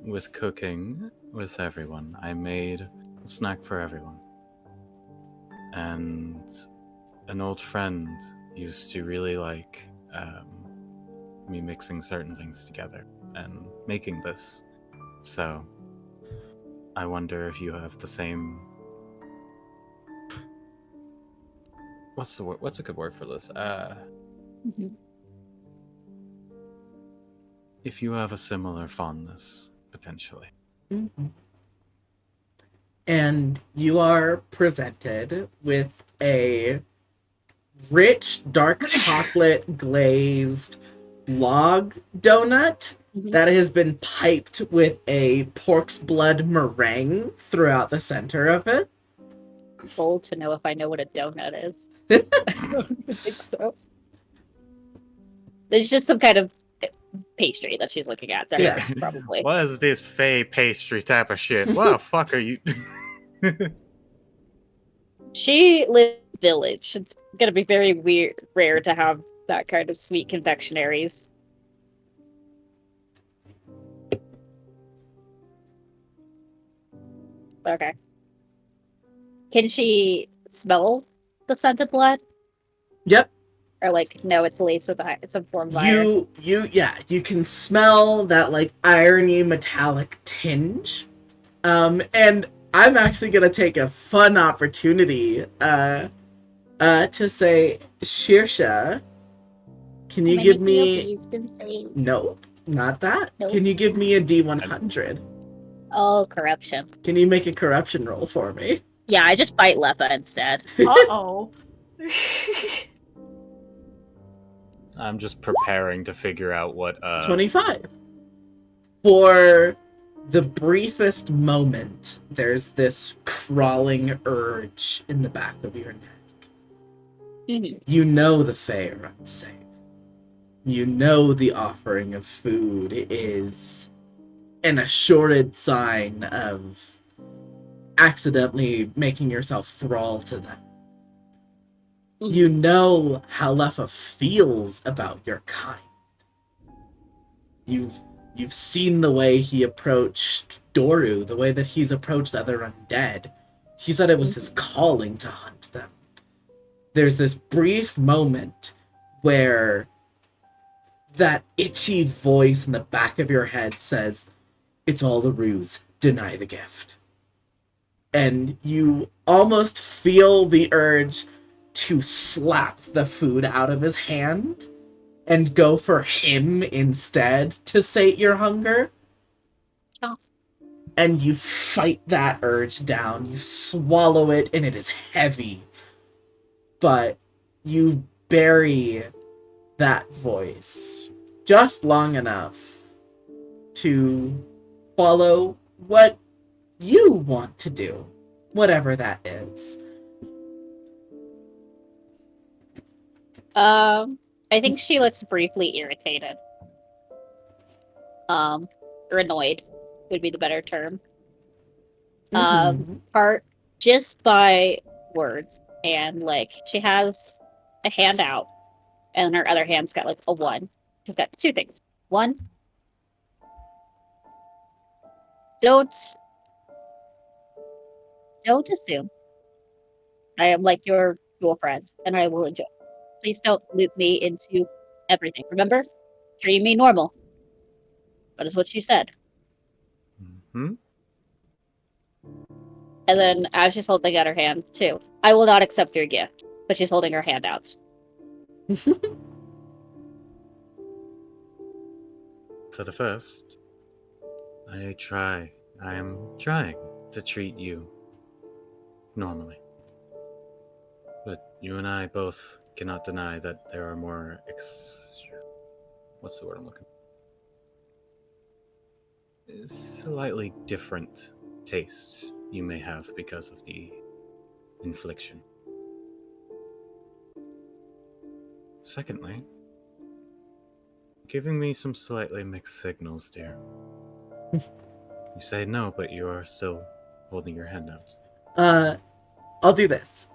with cooking with everyone, I made a snack for everyone. And an old friend used to really like me mixing certain things together and making this. So I wonder if you have the same... What's the word? What's a good word for this? If you have a similar fondness, potentially. Mm-hmm. And you are presented with a rich, dark chocolate glazed log donut that has been piped with a pork's blood meringue throughout the center of it. Bold to know if I know what a donut is. I don't think so. There's just some kind of pastry that she's looking at there, Yeah. probably. What is this fey pastry type of shit? What the fuck are you? She lives in a village. It's gonna be very rare to have that kind of sweet confectionaries. Okay. Can she smell the scented blood? Yep. Or like, no, it's laced with some form of iron. You can smell that like irony metallic tinge. And I'm actually gonna take a fun opportunity to say, Shirsha, can you give me... Nope, not that. Nope. Can you give me a D100? Oh, corruption. Can you make a corruption roll for me? Yeah, I just bite Leppa instead. Uh-oh. I'm just preparing to figure out what 25. For the briefest moment, there's this crawling urge in the back of your neck. You know the Fae are unsafe. You know the offering of food is an assured sign of accidentally making yourself thrall to them. You know how Leffa feels about your kind. You've seen the way he approached Doru, the way that he's approached other undead. He said it was his calling to hunt them. There's this brief moment where that itchy voice in the back of your head says, "It's all a ruse, deny the gift." And you almost feel the urge to slap the food out of his hand and go for him instead to sate your hunger. Oh. And you fight that urge down. You swallow it, and it is heavy. But you bury that voice just long enough to follow what you want to do, whatever that is. I think she looks briefly irritated. Or annoyed would be the better term. Part just by words, and like she has a hand out, and her other hand's got like a 1. She's got 2 things. 1, don't assume I am like your friend, and I will enjoy. Please don't loop me into everything. Remember? Treat me normal. That is what you said. Hmm? And then as she's holding out her hand, too, I will not accept your gift. But she's holding her hand out. For the first, I am trying to treat you normally. But you and I both cannot deny that there are more what's the word I'm looking for? Slightly different tastes you may have because of the infliction. Secondly, giving me some slightly mixed signals, dear. You say no, but you are still holding your hand out. I'll do this.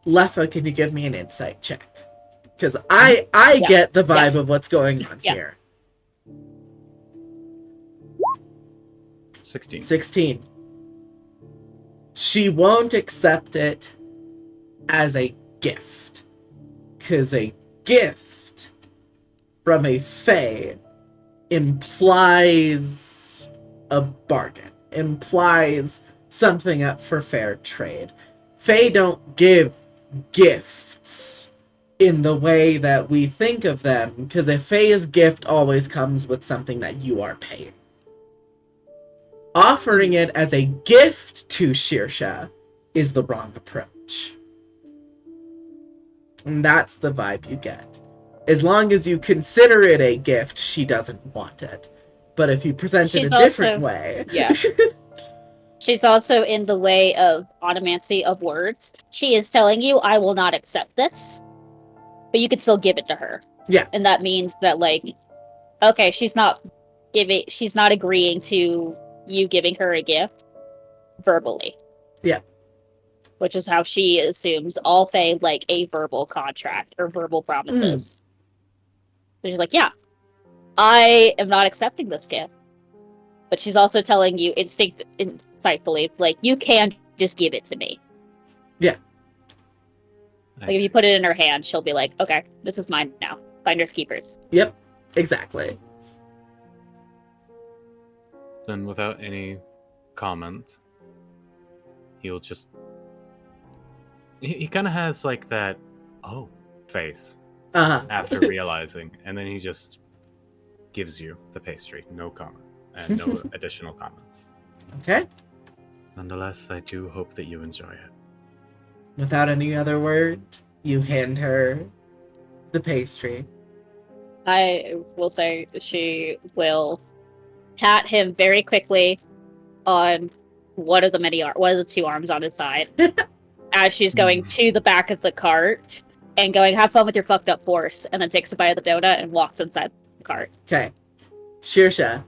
Leffa, can you give me an insight check? Because I get the vibe of what's going on here. 16. 16. She won't accept it as a gift. Because a gift from a fae implies a bargain. Implies something up for fair trade. Fae don't give gifts in the way that we think of them, because a fae's gift always comes with something that you are paying. Offering it as a gift to Shirsha is the wrong approach. And that's the vibe you get. As long as you consider it a gift, she doesn't want it. But if you present it a different way... Yeah. She's also in the way of automancy of words. She is telling you, I will not accept this, but you can still give it to her. Yeah. And that means that, like, okay, she's not agreeing to you giving her a gift verbally. Yeah. Which is how she assumes all fae like a verbal contract or verbal promises. So she's like, yeah, I am not accepting this gift. But she's also telling you insightfully, like, you can just give it to me. Yeah. Like, if you put it in her hand, she'll be like, okay, this is mine now. Finders keepers. Yep, exactly. Then without any comment, he'll just... He kind of has, like, that, oh, face after realizing, and then he just gives you the pastry. No comment. And no additional comments. Okay. Nonetheless, I do hope that you enjoy it. Without any other word, you hand her the pastry. I will say she will pat him very quickly on one of the two arms on his side as she's going to the back of the cart and going, have fun with your fucked up horse, and then takes a bite of the donut and walks inside the cart. Okay. Shirsha.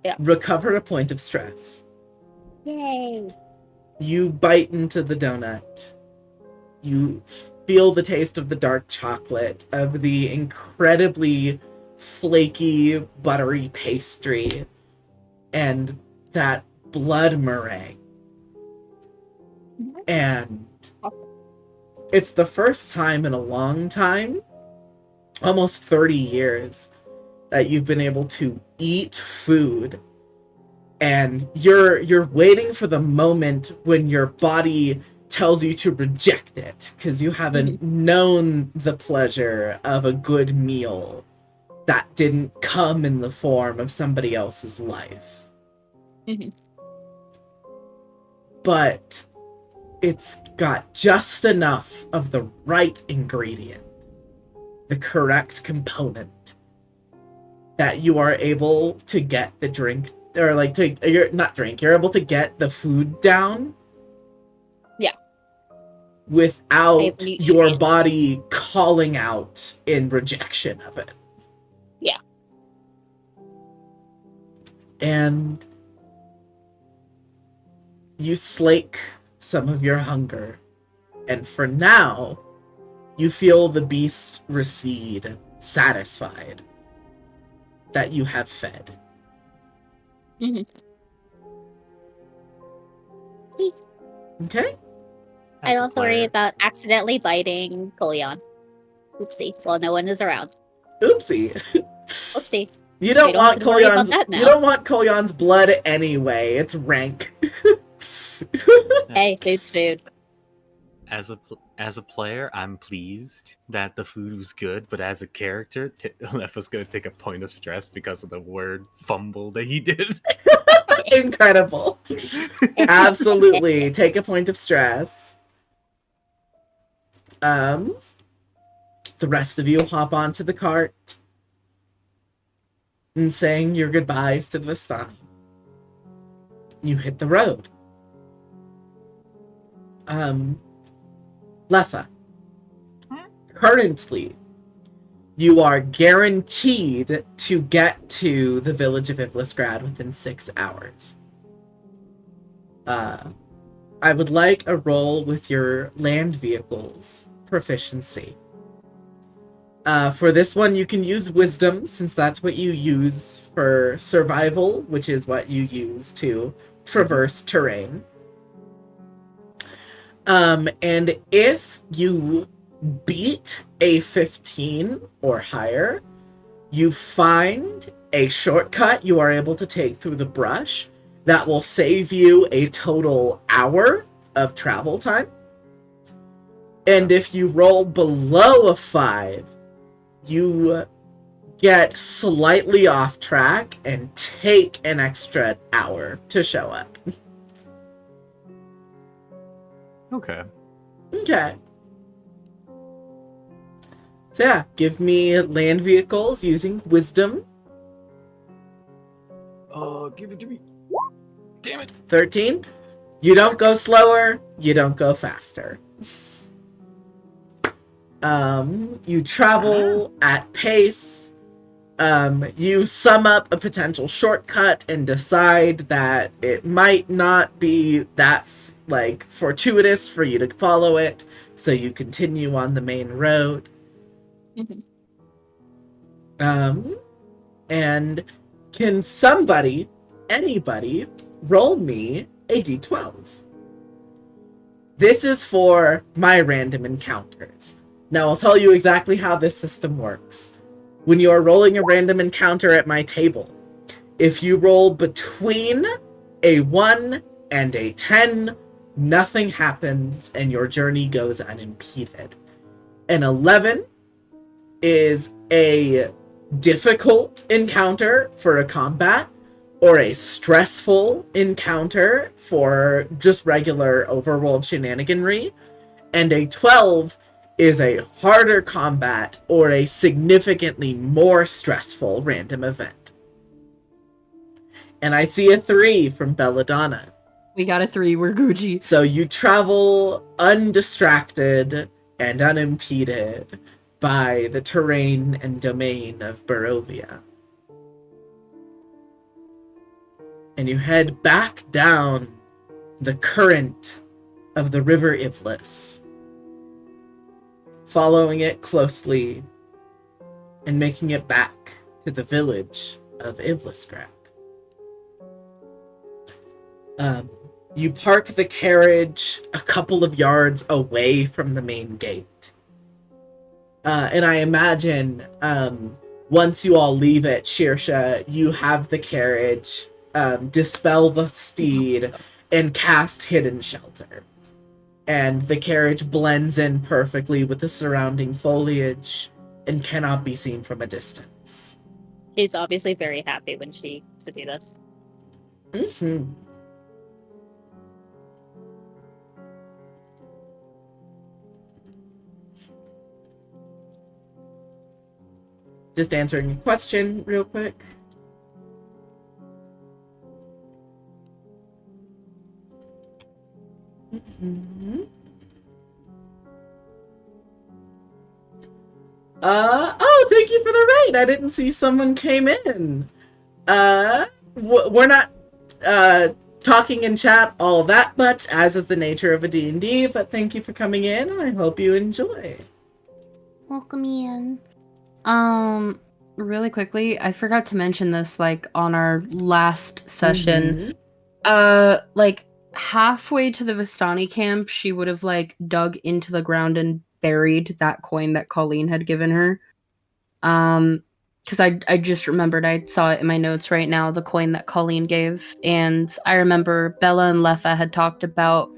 Yeah. Recover a point of stress. Yay! You bite into the donut. You feel the taste of the dark chocolate, of the incredibly flaky, buttery pastry, and that blood meringue. And it's the first time in a long time, almost 30 years, that you've been able to eat food, and you're waiting for the moment when your body tells you to reject it, because you haven't known the pleasure of a good meal that didn't come in the form of somebody else's life. But it's got just enough of the right ingredient, the correct component, that you are able to get the drink, or like you're able to get the food down. Yeah. Without your body calling out in rejection of it. Yeah. And you slake some of your hunger. And for now, you feel the beast recede, satisfied that you have fed. Okay? I don't have to worry about accidentally biting Kolyon. Oopsie. Well, no one is around. Oopsie. Oopsie. You don't want Kolyon's blood anyway. It's rank. Hey, food's food. As a player, I'm pleased that the food was good, but as a character, Lef was going to take a point of stress because of the word fumble that he did. Incredible. Absolutely. Take a point of stress. The rest of you hop onto the cart and saying your goodbyes to the Vistani. You hit the road. Lefa. Currently, you are guaranteed to get to the village of Ivlisgrad within 6 hours. I would like a roll with your land vehicles proficiency. For this one, you can use wisdom, since that's what you use for survival, which is what you use to traverse terrain. And if you beat a 15 or higher, you find a shortcut you are able to take through the brush that will save you a total hour of travel time. And if you roll below a 5, you get slightly off track and take an extra hour to show up. Okay. Okay. So yeah, give me land vehicles using wisdom. Give it to me. Damn it. 13. You don't go slower, you don't go faster. You travel at pace. You sum up a potential shortcut and decide that it might not be that fortuitous for you to follow it, so you continue on the main road. And can anybody roll me a d12? This is for my random encounters. Now, I'll tell you exactly how this system works. When you are rolling a random encounter at my table, if you roll between a 1 and a 10, nothing happens and your journey goes unimpeded. An 11 is a difficult encounter for a combat, or a stressful encounter for just regular overworld shenaniganry, and a 12 is a harder combat or a significantly more stressful random event. And I see a 3 from Belladonna. We got a 3, we're Gucci. So you travel undistracted and unimpeded by the terrain and domain of Barovia. And you head back down the current of the River Ivlis, following it closely and making it back to the village of Ivlisgrad. You park the carriage a couple of yards away from the main gate. And I imagine once you all leave it, Shirsha, you have the carriage dispel the steed and cast Hidden Shelter. And the carriage blends in perfectly with the surrounding foliage and cannot be seen from a distance. She's obviously very happy when she gets to do this. Mm-hmm. Just answering a question real quick. Mm-hmm. Thank you for the raid. I didn't see someone came in. We're not talking in chat all that much, as is the nature of a D&D, but thank you for coming in, and I hope you enjoy. Welcome in. Really quickly, I forgot to mention this, on our last session. Mm-hmm. Halfway to the Vistani camp, she would have, dug into the ground and buried that coin that Colleen had given her. Because I just remembered, I saw it in my notes right now, the coin that Colleen gave. And I remember Bella and Lefa had talked about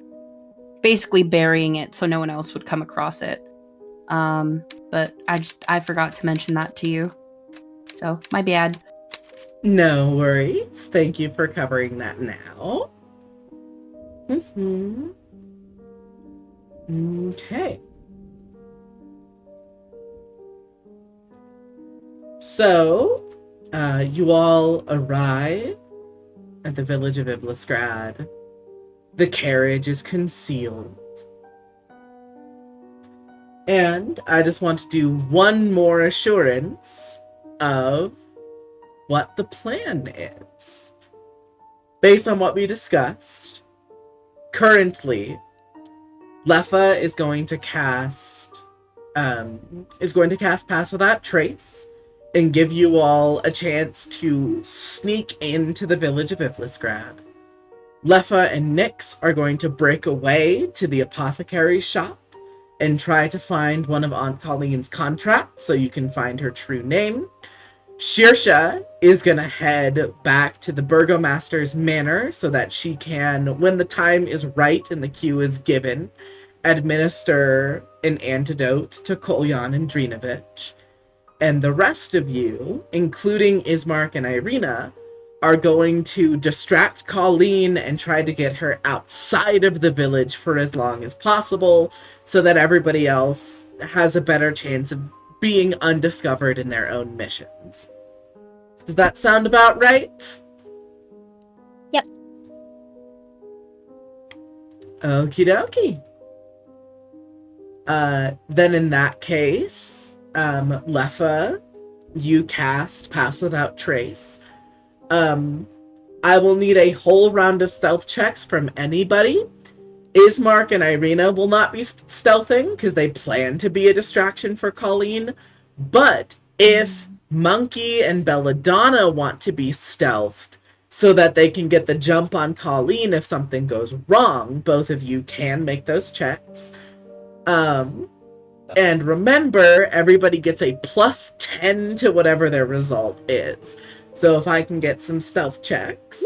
basically burying it so no one else would come across it. But I forgot to mention that to you. So, my bad. No worries. Thank you for covering that now. Mm-hmm. Okay. So, you all arrive at the village of Iblisgrad. The carriage is concealed. And I just want to do one more assurance of what the plan is. Based on what we discussed, currently, Lefa is going to cast Pass Without Trace and give you all a chance to sneak into the village of Iblisgrad. Lefa and Nyx are going to break away to the apothecary's shop and try to find one of Aunt Colleen's contracts so you can find her true name. Shirsha is going to head back to the Burgomaster's manor so that she can, when the time is right and the cue is given, administer an antidote to Kolyan and Drinovich. And the rest of you, including Ismark and Irina, are going to distract Colleen and try to get her outside of the village for as long as possible so that everybody else has a better chance of being undiscovered in their own missions. Does that sound about right? Yep. Okie dokie. Then in that case, Lefa, you cast Pass Without Trace. I will need a whole round of stealth checks from anybody. Ismark and Irina will not be stealthing because they plan to be a distraction for Colleen. But if Monkey and Belladonna want to be stealthed so that they can get the jump on Colleen if something goes wrong, both of you can make those checks. And remember, everybody gets a plus 10 to whatever their result is. So if I can get some stealth checks.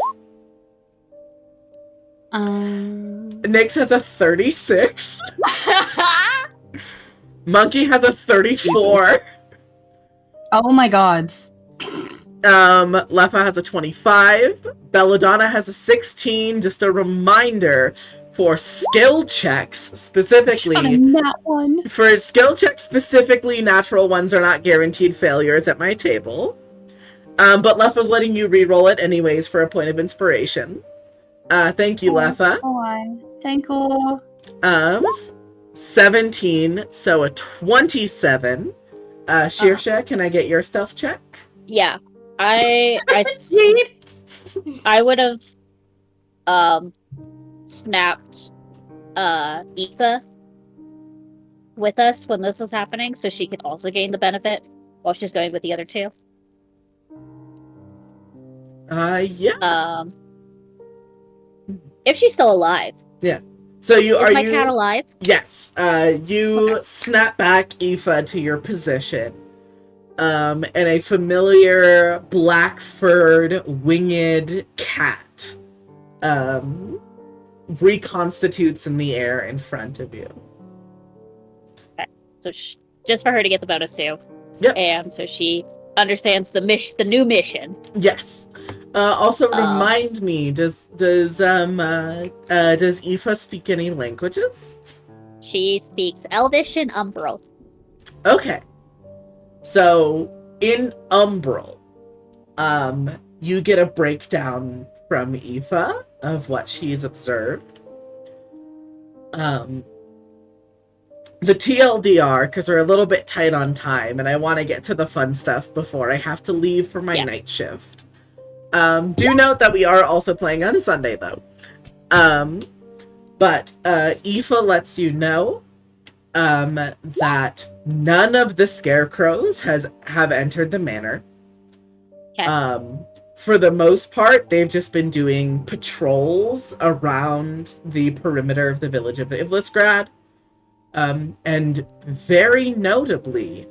Nyx has a 36. Monkey has a 34. Oh my gods. Lefa has a 25. Belladonna has a 16. Just a reminder, for skill checks specifically, natural ones are not guaranteed failures at my table. But Lefa's letting you re-roll it anyways for a point of inspiration. Thank you, Lefa. Thank you. 17, so a 27. Shirsha, can I get your stealth check? Yeah. I would have snapped Aoife with us when this was happening, so she could also gain the benefit while she's going with the other two. Yeah. If she's still alive. Yeah. So Is my cat alive? Yes. You snap back Aoife to your position. And a familiar black-furred winged cat reconstitutes in the air in front of you. Okay. So just for her to get the bonus too. Yep. And so she understands the new mission. Yes. Also, remind me, does Aoife speak any languages? She speaks Elvish and Umbral. Okay. So, in Umbral, you get a breakdown from Aoife of what she's observed. The TLDR, because we're a little bit tight on time, and I want to get to the fun stuff before I have to leave for my night shift. Do note that we are also playing on Sunday, though. But Aoife lets you know that none of the scarecrows have entered the manor. Okay. For the most part, they've just been doing patrols around the perimeter of the village of Iblisgrad. And very notably,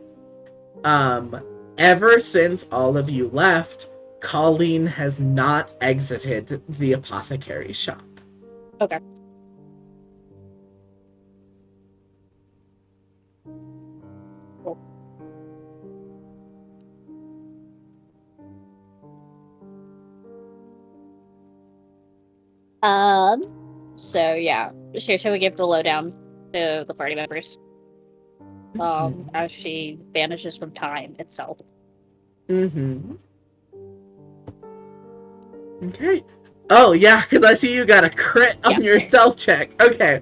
ever since all of you left, Colleen has not exited the apothecary shop. Okay. Cool. So yeah, shall we give the lowdown to the party members? As she vanishes from time itself. Mm-hmm. Okay. Oh, yeah, because I see you got a crit on your stealth check. Okay.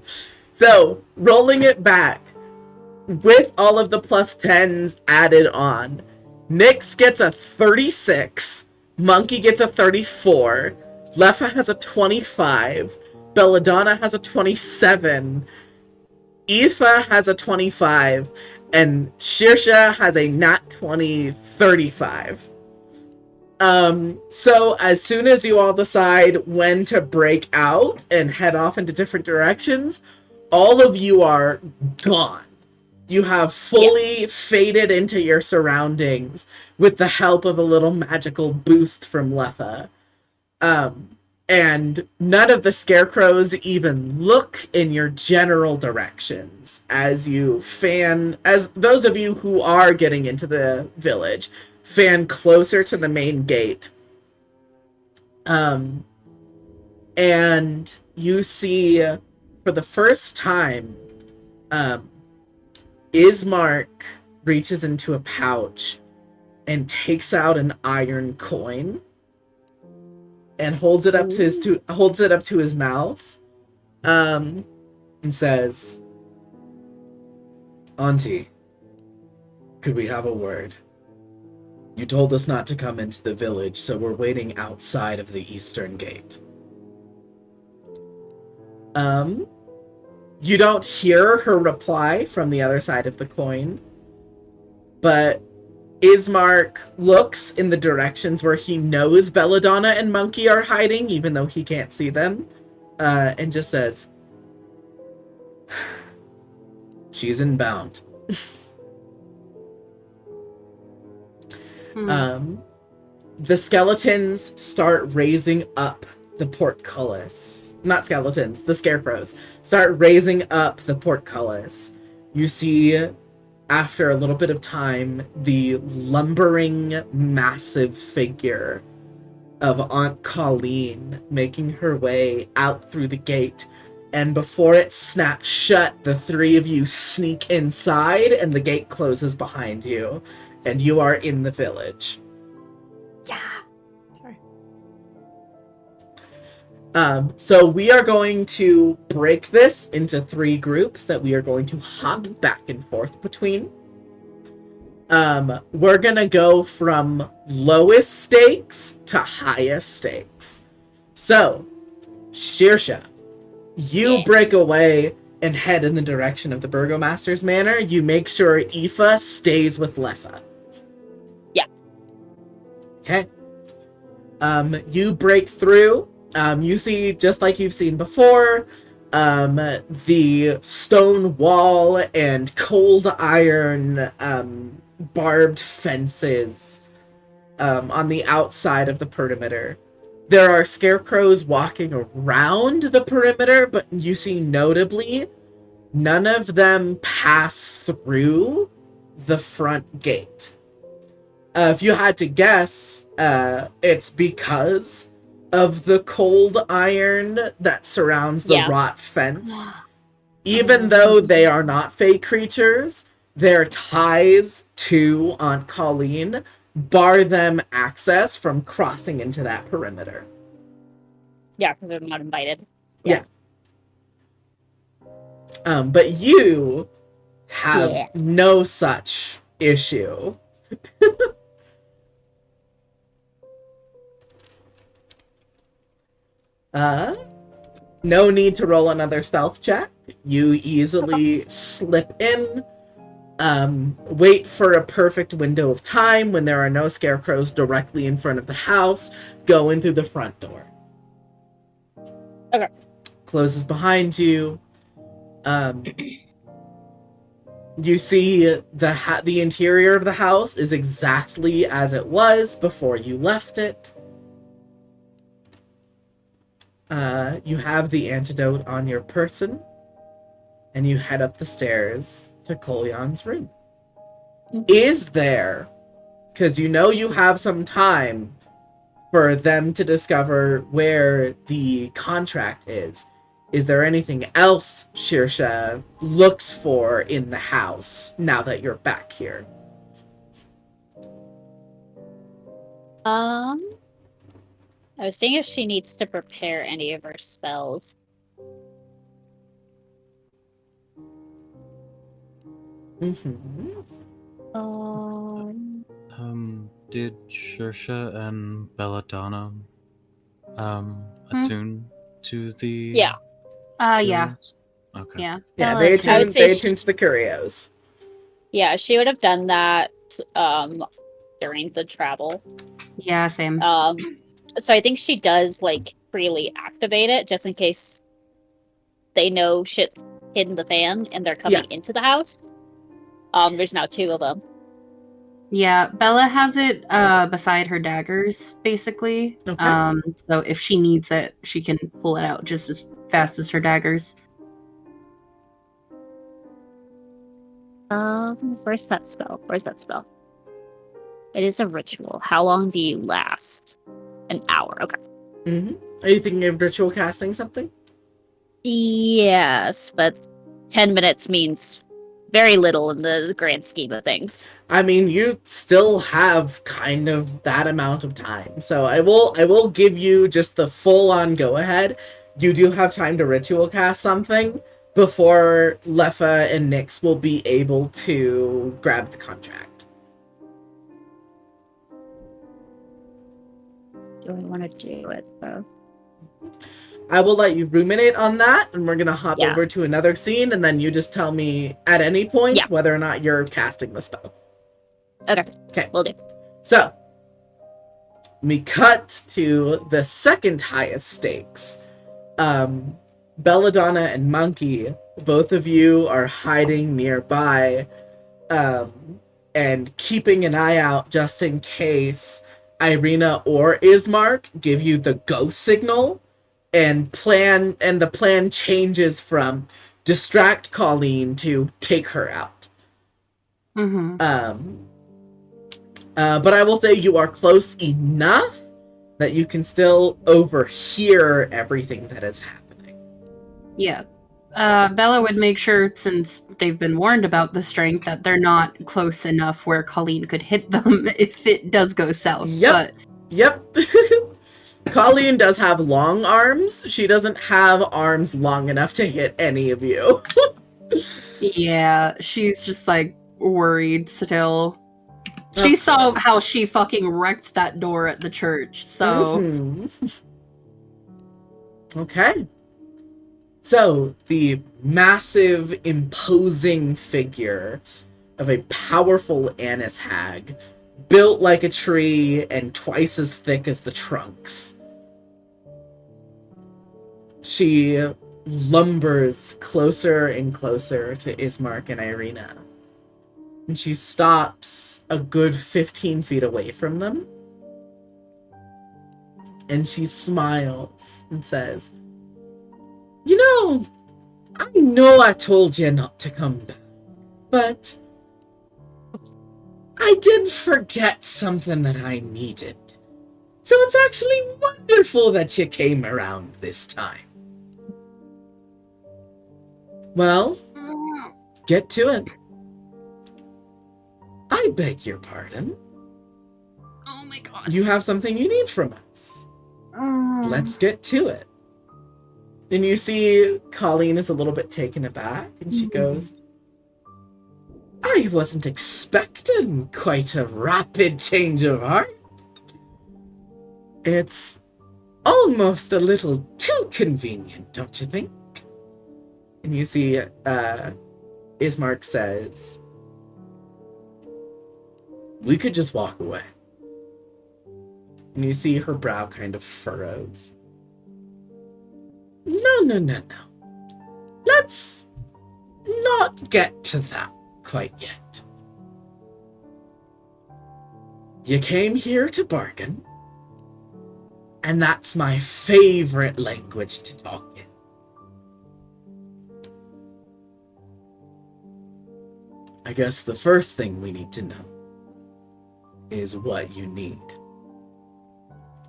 So, rolling it back, with all of the plus 10s added on, Nyx gets a 36, Monkey gets a 34, Lefa has a 25, Belladonna has a 27, Aoife has a 25, and Shirsha has a nat 20 35. So as soon as you all decide when to break out and head off into different directions, all of you are gone. You have fully faded into your surroundings with the help of a little magical boost from Lefa. And none of the scarecrows even look in your general directions as those of you who are getting into the village fan closer to the main gate. And you see for the first time, Ismark reaches into a pouch and takes out an iron coin and holds it up to his mouth, and says, "Auntie, could we have a word? You told us not to come into the village, so we're waiting outside of the eastern gate." You don't hear her reply from the other side of the coin, but Ismark looks in the directions where he knows Belladonna and Monkey are hiding, even though he can't see them, and just says, "She's inbound." The skeletons start raising up the portcullis. Not skeletons, the scarecrows start raising up the portcullis. You see, after a little bit of time, the lumbering, massive figure of Aunt Colleen making her way out through the gate. And before it snaps shut, the three of you sneak inside and the gate closes behind you. And you are in the village. Yeah. Sorry. So we are going to break this into 3 groups that we are going to hop back and forth between. We're gonna go from lowest stakes to highest stakes. So, Shirsha, you break away and head in the direction of the Burgomaster's Manor. You make sure Aoife stays with Lefa. Yeah. Okay. You break through. You see, just like you've seen before, the stone wall and cold iron barbed fences on the outside of the perimeter. There are scarecrows walking around the perimeter, but you see notably none of them pass through the front gate. If you had to guess, it's because of the cold iron that surrounds the wrought fence. Even though they are not fey creatures, their ties to Aunt Colleen bar them access from crossing into that perimeter. Yeah, because they're not invited. Yeah. But you have no such issue. No need to roll another stealth check. You easily slip in. Wait for a perfect window of time when there are no scarecrows directly in front of the house. Go in through the front door. Okay. Closes behind you. You see the interior of the house is exactly as it was before you left it. You have the antidote on your person, and you head up the stairs to Kolyan's room. Is there, because you know you have some time for them to discover where the contract is. Is there anything else Shirsha looks for in the house now that you're back here? I was seeing if she needs to prepare any of her spells. Mm-hmm. Did Shirsha and Belladonna attune to the Yeah. curios? Okay. Yeah. Yeah, Bella they attuned. I would attune, say they attune to the curios. Yeah, she would have done that during the travel. Yeah, same. So I think she does like freely activate it just in case they know shit's hidden the fan and they're coming into the house. There's now 2 of them. Yeah, Bella has it beside her daggers, basically. Okay. So if she needs it, she can pull it out just as fast as her daggers. Where's that spell? It is a ritual. How long do you last? An hour. Okay. Mm-hmm. Are you thinking of ritual casting something? Yes, but 10 minutes means very little in the grand scheme of things. I mean, you still have kind of that amount of time. So I will give you just the full-on go-ahead. You do have time to ritual cast something before Leffa and Nyx will be able to grab the contract. Do I want to do it, though? I will let you ruminate on that, and we're going to hop Yeah. over to another scene, and then you just tell me at any point Yeah. whether or not you're casting the spell. Okay, will do. So, we cut to the second highest stakes. Belladonna and Monkey, both of you are hiding nearby, and keeping an eye out just in case Irina or Ismark give you the go signal, and the plan changes from distract Colleen to take her out. Mm-hmm. But I will say you are close enough that you can still overhear everything that is happening. Yeah. Bella would make sure, since they've been warned about the strength, that they're not close enough where Colleen could hit them if it does go south. Yep. Colleen does have long arms. She doesn't have arms long enough to hit any of you. Yeah, she's just like worried still. She saw how she fucking wrecked that door at the church, so... Mm-hmm. Okay. So, the massive, imposing figure of a powerful Annis hag, built like a tree and twice as thick as the trunks. She lumbers closer and closer to Ismark and Irina. And she stops a good 15 feet away from them. And she smiles and says, I know I told you not to come back, but I did forget something that I needed. So it's actually wonderful that you came around this time. Well, get to it. I beg your pardon. Oh my god. You have something you need from us. Let's get to it. And you see Colleen is a little bit taken aback, and she goes, I wasn't expecting quite a rapid change of heart. It's almost a little too convenient, don't you think? And you see Ismark says, we could just walk away. And you see her brow kind of furrows. No. Let's not get to that quite yet. You came here to bargain, and that's my favorite language to talk in. I guess the first thing we need to know is what you need.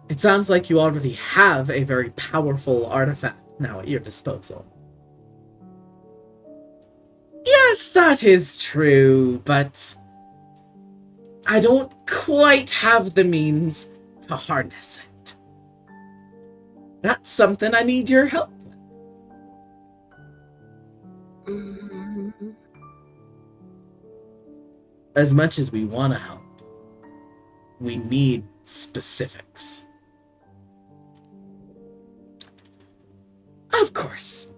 It sounds like you already have a very powerful artifact now at your disposal. Yes, that is true, but I don't quite have the means to harness it. That's something I need your help with. As much as we want to help, we need specifics. Of course.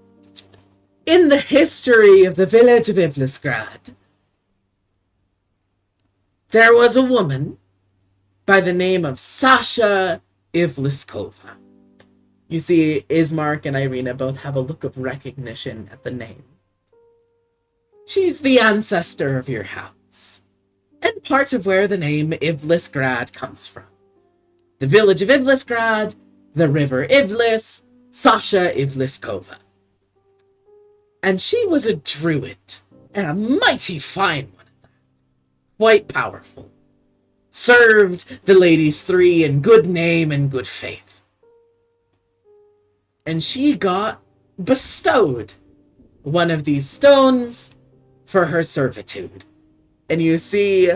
In the history of the village of Ivlisgrad, there was a woman by the name of Sasha Ivliskova. You see, Ismark and Irina both have a look of recognition at the name. She's the ancestor of your house, and part of where the name Ivlisgrad comes from. The village of Ivlisgrad, the river Ivlis, Sasha Ivliskova. And she was a druid, and a mighty fine one at that. Quite powerful. Served the ladies three in good name and good faith. And she got bestowed one of these stones for her servitude. And you see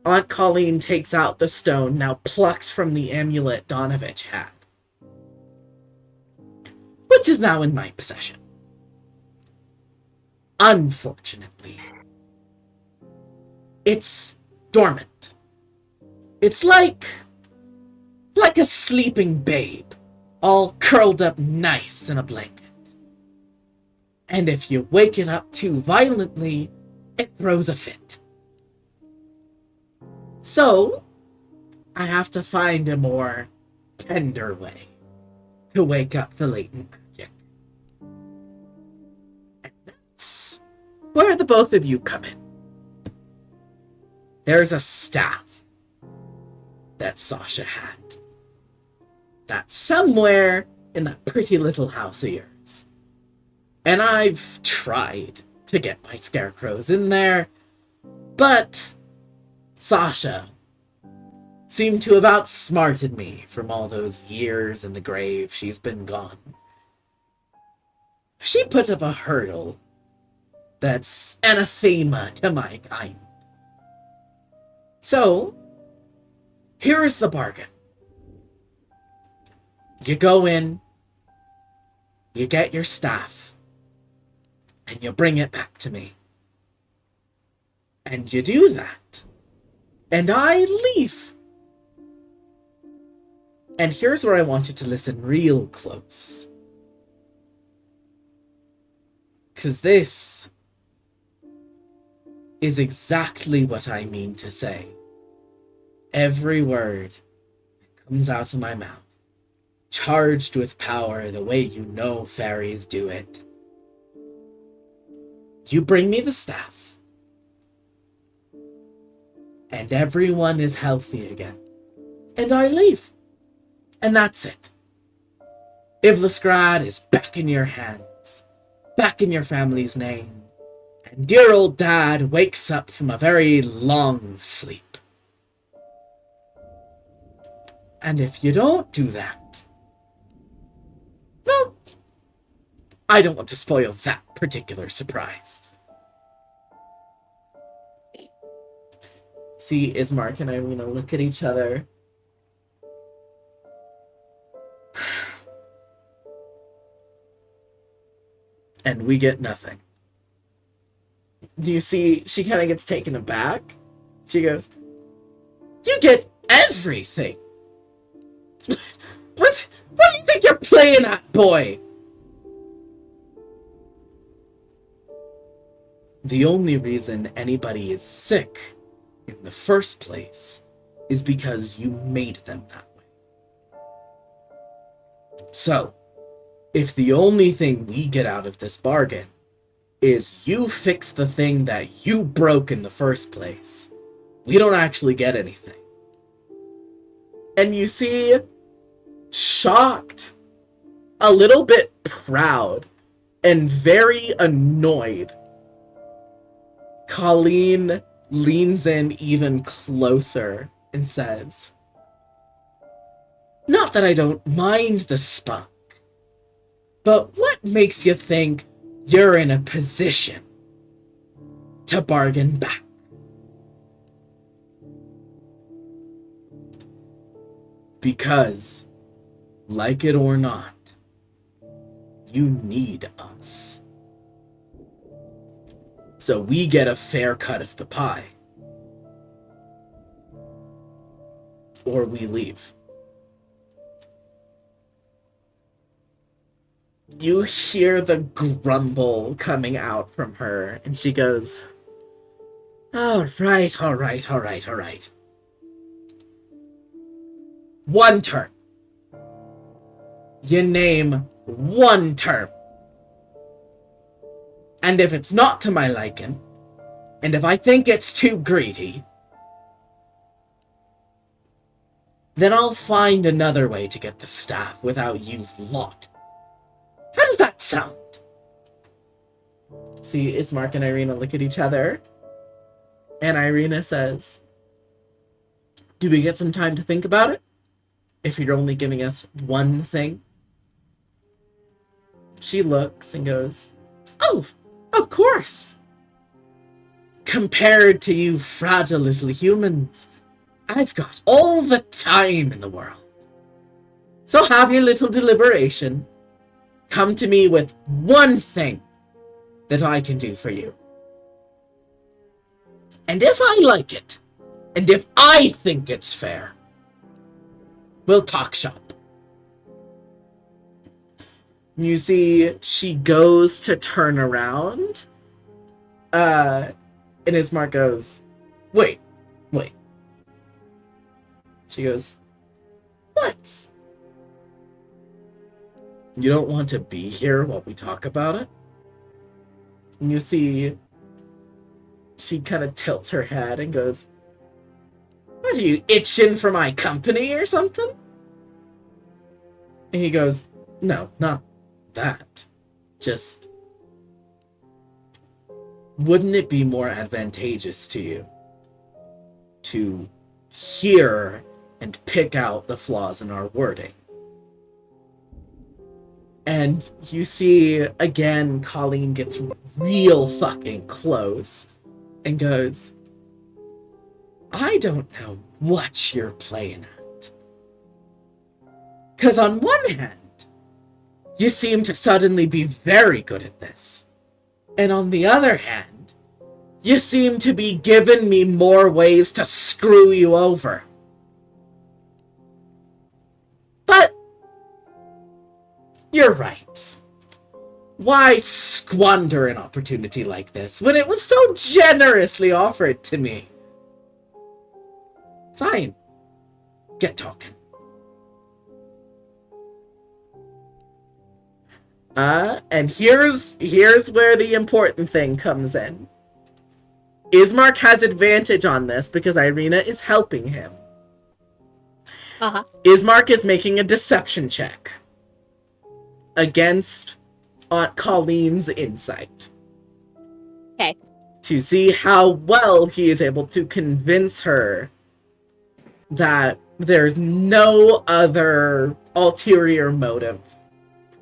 Aunt Colleen takes out the stone, now plucked from the amulet Donovich had, which is now in my possession. Unfortunately, it's dormant. It's like a sleeping babe, all curled up nice in a blanket. And if you wake it up too violently, it throws a fit. So, I have to find a more tender way to wake up the latent magic. And that's where the both of you come in. There's a staff that Sasha had. That's somewhere in that pretty little house of yours. And I've tried to get my scarecrows in there, but Sasha seemed to have outsmarted me from all those years in the grave she's been gone. She put up a hurdle that's anathema to my kind. So, here's the bargain. You go in, you get your staff, and you bring it back to me. And you do that, and I leave. And here's where I want you to listen real close. 'Cause this is exactly what I mean to say. Every word that comes out of my mouth, charged with power the way you know fairies do it. You bring me the staff, and everyone is healthy again. And I leave. And that's it. Ivlisgrad is back in your hands, back in your family's name, and dear old Dad wakes up from a very long sleep. And if you don't do that, well, I don't want to spoil that particular surprise. See, Ismark and Irina look at each other. And we get nothing. Do you see, she kind of gets taken aback. She goes, "You get everything. What do you think you're playing at, boy?" The only reason anybody is sick in the first place is because you made them that way. So, if the only thing we get out of this bargain is you fix the thing that you broke in the first place, we don't actually get anything. And you see, shocked, a little bit proud, and very annoyed, Colleen leans in even closer and says, Not that I don't mind the spunk, but what makes you think you're in a position to bargain back? Because, like it or not, you need us. So we get a fair cut of the pie. Or we leave. You hear the grumble coming out from her, and she goes, all right. One turn. You name one term. And if it's not to my liking, and if I think it's too greedy, then I'll find another way to get the staff without you lot. How does that sound? See, Ismark and Irina look at each other, and Irina says, do we get some time to think about it? If you're only giving us one thing? She looks and goes, oh, of course. Compared to you fragile little humans, I've got all the time in the world. So have your little deliberation. Come to me with one thing that I can do for you. And if I like it, and if I think it's fair, we'll talk shop. You see, she goes to turn around, and Ismark goes, wait. She goes, what? You don't want to be here while we talk about it? And you see, she kind of tilts her head and goes, what are you, itching for my company or something? And he goes, no, not that. Just, wouldn't it be more advantageous to you to hear and pick out the flaws in our wording? And you see, again, Colleen gets real fucking close and goes, I don't know what you're playing at. 'Cause on one hand, you seem to suddenly be very good at this. And on the other hand, you seem to be giving me more ways to screw you over. But you're right. Why squander an opportunity like this when it was so generously offered to me? Fine. Get talking. And here's where the important thing comes in. Ismark has advantage on this because Irina is helping him. Uh-huh. Ismark is making a deception check against Aunt Colleen's insight. Okay. To see how well he is able to convince her that there's no other ulterior motive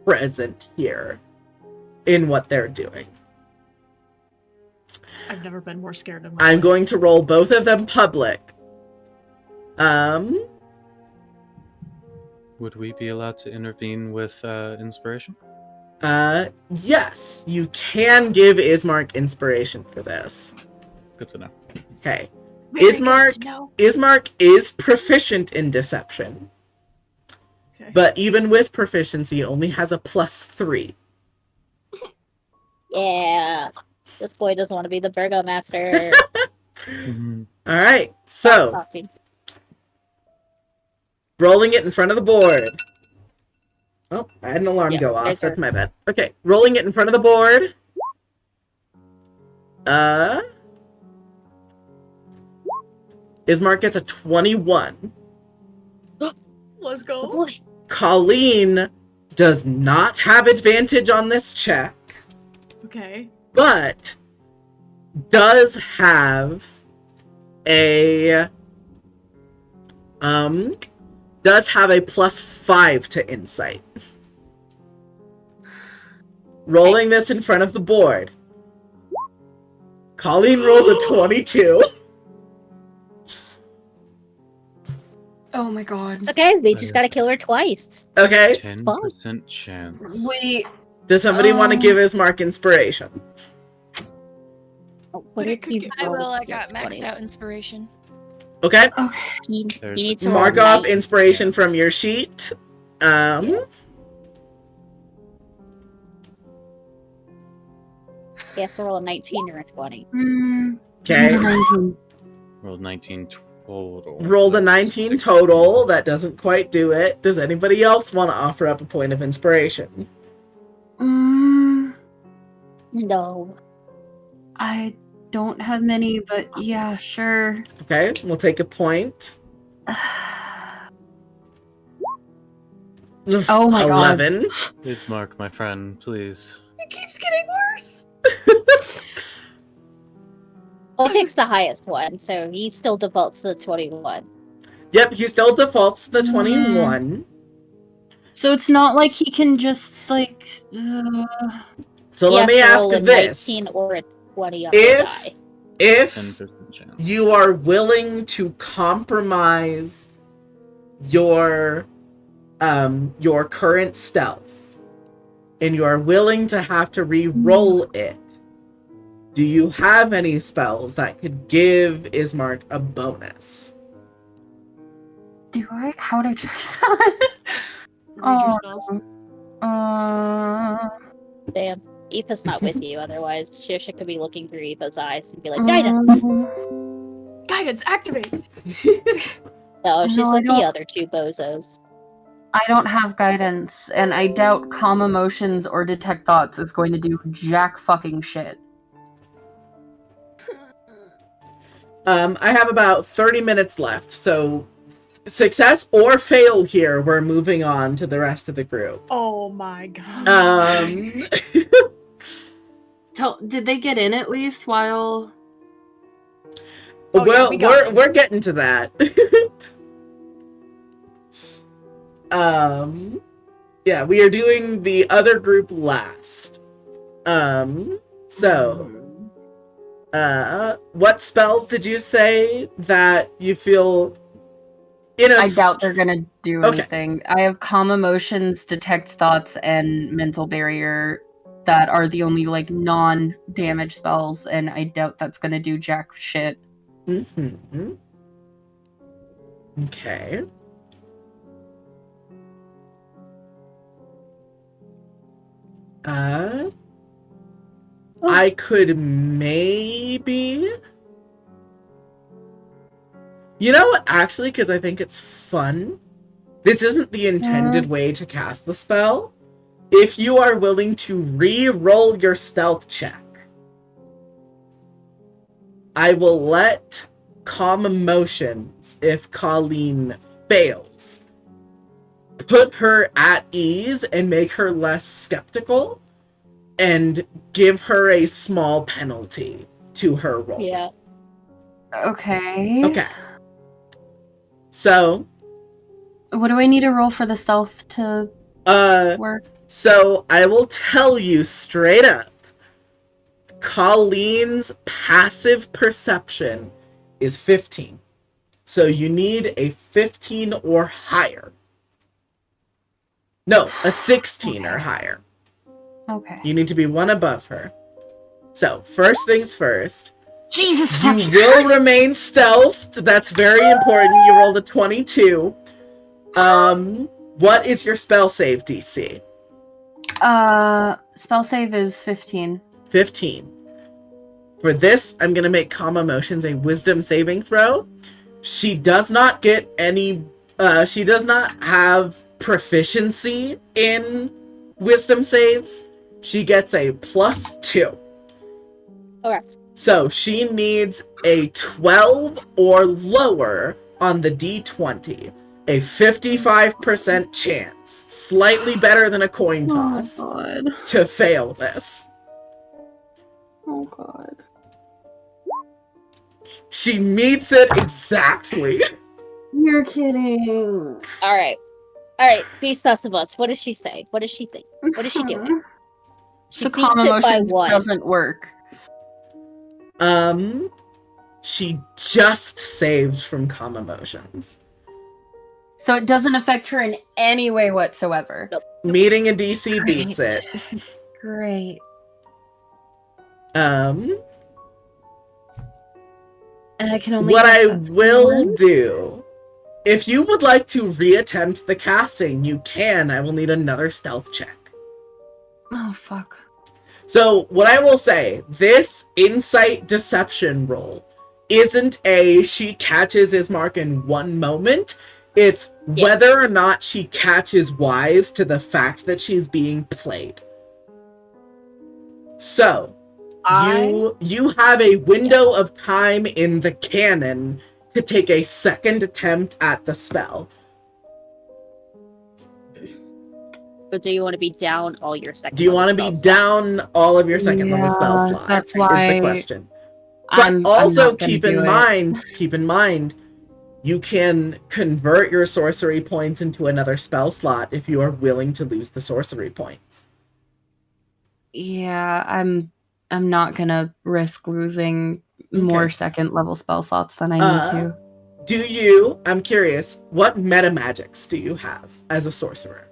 present here in what they're doing. I've never been more scared of my I'm life. going to roll both of them public. Would we be allowed to intervene with inspiration? Yes, you can give Ismark inspiration for this. Good to know. Okay. Very good to know. Ismark is proficient in deception, Okay. but even with proficiency, only has a +3. Yeah. This boy doesn't want to be the burgomaster. All right, so Talking. rolling it in front of the board. Oh, I had an alarm Yeah, go off. there's That's our- my bad. Okay, rolling it in front of the board. Ismark gets a 21. Let's Oh go. boy. Colleen does not have advantage on this check, Okay. but does have a does have a +5 to insight. Rolling this in front of the board. Colleen rolls a 22. Oh my god. It's okay. We That just is- gotta kill her twice. Okay. 10% chance. Wait. Does somebody want to give Ismark inspiration? What But it if could you get- I will. rolled I got a maxed 20? out inspiration. Okay. You There's need to a- roll Mark a off 19. inspiration from your sheet. Yeah, so roll a 19 or a 20. Okay. 19. Rolled 19 total. Rolled a That's 19 16. total. That doesn't quite do it. Does anybody else want to offer up a point of inspiration? No. I don't have many, but yeah, sure. Okay, we'll take a point. Oh my god. 11. Ismark, my friend, please. It keeps getting worse. Well, it takes the highest one, so he still defaults to the 21. Yep, he still defaults to the 21. So it's not like he can just like. So He let has me to ask roll a this. 19 or a 20 on the If die. if 10% chance. you are willing to compromise your current stealth and you are willing to have to re-roll it, do you have any spells that could give Ismark a bonus? Do I? How would I check that? Read your Oh. spells. Damn. Aoife's not with you, otherwise Shosha could be looking through Aoife's eyes and be like, guidance! Guidance, activate! No, she's No, I with the don't- other two bozos. I don't have guidance, and I doubt calm emotions or detect thoughts is going to do jack fucking shit. I have about 30 minutes left, so success or fail here, we're moving on to the rest of the group. Oh my god. Did they get in at least while? Oh, yeah, well, we got we're getting to that. Yeah, we are doing the other group last. What spells did you say that you feel in a I doubt they're gonna do Okay. anything. I have calm emotions, detect thoughts, and mental barrier that are the only like non-damage spells, and I doubt that's gonna do jack shit. Mm-hmm. Okay. I could maybe... You know what, actually, because I think it's fun. This isn't the intended way to cast the spell. If you are willing to re-roll your stealth check, I will let calm emotions, if Colleen fails, put her at ease and make her less skeptical and give her a small penalty to her roll. Yeah. Okay. Okay. So, What do I need to roll for the stealth to work? so I will tell you straight up, Colleen's passive perception is 15. So you need a 15 or higher. No, a 16 or Okay. higher. Okay. You need to be one above her. So, first things first, Jesus you fucking will remain stealthed. That's very important. You rolled a 22. What is your spell save DC? Spell save is 15. 15. For this, I'm going to make calm emotions a wisdom saving throw. She does not get any, she does not have proficiency in wisdom saves. She gets a +2. Okay. So she needs a 12 or lower on the D20. A 55% chance, slightly better than a coin toss, Oh god. to fail this. Oh god. She meets it exactly. You're kidding. All right. Be sus of us. What does she say? What does she think? What is she doing? She So beats calm it by emotions what? doesn't work. She just saved from calm emotions. So it doesn't affect her in any way whatsoever. Nope. Meeting a DC beats Great. it. Great. And I can only What guess I that's will one. do, if you would like to reattempt the casting, you can. I will need another stealth check. Oh, fuck. So, what I will say, this insight deception roll isn't a she catches his mark in one moment. It's whether or not she catches wise to the fact that she's being played. So, you have a window of time in the canon to take a second attempt at the spell. Or do you want to be down all your second? Do you want to be down all of your second level spell Yeah, slots? that's Is why the question. But I'm also not gonna keep do in mind, you can convert your sorcery points into another spell slot if you are willing to lose the sorcery points. Yeah, I'm not gonna risk losing more Okay. second level spell slots than I need to. I'm curious, what meta magics do you have as a sorcerer?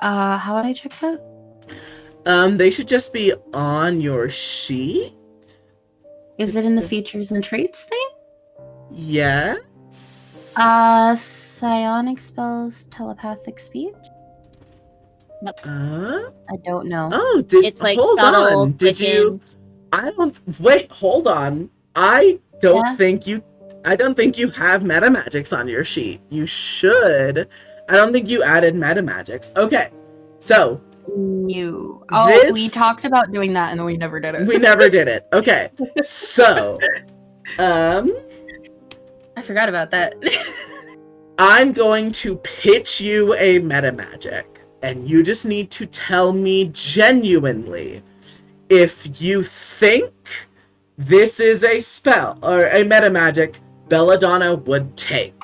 How would I check that? They should just be on your sheet. Is it in the features and traits thing? Yes. Psionic spells, telepathic speech? Uh, I don't know. oh, It's like hold subtle, on. Did you? Hold on. I don't think you have meta magics on your sheet. You should. I don't think you added meta magics. Okay. So, we talked about doing that and then we never did it. We never did it. Okay. So, I forgot about that. I'm going to pitch you a meta magic, and you just need to tell me genuinely if you think this is a spell or a meta magic Belladonna would take.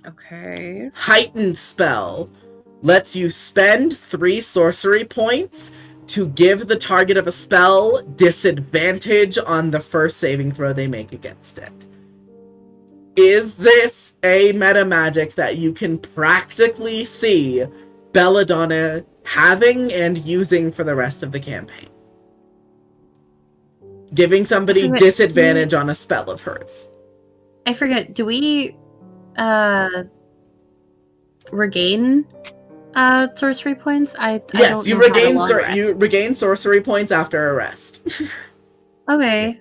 Okay. Heightened spell lets you spend 3 sorcery points to give the target of a spell disadvantage on the first saving throw they make against it. Is this a meta magic that you can practically see Belladonna having and using for the rest of the campaign? Giving somebody disadvantage on a spell of hers. I forget, do we regain sorcery points? Yes, you regain sorcery points after a rest. Okay.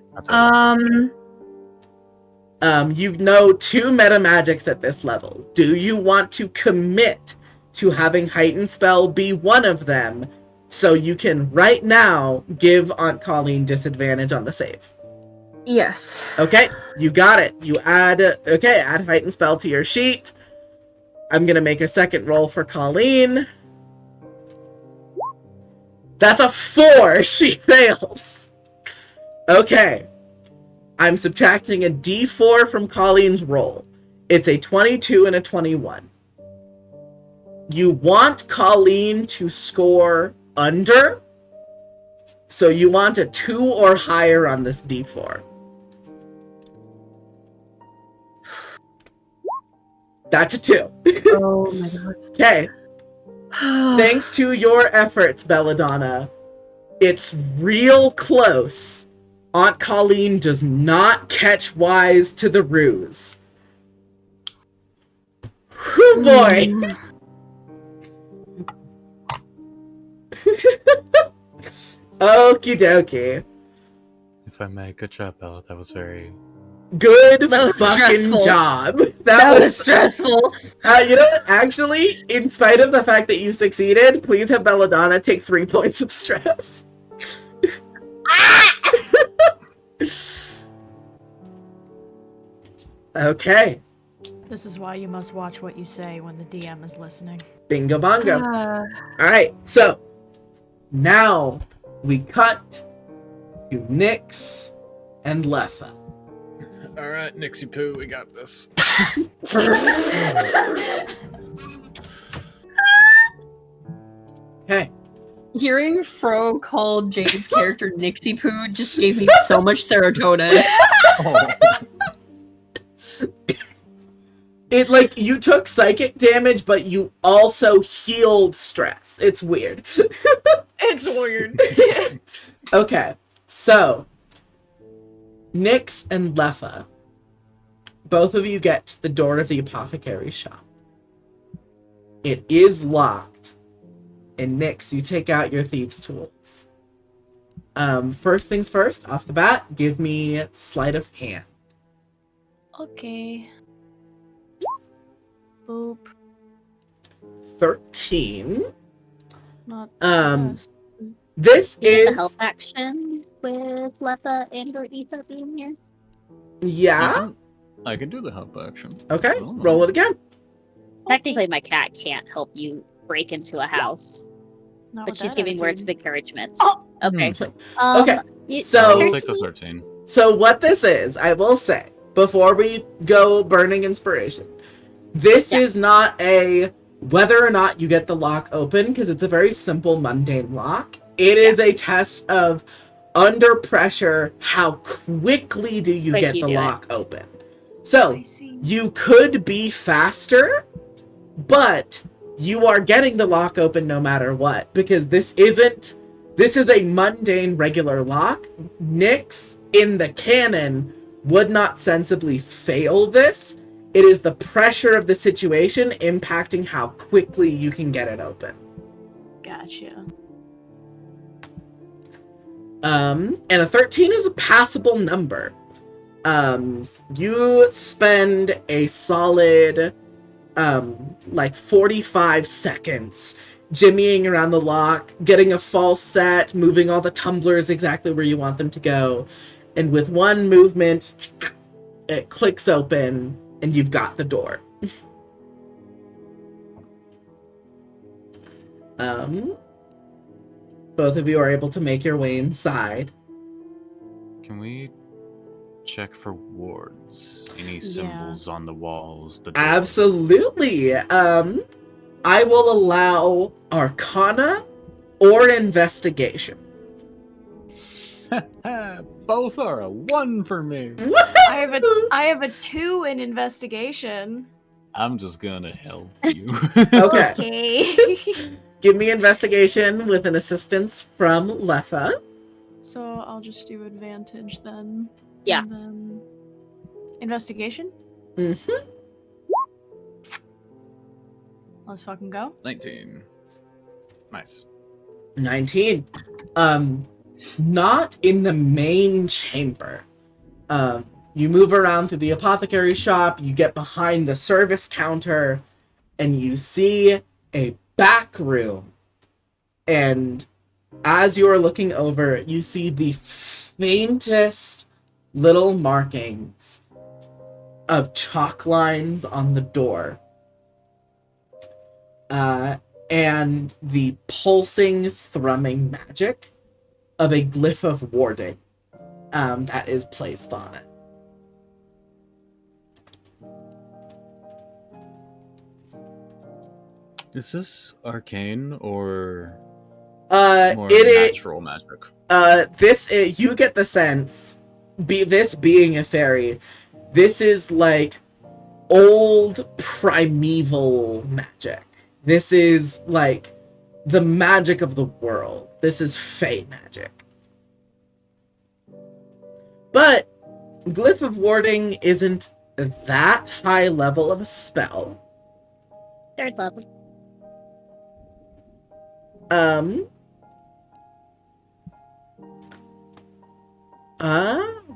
You know 2 meta magics at this level. Do you want to commit to having heightened spell be one of them so you can right now give Aunt Colleen disadvantage on the save? Yes. Okay, you got it. You add heightened spell to your sheet. I'm gonna make a second roll for Colleen. That's a 4. She fails. Okay. I'm subtracting a d4 from Colleen's roll. It's a 22 and a 21. You want Colleen to score under, so you want a 2 or higher on this d4. That's a 2. Oh my god. Okay. Thanks to your efforts, Belladonna, it's real close. Aunt Colleen does not catch wise to the ruse. Whew, boy. Okie dokie. If I may, good job, Bella. That was very... Good That was fucking stressful. job. That was stressful. You know what? Actually, in spite of the fact that you succeeded, please have Belladonna take 3 points of stress. Okay. This is why you must watch what you say when the DM is listening. Bingo bongo. Alright, so now we cut to Nyx and Leffa. All right, Nixie Poo, we got this. Okay. Hearing Fro call Jade's character Nixie Poo just gave me so much serotonin. It, like, you took psychic damage, but you also healed stress. It's weird. It's weird. Okay, so Nyx and Leffa, both of you get to the door of the apothecary shop. It is locked, and Nyx, you take out your thieves' tools. First things first, off the bat, give me sleight of hand. Okay. Boop. 13. Not Um, best. This You get the is help action with Leffa and or Etha being here. yeah. I can do the help action. Okay, Oh, no. roll it again. Technically, my cat can't help you break into a house, Not but with she's that giving words of attitude. encouragement. Oh! Okay. Okay, so- I'll take the 13. So what this is, I will say, before we go burning inspiration, this Yeah. is not a whether or not you get the lock open, because it's a very simple, mundane lock. It is a test of under pressure, how quickly do you Quick get you the do it. lock open. So I see. you could be faster, but you are getting the lock open no matter what, because this is a mundane regular lock. Nyx in the canon would not sensibly fail this. It is the pressure of the situation impacting how quickly you can get it open. Gotcha. And a 13 is a passable number. You spend a solid, like 45 seconds jimmying around the lock, getting a false set, moving all the tumblers exactly where you want them to go. And with one movement, it clicks open and you've got the door. Both of you are able to make your way inside. Can we check for wards? Any Yeah. symbols on the walls? The door? Absolutely. I will allow Arcana or Investigation. Both are a 1 for me. I have a 2 in investigation. I'm just gonna help you. Okay. Okay. Give me Investigation with an assistance from Leffa. So I'll just do advantage then. Yeah. And then investigation. Mm-hmm. Let's fucking go. 19. Nice. 19. Not in the main chamber. You move around through the apothecary shop, you get behind the service counter, and you see a back room. And as you are looking over, you see the faintest little markings of chalk lines on the door. And the pulsing, thrumming magic of a glyph of warding that is placed on it. Is this arcane or more It natural magic? you get the sense, this being a fairy, this is like old primeval magic. This is like the magic of the world. This is Fey magic. But Glyph of Warding isn't that high level of a spell. 3rd level.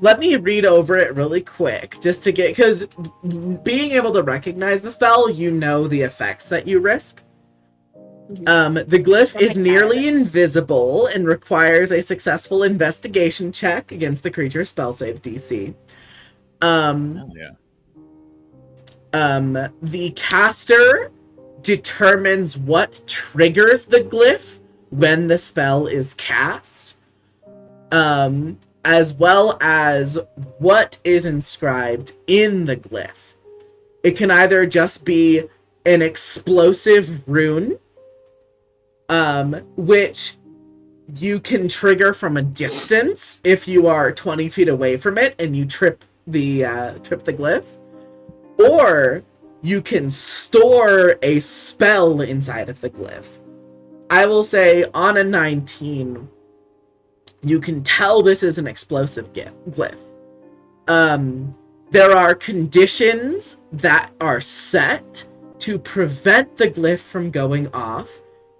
Let me read over it really quick, just to get, because being able to recognize the spell, you know the effects that you risk. The glyph is nearly invisible and requires a successful investigation check against the creature's spell save DC. Hell yeah. The caster determines what triggers the glyph when the spell is cast. as well as what is inscribed in the glyph. It can either just be an explosive rune, which you can trigger from a distance if you are 20 feet away from it and you trip the glyph, or you can store a spell inside of the glyph. I will say on a 19, you can tell this is an explosive glyph. There are conditions that are set to prevent the glyph from going off,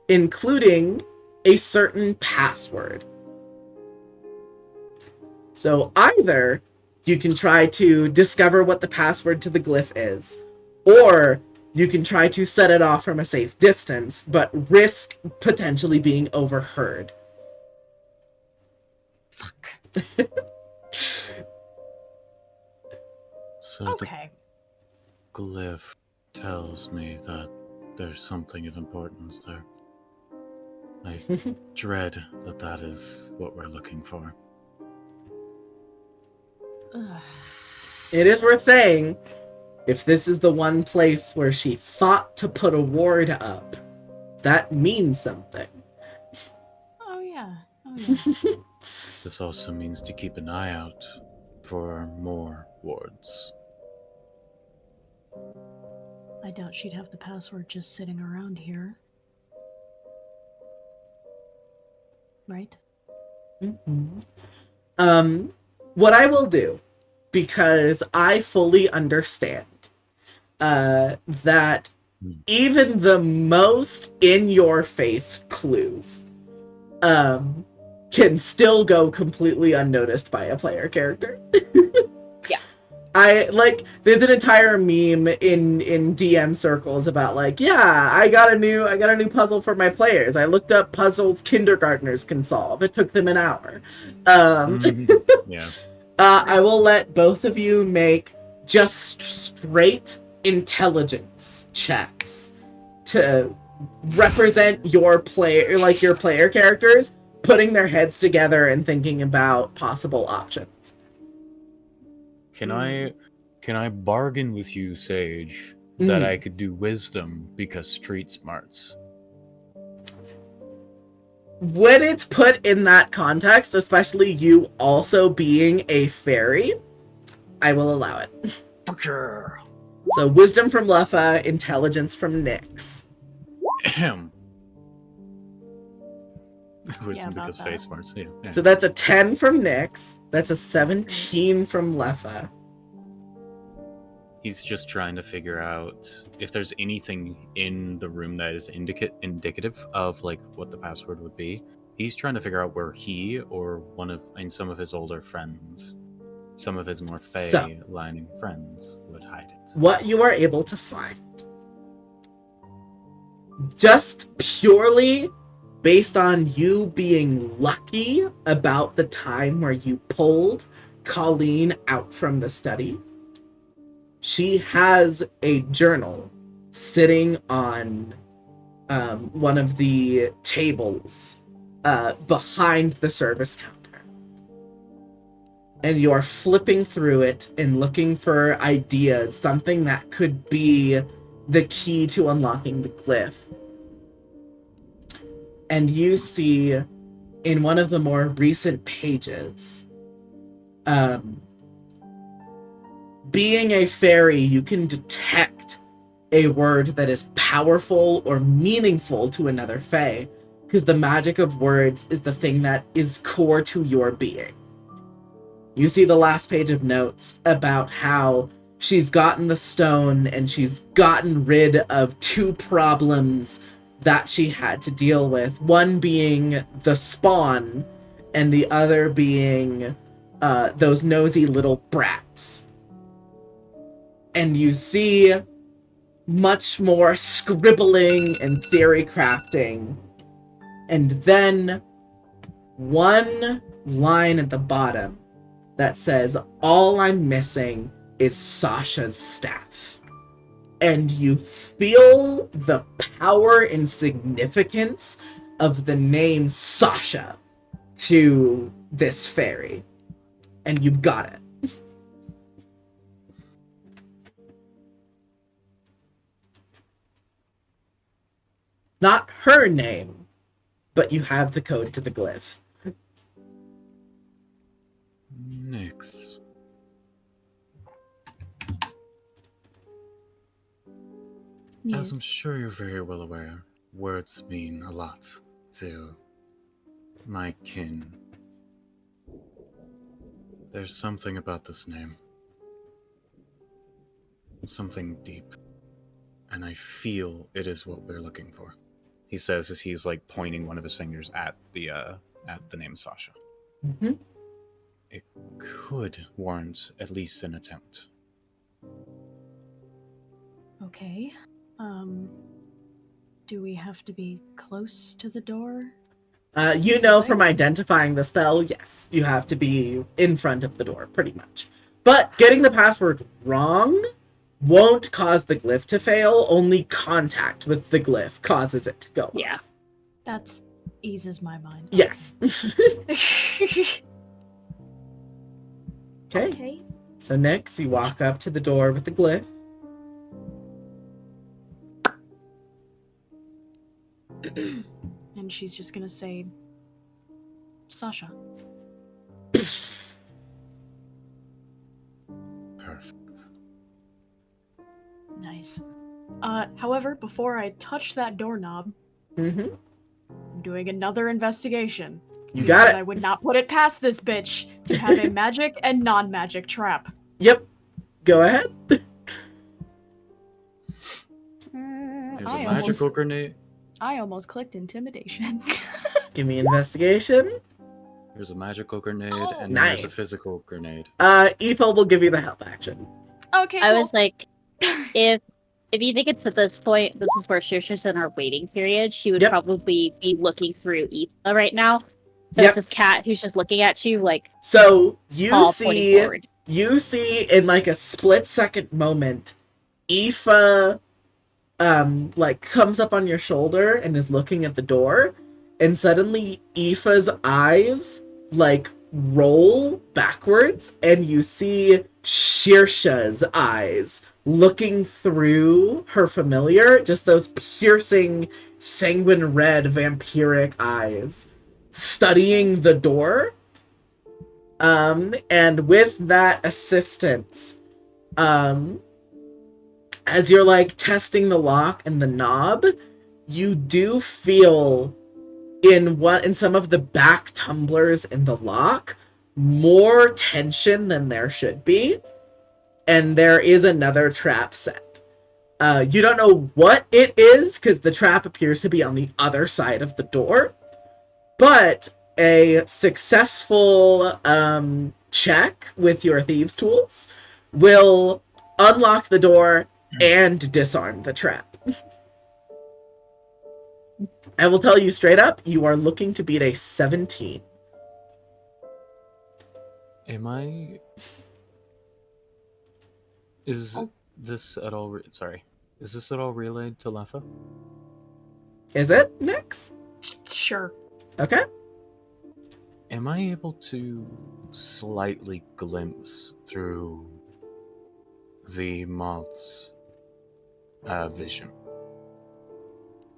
including a certain password. So either you can try to discover what the password to the glyph is, or you can try to set it off from a safe distance, but risk potentially being overheard. Fuck. So Okay. the glyph tells me that there's something of importance there. I dread that that is what we're looking for. Ugh. It is worth saying, if this is the one place where she thought to put a ward up, that means something. Oh yeah. Oh yeah. This also means to keep an eye out for more wards. I doubt she'd have the password just sitting around here. Right? Mm-hmm. What I will do, because I fully understand that even the most in-your-face clues can still go completely unnoticed by a player character. There's an entire meme in DM circles about I got a new puzzle for my players. I looked up puzzles kindergartners can solve. It took them an hour. Yeah. I will let both of you make just straight intelligence checks to represent your player characters putting their heads together and thinking about possible options. Can I bargain with you, Sage, that I could do wisdom because street smarts? When it's put in that context, especially you also being a fairy, I will allow it. So wisdom from Leffa, intelligence from Nyx. Ahem. Wisdom Yeah, about because that. face smarts. Yeah. So that's a 10 from Nyx. That's a 17 from Leffa. He's just trying to figure out if there's anything in the room that is indicative of what the password would be. He's trying to figure out where he or some of his older friends, some of his more Fae-lining friends would hide it. What you are able to find, just purely based on you being lucky about the time where you pulled Colleen out from the study, she has a journal sitting on one of the tables behind the service counter. And you are flipping through it and looking for ideas, something that could be the key to unlocking the glyph. And you see in one of the more recent pages, being a fairy, you can detect a word that is powerful or meaningful to another Fae, because the magic of words is the thing that is core to your being. You see the last page of notes about how she's gotten the stone and she's gotten rid of 2 problems that she had to deal with. One being the spawn, and the other being those nosy little brats. And you see much more scribbling and theory crafting. And then one line at the bottom that says, "All I'm missing is Sasha's staff." And you feel the power and significance of the name Sasha to this fairy. and you got it. Not her name, but you have the code to the glyph. Nyx. As I'm Yes. sure you're very well aware, words mean a lot to my kin. There's something about this name. Something deep. And I feel it is what we're looking for. He says as he's like pointing one of his fingers at the name Sasha. Mm-hmm. It could warrant at least an attempt. Okay. Do we have to be close to the door? You know from identifying the spell, yes, you have to be in front of the door, pretty much. But getting the password wrong won't cause the glyph to fail, only contact with the glyph causes it to go Yeah. off. That eases my mind. Yes. Okay. Okay. So next, you walk up to the door with the glyph. And she's just gonna say, Sasha. Perfect. Nice. However, before I touch that doorknob, Mm-hmm. I'm doing another investigation. You got because I it. would not put it past this bitch to have a magic and non-magic trap. Yep. Go ahead. There's a magical grenade. I almost clicked intimidation. Give me investigation. There's a magical grenade, Oh, and then there's a nice. physical grenade. Aethel will give you the help action. Okay, I cool. was like, if you think it's at this point, this is where Shusha's in our waiting period. She would Yep. probably be looking through Eva right now. So Yep. it's this cat who's just looking at you, like So you all pointing see forward. in like a split second moment, Aoife like comes up on your shoulder and is looking at the door, and suddenly Aoife's eyes like roll backwards, and you see Shirsha's eyes looking through her familiar, just those piercing sanguine red vampiric eyes studying the door. And with that assistance, as you're like testing the lock and the knob, you do feel in some of the back tumblers in the lock more tension than there should be, and there is another trap set. You don't know what it is because the trap appears to be on the other side of the door, but a successful check with your thieves' tools will unlock the door and disarm the trap. I will tell you straight up, you are looking to beat a 17. Am I? Is Oh. this at all? Sorry, is this at all relayed to Lefa? Is it, Nyx? Sure. Okay. Am I able to slightly glimpse through the moth's vision,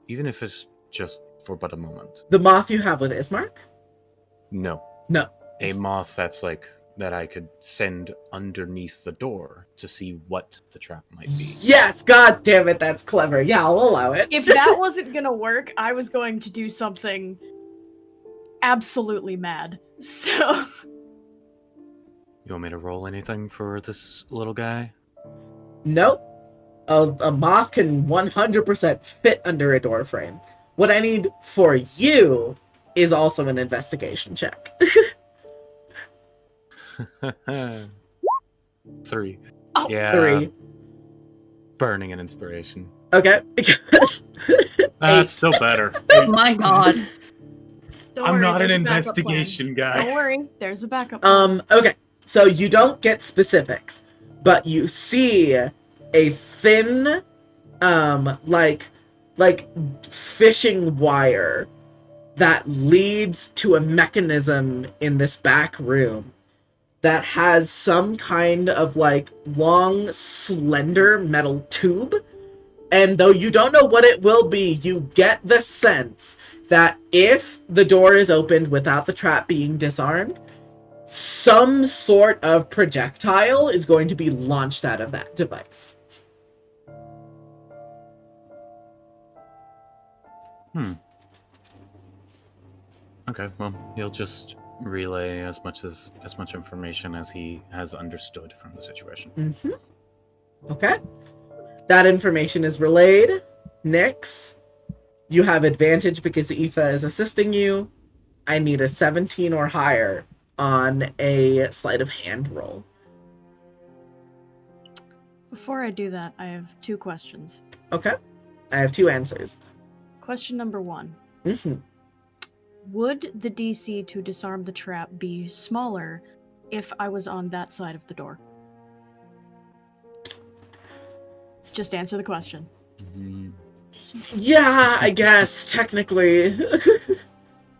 even if it's just for but a moment? The moth you have with Ismark? No. No. A moth that's like that I could send underneath the door to see what the trap might be. Yes, god damn it, that's clever. Yeah, I'll allow it. If that wasn't gonna work, I was going to do something absolutely mad. So You want me to roll anything for this little guy? Nope. A moth can 100% fit under a door frame. What I need for you is also an investigation check. 3. Oh, Yeah. 3. Burning an inspiration. Okay. That's still better. Oh my god. don't I'm worry, not an there's a backup investigation plan. guy. Don't worry, there's a backup plan. Okay. So you don't get specifics, but you see a thin, like fishing wire that leads to a mechanism in this back room. that has some kind of like long, slender metal tube. And though you don't know what it will be, you get the sense that if the door is opened without the trap being disarmed, some sort of projectile is going to be launched out of that device. Okay, well, he'll just relay as much information as he has understood from the situation. Mm-hmm. Okay. That information is relayed. Nyx, you have advantage because Aoife is assisting you. I need a 17 or higher on a sleight of hand roll. Before I do that, I have 2 questions. Okay. I have 2 answers. Question number 1. Mm-hmm. Would the DC to disarm the trap be smaller if I was on that side of the door? Just answer the question. Yeah, I guess, technically.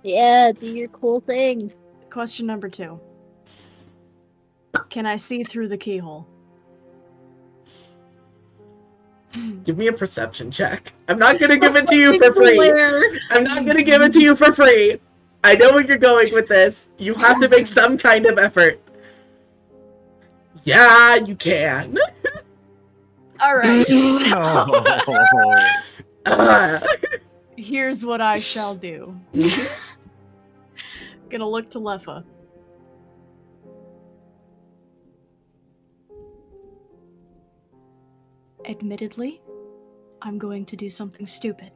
Yeah, do your cool thing. Question number 2. Can I see through the keyhole? Give me a perception check. I'm not gonna give it to you for free. I'm not gonna give it to you for free. I know where you're going with this. You have to make some kind of effort. Yeah, you can. Alright. Uh, Here's what I shall do. Gonna look to Leffa. Admittedly, I'm going to do something stupid.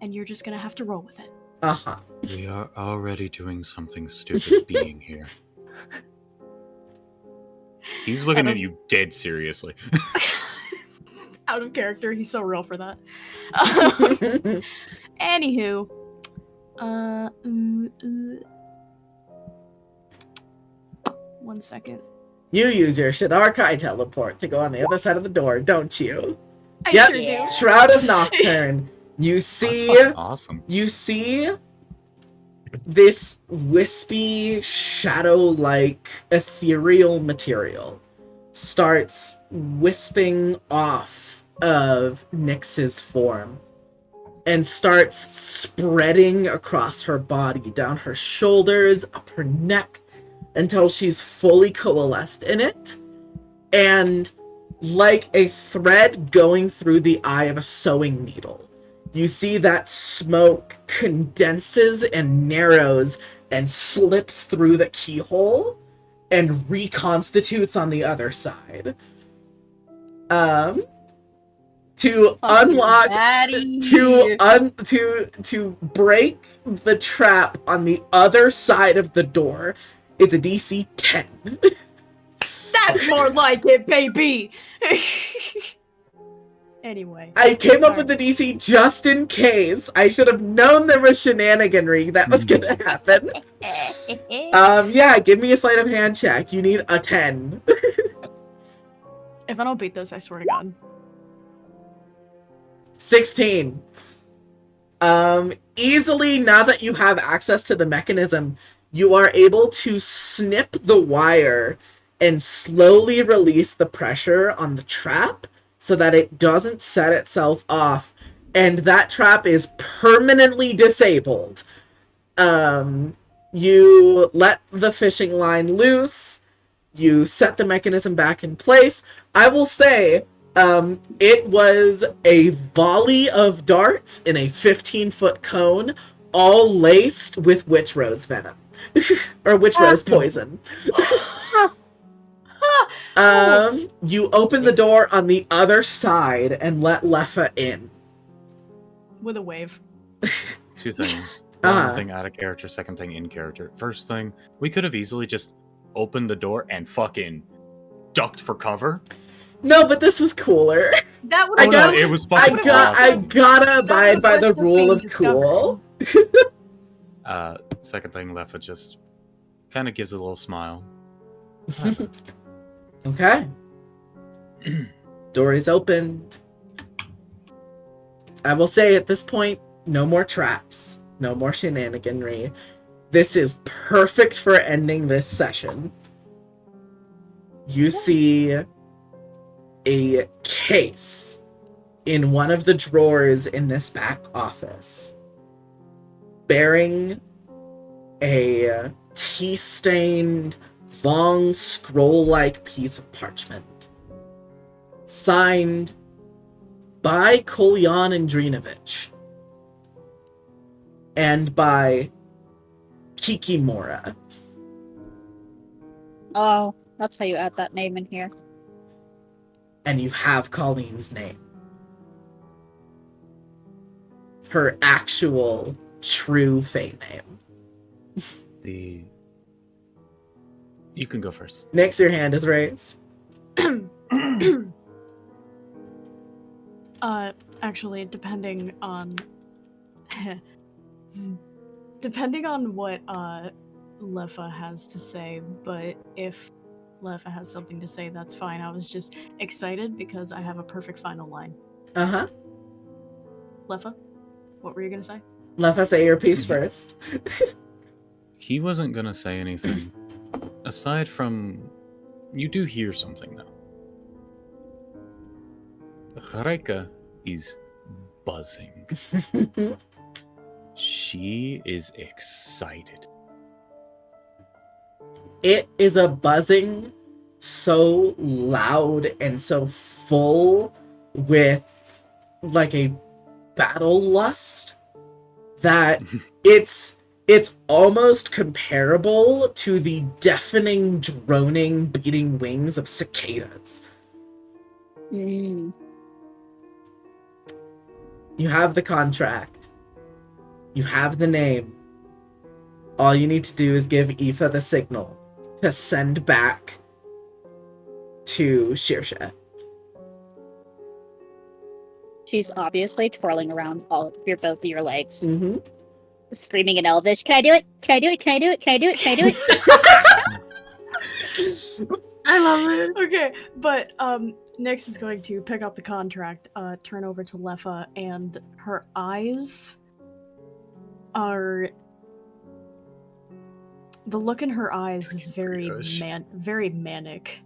And you're just gonna have to roll with it. uh-huh. We are already doing something stupid being here. He's looking at you dead seriously. Out of character, he's so real for that. Anywho. 1 second. You use your Shidarkai teleport to go on the other side of the door, don't you? I Yep. sure do. Shroud of Nocturne. You see... That's fucking awesome. You see this wispy, shadow-like, ethereal material starts wisping off of Nyx's form and starts spreading across her body, down her shoulders, up her neck, until she's fully coalesced in it. And like a thread going through the eye of a sewing needle, you see that smoke condenses and narrows and slips through the keyhole and reconstitutes on the other side. To unlock, to break the trap on the other side of the door is a DC 10. That's more like it, baby! Anyway. I came up with the DC just in case. I should have known there was shenaniganry that was gonna happen. Yeah, give me a sleight of hand check. You need a 10. If I don't beat this, I swear to God. 16. Easily, now that you have access to the mechanism, you are able to snip the wire and slowly release the pressure on the trap so that it doesn't set itself off, and that trap is permanently disabled. You let the fishing line loose, you set the mechanism back in place. I will say, it was a volley of darts in a 15-foot cone, all laced with witch rose venom. Or witch rose poison. You open the door on the other side and let Leffa in. With a wave. 2 things. One thing out of character, second thing in character. First thing, we could have easily just opened the door and fucking ducked for cover. No, but this was cooler. That would It was fucking I gotta abide by the rule of cool. Second thing, Leffa just kind of gives a little smile. Okay. Door is opened. I will say at this point, no more traps. No more shenaniganry. This is perfect for ending this session. You see a case in one of the drawers in this back office bearing a tea-stained, long scroll-like piece of parchment signed by Kolyan Andrinovich and by Kikimora. Oh, that's how you add that name in here. And you have Colleen's name. Her actual, true Fae name. You can go first. Nix, your hand is raised. Actually, depending on what Lefa has to say, but if Lefa has something to say, that's fine. I was just excited because I have a perfect final line. Uh-huh. Lefa, what were you gonna say? Lefa, say your piece first. He wasn't gonna say anything. Aside from... You do hear something, though. Reika is buzzing. She is excited. It is a buzzing so loud and so full with like a battle lust that it's almost comparable to the deafening, droning, beating wings of cicadas. Mm. You have the contract. You have the name. All you need to do is give Aoife the signal to send back to Shearsha. She's obviously twirling around both of your legs, Mm-hmm. screaming in Elvish, "Can I do it? Can I do it? Can I do it? Can I do it? Can I do it?" I love it. Okay, but Nyx is going to pick up the contract, turn over to Lefa, and her eyes are... The look in her eyes is very manic.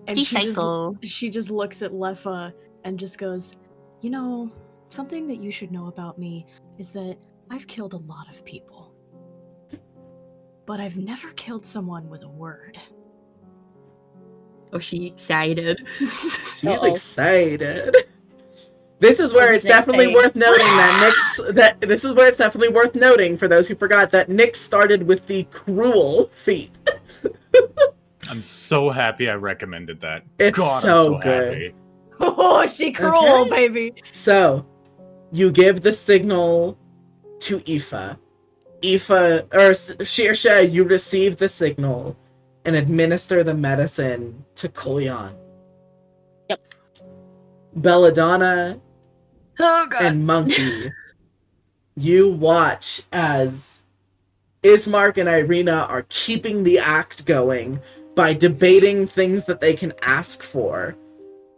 And she just looks at Lefa and just goes, "You know, something that you should know about me is that I've killed a lot of people. But I've never killed someone with a word." Oh, she's excited. She's excited. This is where it's definitely worth noting this is where it's definitely worth noting for those who forgot that Nyx started with the cruel feat. I'm so happy I recommended that. It's God, so I'm good. happy. Oh, she cruel, Okay. baby! So, you give the signal to Aoife. Shearsha, you receive the signal and administer the medicine to Kolyan. Yep. Belladonna Oh, God. and Monkey, you watch as Ismark and Irina are keeping the act going by debating things that they can ask for.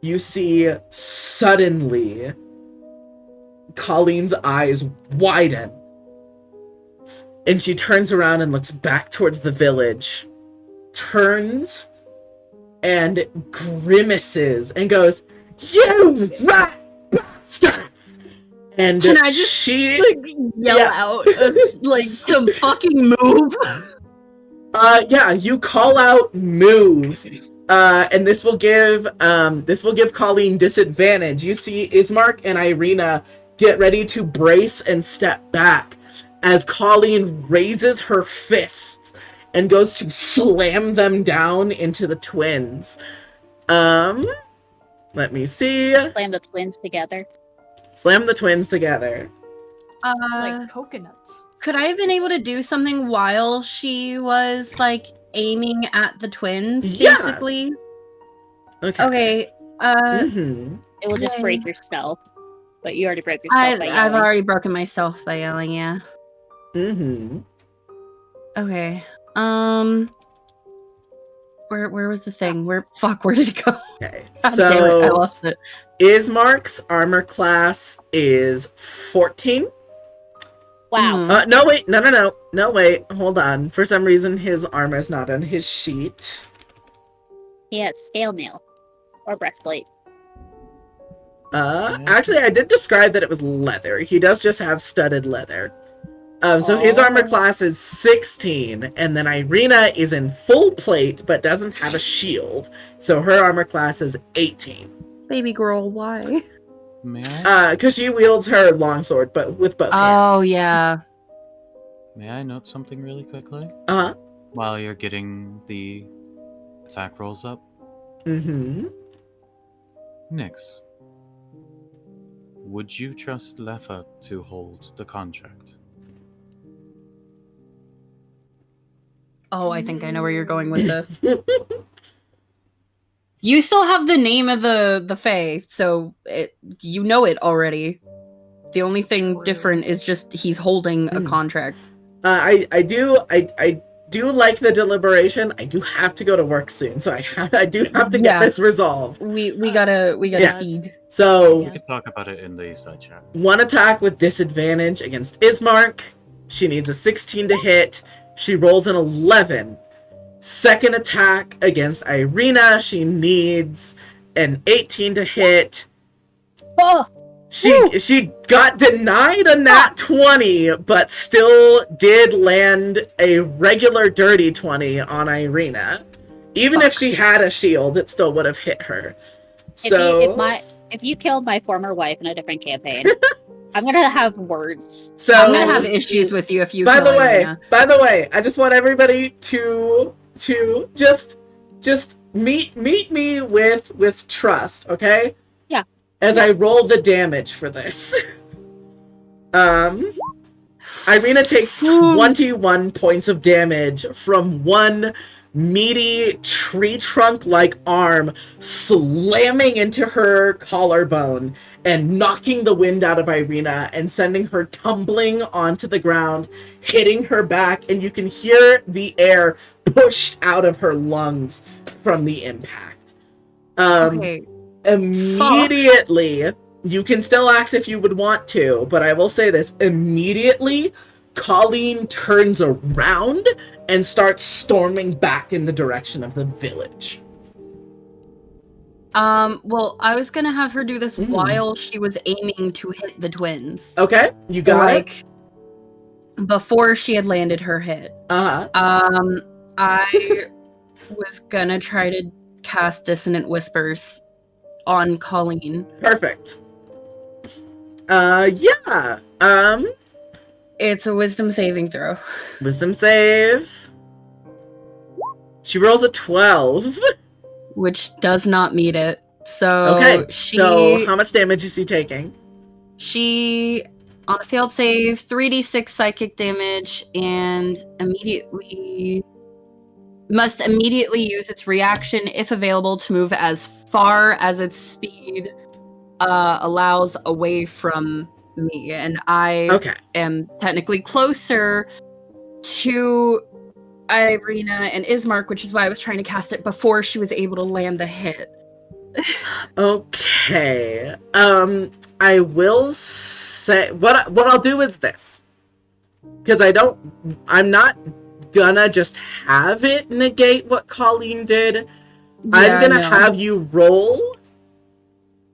You see suddenly Colleen's eyes widen and she turns around and looks back towards the village, turns and grimaces and goes, "You rat bastards!" And Can I just yell out like some fucking move? Yeah, you call out move. And this will give Colleen disadvantage. You see Ismark and Irina get ready to brace and step back as Colleen raises her fists and goes to slam them down into the twins. Let me see. Slam the twins together. Slam the twins together. Like coconuts. Could I have been able to do something while she was like aiming at the twins, Yeah. basically? Okay. Okay. It will just break yourself. But you already broke yourself by yelling. I've already broken myself by yelling, yeah. Okay. Where was the thing? Where did it go? Okay. God So damn it, I lost it. Ismark's armor class is 14. Wow. Mhm. No, wait. No, wait. Hold on. For some reason, his armor's not on his sheet. He has scale mail. Or breastplate. Actually, I did describe that it was leather. He does just have studded leather. So his armor class is 16, and then Irina is in full plate, but doesn't have a shield. So her armor class is 18. Baby girl, why? May I? Because she wields her longsword, but with both hands. Oh, yeah. May I note something really quickly? Uh-huh. While you're getting the attack rolls up? Mm-hmm. Nyx, would you trust Lefa to hold the contract? Oh, I think I know where you're going with this. You still have the name of the Fae, so you know it already. The only thing different is just he's holding a contract. I do like the deliberation. I do have to go to work soon, so I do have to get this resolved. We gotta feed. So We could talk about it in the side chat. One attack with disadvantage against Ismark. She needs a 16 to hit. She rolls an 11. Second attack against Irina. She needs an 18 to hit. Oh! She got denied a nat 20, but still did land a regular dirty 20 on Irina. Even if she had a shield, it still would have hit her. If you killed my former wife in a different campaign, I'm gonna have words. So I'm gonna have issues with you if you. By the way, I just want everybody to just meet me with trust, okay? Yeah. As I roll the damage for this. Irina takes 21 points of damage from one meaty tree trunk-like arm slamming into her collarbone and knocking the wind out of Irina and sending her tumbling onto the ground, hitting her back, and you can hear the air pushed out of her lungs from the impact. Immediately, you can still act if you would want to, but I will say this, immediately, Colleen turns around and starts storming back in the direction of the village. Well, I was gonna have her do this while she was aiming to hit the twins. Okay, you got it. Before she had landed her hit. Uh-huh. I was gonna try to cast Dissonant Whispers on Colleen. Perfect. Yeah. It's a wisdom saving throw. Wisdom save. She rolls a 12. Which does not meet it. So so how much damage is she taking? She, on a failed save, 3d6 psychic damage, and must immediately use its reaction, if available, to move as far as its speed allows away from me. And I am technically closer to Irina and Ismark, which is why I was trying to cast it before she was able to land the hit. Okay. I will say what I'll do is this. Because I'm not gonna just have it negate what Colleen did. I'm gonna have you roll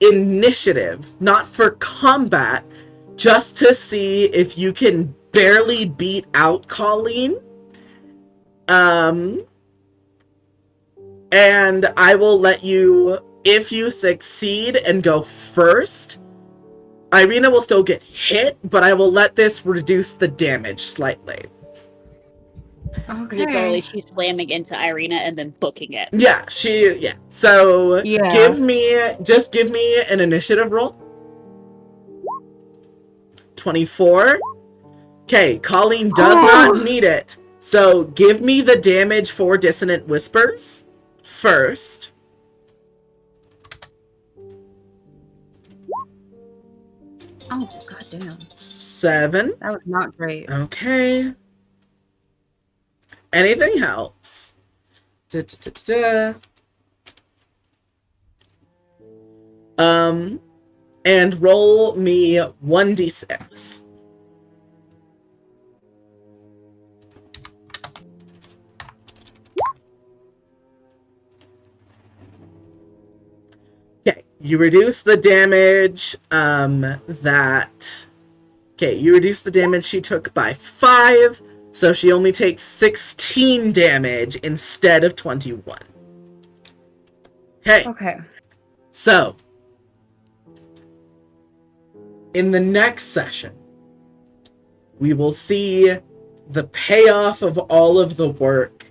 initiative, not for combat, just to see if you can barely beat out Colleen. And I will let you, if you succeed and go first, Irina will still get hit, but I will let this reduce the damage slightly. Okay. Literally, she's slamming into Irina and then booking it. Yeah, So give me an initiative roll. 24. Okay, Colleen does not need it. So give me the damage for Dissonant Whispers first. Oh, goddamn. 7. That was not great. Okay. Anything helps. And roll me 1d6. you reduce the damage you reduce the damage she took by 5, so she only takes 16 damage instead of 21. Okay. So, in the next session, we will see the payoff of all of the work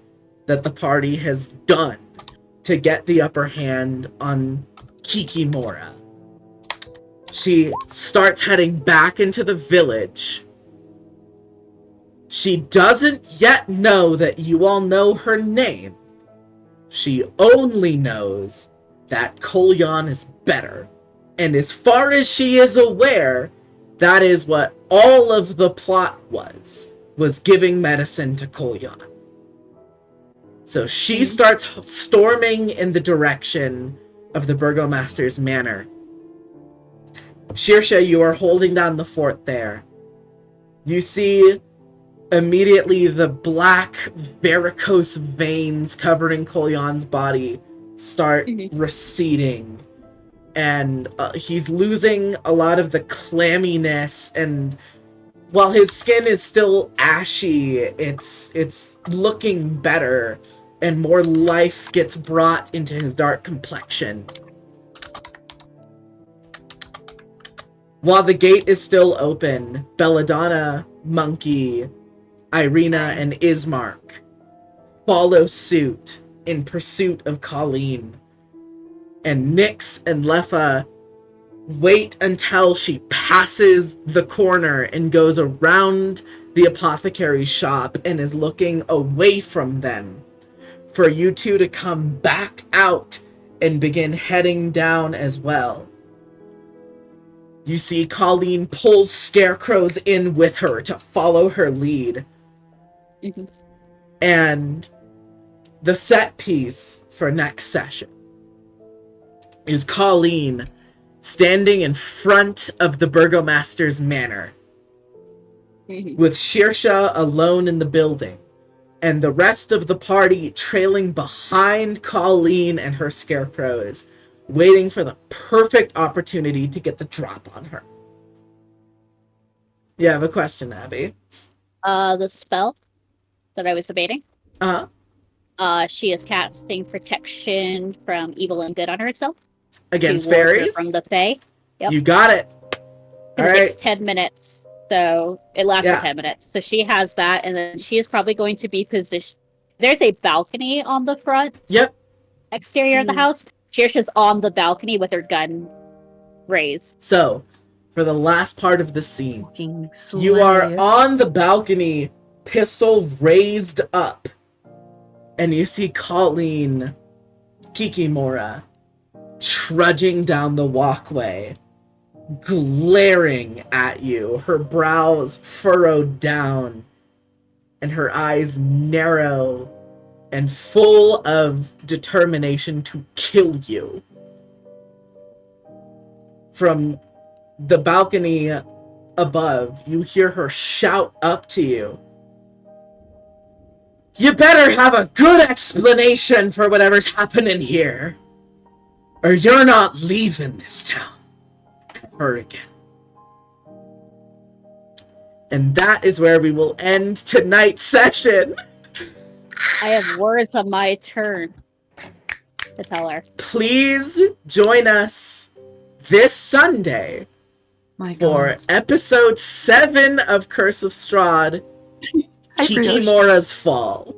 that the party has done to get the upper hand on Kikimora. She starts heading back into the village. She doesn't yet know that you all know her name. She only knows that Kolyan is better. And as far as she is aware, that is what all of the plot was giving medicine to Kolyan. So she starts storming in the direction of the Burgomaster's manor. Shirsha, you are holding down the fort there. You see immediately the black varicose veins covering Kolyan's body start receding. And he's losing a lot of the clamminess, and while his skin is still ashy, it's looking better, and more life gets brought into his dark complexion. While the gate is still open, Belladonna, Monkey, Irina, and Ismark follow suit in pursuit of Colleen. And Nyx and Leffa wait until she passes the corner and goes around the apothecary's shop and is looking away from them for you two to come back out and begin heading down as well. You see Colleen pulls scarecrows in with her to follow her lead. And the set piece for next session is Colleen standing in front of the Burgomaster's manor with Shirsha alone in the building and the rest of the party trailing behind Colleen and her scarecrows, waiting for the perfect opportunity to get the drop on her. You have a question, Abby? The spell that I was debating. She is casting protection from evil and good on herself. Against fairies? From the Fae. Yep. You got it. All right. Takes 10 minutes, so it lasts for 10 minutes. So she has that, and then she is probably going to be positioned. There's a balcony on the front. Exterior of the house. Shirsha's on the balcony with her gun raised. So, for the last part of the scene, you are on the balcony, pistol raised up, and you see Colleen Kikimora trudging down the walkway, glaring at you, her brows furrowed down, and her eyes narrow and full of determination to kill you. From the balcony above, you hear her shout up to you. You better have a good explanation for whatever's happening here, or you're not leaving this town ever again. And that is where we will end tonight's session. I have words on my turn to tell her. Please join us this Sunday for episode 7 of Curse of Strahd, Kikimora's Fall.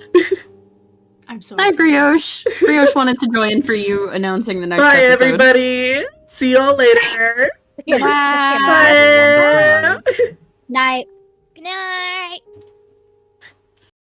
I'm so Hi, Brioche. Brioche wanted to join for you announcing the next Bye, episode. everybody. See you all later. Bye. Bye. Night. Good night.